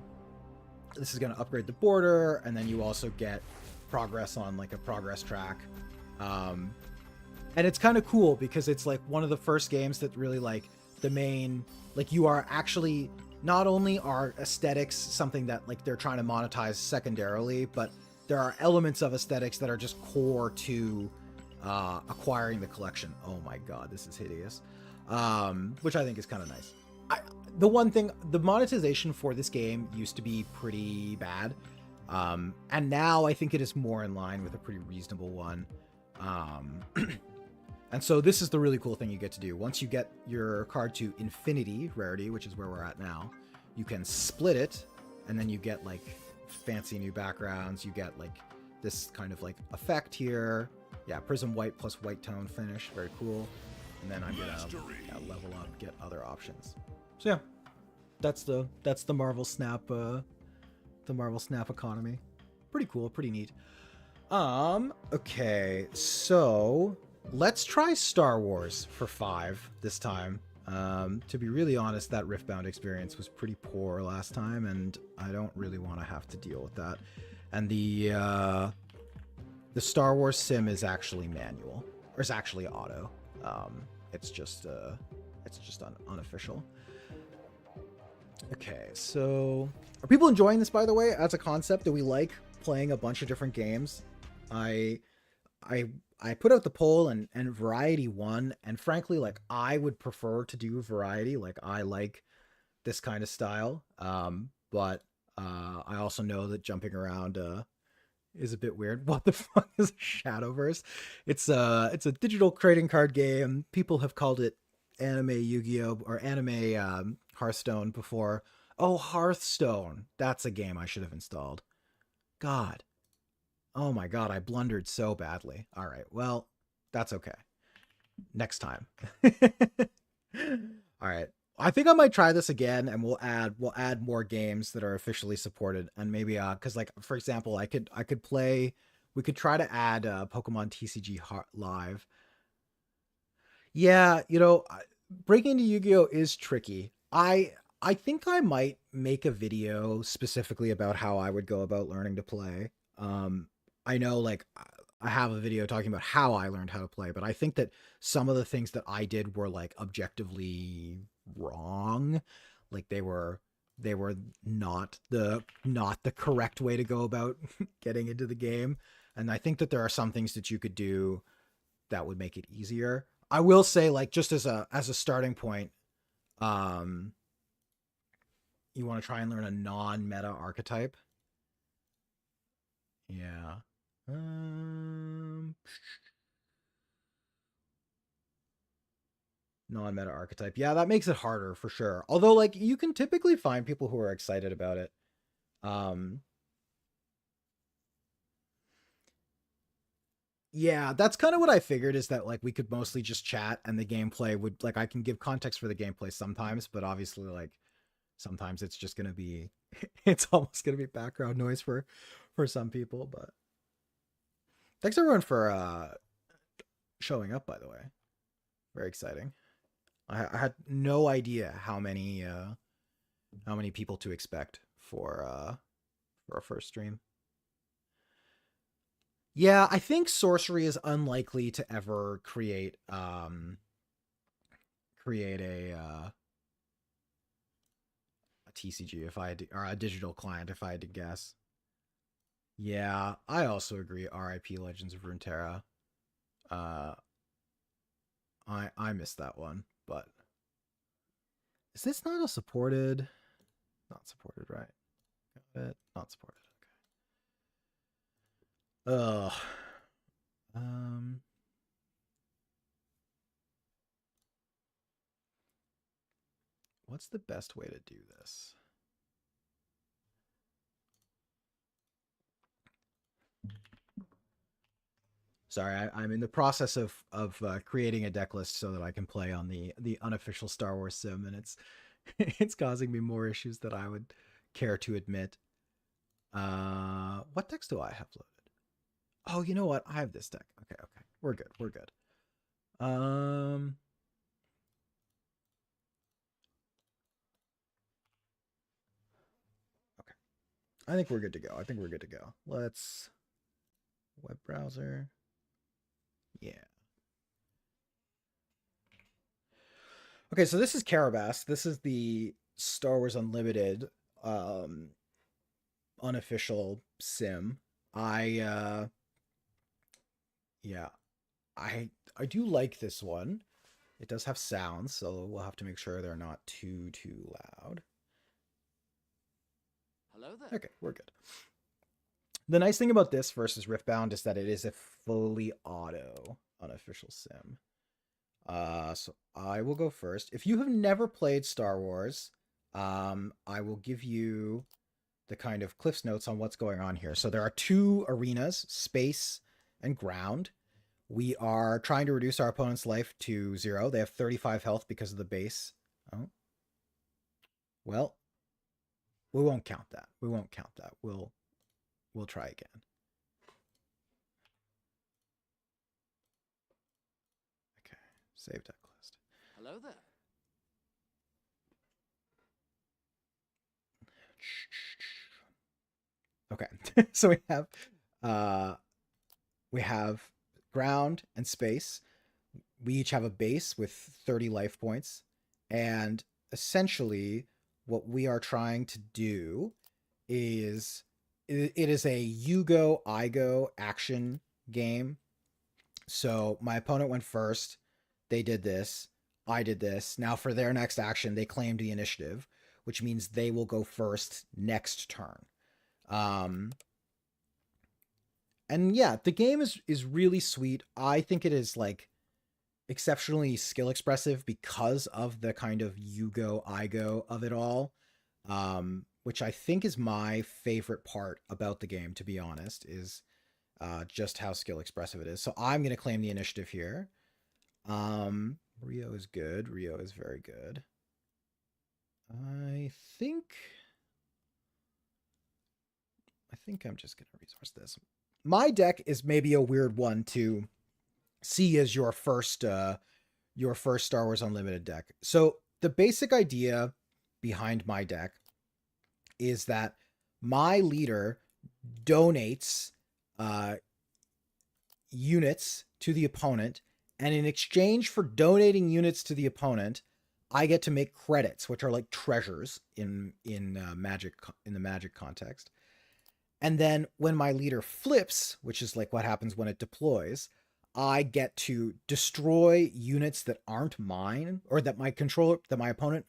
This is going to upgrade the border, and then you also get progress on like a progress track. And it's kind of cool because it's like one of the first games that really like the main, like you are actually, not only are aesthetics something that like they're trying to monetize secondarily, but there are elements of aesthetics that are just core to acquiring the collection. Oh my god, this is hideous. Which I think is kind of nice. The one thing, the monetization for this game used to be pretty bad. And now I think it is more in line with a pretty reasonable one. And so this is the really cool thing you get to do. Once you get your card to infinity rarity, which is where we're at now, you can split it, and then you get like fancy new backgrounds. You get like this kind of like effect here. Yeah, prism white plus white tone finish, very cool. And then I'm gonna level up, get other options. So yeah, that's the Marvel Snap economy. Pretty cool, pretty neat. Okay, so let's try Star Wars for 5 this time. To be really honest, that Riftbound experience was pretty poor last time, and I don't really want to have to deal with that. And the Star Wars sim is actually manual, or it's actually auto. It's just unofficial. Okay, so are people enjoying this, by the way, as a concept? Do we like playing a bunch of different games? I put out the poll and variety won, and frankly, like I would prefer to do variety. Like I like this kind of style, but I also know that jumping around is a bit weird. What the fuck is Shadowverse? It's a digital trading card game. People have called it anime Yu-Gi-Oh or anime Hearthstone before. Oh, Hearthstone. That's a game I should have installed. God. Oh my god, I blundered so badly. All right, well, that's okay. Next time. All right. I think I might try this again, and we'll add more games that are officially supported, and maybe because like for example, we could try to add Pokemon TCG Live. Yeah, you know, breaking into Yu-Gi-Oh is tricky. I think I might make a video specifically about how I would go about learning to play. I know like I have a video talking about how I learned how to play, but I think that some of the things that I did were like objectively wrong. Like they were not the correct way to go about getting into the game. And I think that there are some things that you could do that would make it easier. I will say, like, just as a starting point, you want to try and learn a non-meta archetype. Yeah. Non-meta archetype. Yeah, that makes it harder for sure. Although, like, you can typically find people who are excited about it. Yeah, that's kind of what I figured, is that like we could mostly just chat and the gameplay would, like, I can give context for the gameplay sometimes, but obviously like sometimes it's just gonna be it's almost gonna be background noise for some people. But thanks everyone for showing up, by the way. Very exciting. I had no idea how many people to expect for our first stream. Yeah, I think sorcery is unlikely to ever create a TCG if I had to, or a digital client if I had to guess. Yeah, I also agree. RIP Legends of Runeterra. I missed that one, but is this not a supported? Not supported, right? Got it. Not supported. Okay. What's the best way to do this? Sorry, I'm in the process of creating a deck list so that I can play on the unofficial Star Wars sim, and it's causing me more issues than I would care to admit. What decks do I have loaded? Oh, you know what? I have this deck. Okay, okay. We're good. We're good. Okay. I think we're good to go. I think we're good to go. Let's web browser. Yeah. Okay, so this is Carabas. This is the Star Wars Unlimited unofficial sim. Yeah. I do like this one. It does have sounds, so we'll have to make sure they're not too loud. Hello there. Okay, we're good. The nice thing about this versus Riftbound is that it is a fully auto unofficial sim. So I will go first. If you have never played Star Wars, I will give you the kind of Cliff's Notes on what's going on here. So there are 2 arenas, space and ground. We are trying to reduce our opponent's life to 0. They have 35 health because of the base. Oh. Well, we won't count that. We won't count that. We'll try again. Okay, save deck list. Hello there. Okay, so we have ground and space. We each have a base with 30 life points, and essentially what we are trying to do is it is a you go, I go action game. So my opponent went first. They did this. I did this. Now for their next action, they claimed the initiative, which means they will go first next turn. And yeah, the game is really sweet. I think it is like exceptionally skill expressive because of the kind of you go, I go of it all. Which I think is my favorite part about the game, to be honest, is just how skill expressive it is. So I'm going to claim the initiative here. Rio is good. Rio is very good. I think I'm just going to resource this. My deck is maybe a weird one to see as your first Star Wars Unlimited deck. So the basic idea behind my deck is that my leader donates units to the opponent, and in exchange for donating units to the opponent, I get to make credits, which are like treasures in Magic, in the Magic context. And then when my leader flips, which is like what happens when it deploys, I get to destroy units that aren't mine, or that my opponent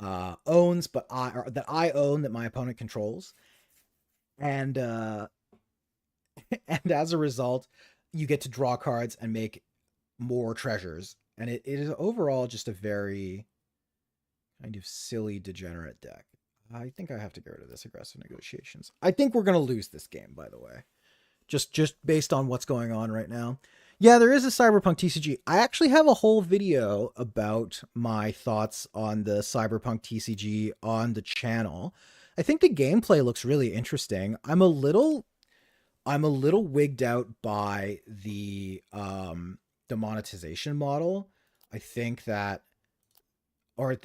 owns, but that I own, that my opponent controls. And and as a result, you get to draw cards and make more treasures. And it is overall just a very kind of silly, degenerate deck. I think I have to get rid of this aggressive negotiations. I think we're going to lose this game, by the way. Just based on what's going on right now. Yeah, there is a Cyberpunk TCG. I actually have a whole video about my thoughts on the Cyberpunk TCG on the channel. I think the gameplay looks really interesting. I'm a little wigged out by the monetization model. I think that, or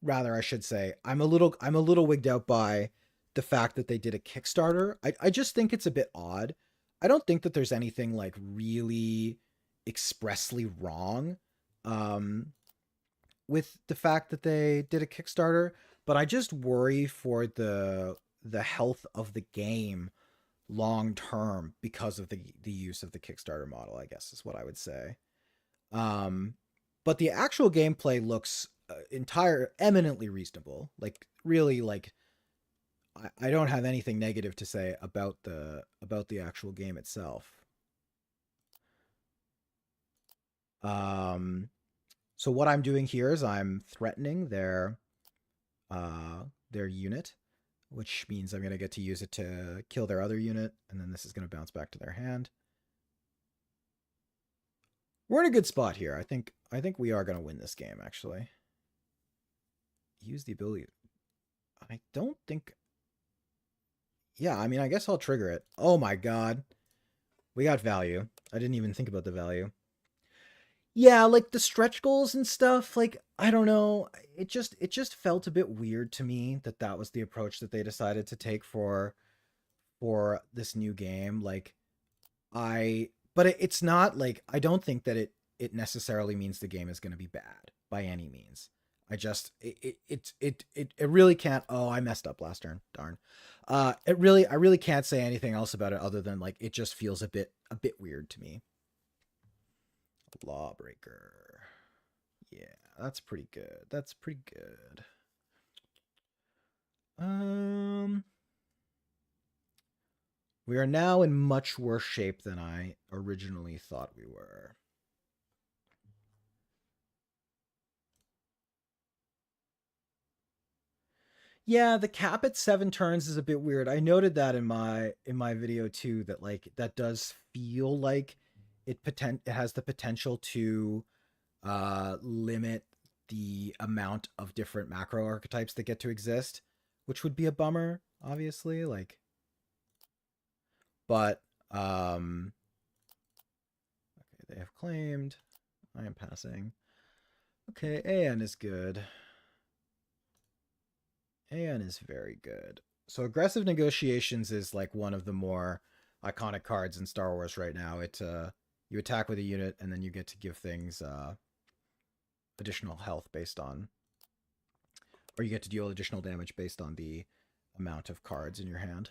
rather I should say, I'm a little wigged out by the fact that they did a Kickstarter. I just think it's a bit odd. I don't think that there's anything like really expressly wrong with the fact that they did a Kickstarter, but I just worry for the health of the game long term because of the use of the Kickstarter model, I guess is what I would say. But the actual gameplay looks eminently reasonable. Like really, like I don't have anything negative to say about the actual game itself. So what I'm doing here is I'm threatening their unit, which means I'm going to get to use it to kill their other unit, and then this is going to bounce back to their hand. We're in a good spot here. I think we are going to win this game, actually. Use the ability. I don't think... Yeah, I mean, I guess I'll trigger it. Oh my god. We got value. I didn't even think about the value. Yeah, like the stretch goals and stuff, like I don't know, it just felt a bit weird to me that that was the approach that they decided to take for this new game. Like but it's not like I don't think that it necessarily means the game is going to be bad by any means. I just it really can't. Oh, I messed up last turn. Darn. I really can't say anything else about it other than like it just feels a bit weird to me. Lawbreaker. Yeah, that's pretty good. That's pretty good. We are now in much worse shape than I originally thought we were. Yeah, the cap at 7 turns is a bit weird. I noted that in my video too, that like that does feel like it has the potential to limit the amount of different macro archetypes that get to exist, which would be a bummer, obviously. Like, but okay, they have claimed. I am passing. Okay, AN is good. AN is very good. So aggressive negotiations is like one of the more iconic cards in Star Wars right now. It you attack with a unit and then you get to give things additional health based on, or you get to deal additional damage based on the amount of cards in your hand.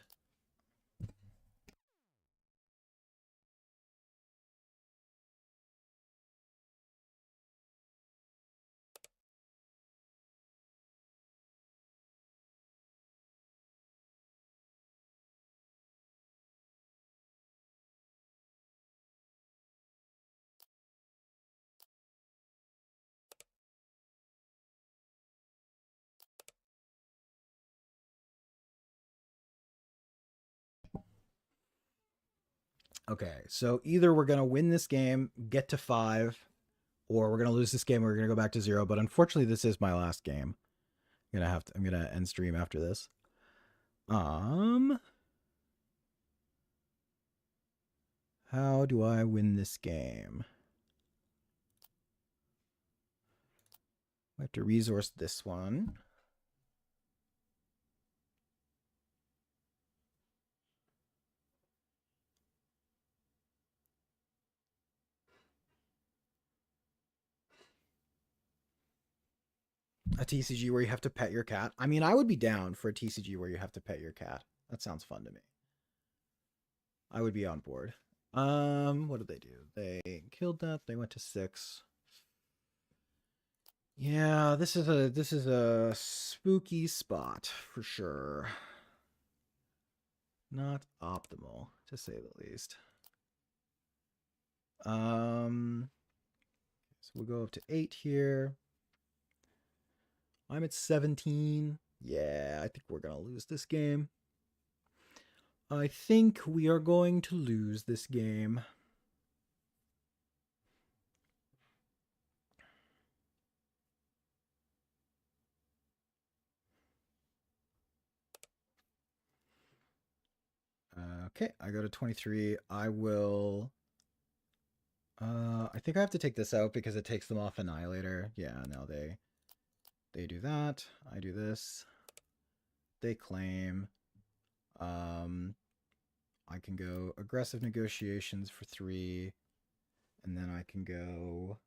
Okay, so either we're going to win this game, get to 5, or we're going to lose this game and we're going to go back to 0. But unfortunately, this is my last game. I'm going to end stream after this. How do I win this game? I have to resource this one. A TCG where you have to pet your cat. I mean, I would be down for a TCG where you have to pet your cat. That sounds fun to me. I would be on board. What did they do? They killed that. They went to 6. Yeah, this is a spooky spot for sure. Not optimal, to say the least. So we'll go up to 8 here. I'm at 17. Yeah, I think we're going to lose this game. I think we are going to lose this game. Okay, I go to 23. I will... I think I have to take this out because it takes them off Annihilator. Yeah, no, they do that. I do this. They claim. I can go aggressive negotiations for 3. And then I can go...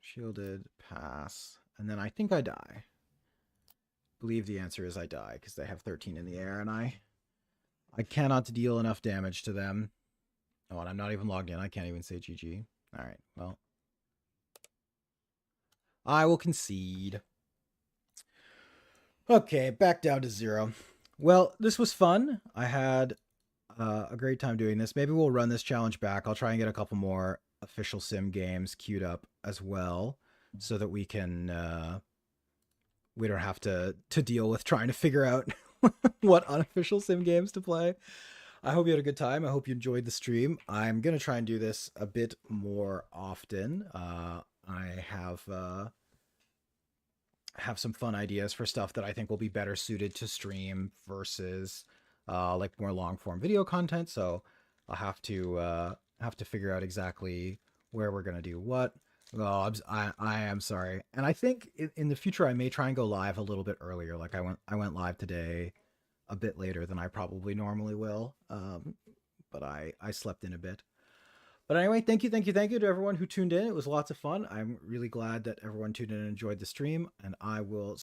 shielded, pass. And then I think I die. Believe the answer is I die because they have 13 in the air and I cannot deal enough damage to them. Oh, and I'm not even logged in. I can't even say GG. All right, well. I will concede. Okay, back down to 0. Well, this was fun. I had a great time doing this. Maybe we'll run this challenge back. I'll try and get a couple more official sim games queued up as well so that we can... we don't have to deal with trying to figure out what unofficial sim games to play. I hope you had a good time. I hope you enjoyed the stream. I'm going to try and do this a bit more often. I have have some fun ideas for stuff that I think will be better suited to stream versus like more long form video content. So I'll have to figure out exactly where we're gonna do what. Oh, I am sorry, and I think in the future I may try and go live a little bit earlier. Like I went live today a bit later than I probably normally will, but I slept in a bit. But anyway, thank you to everyone who tuned in. It was lots of fun. I'm really glad that everyone tuned in and enjoyed the stream, and I will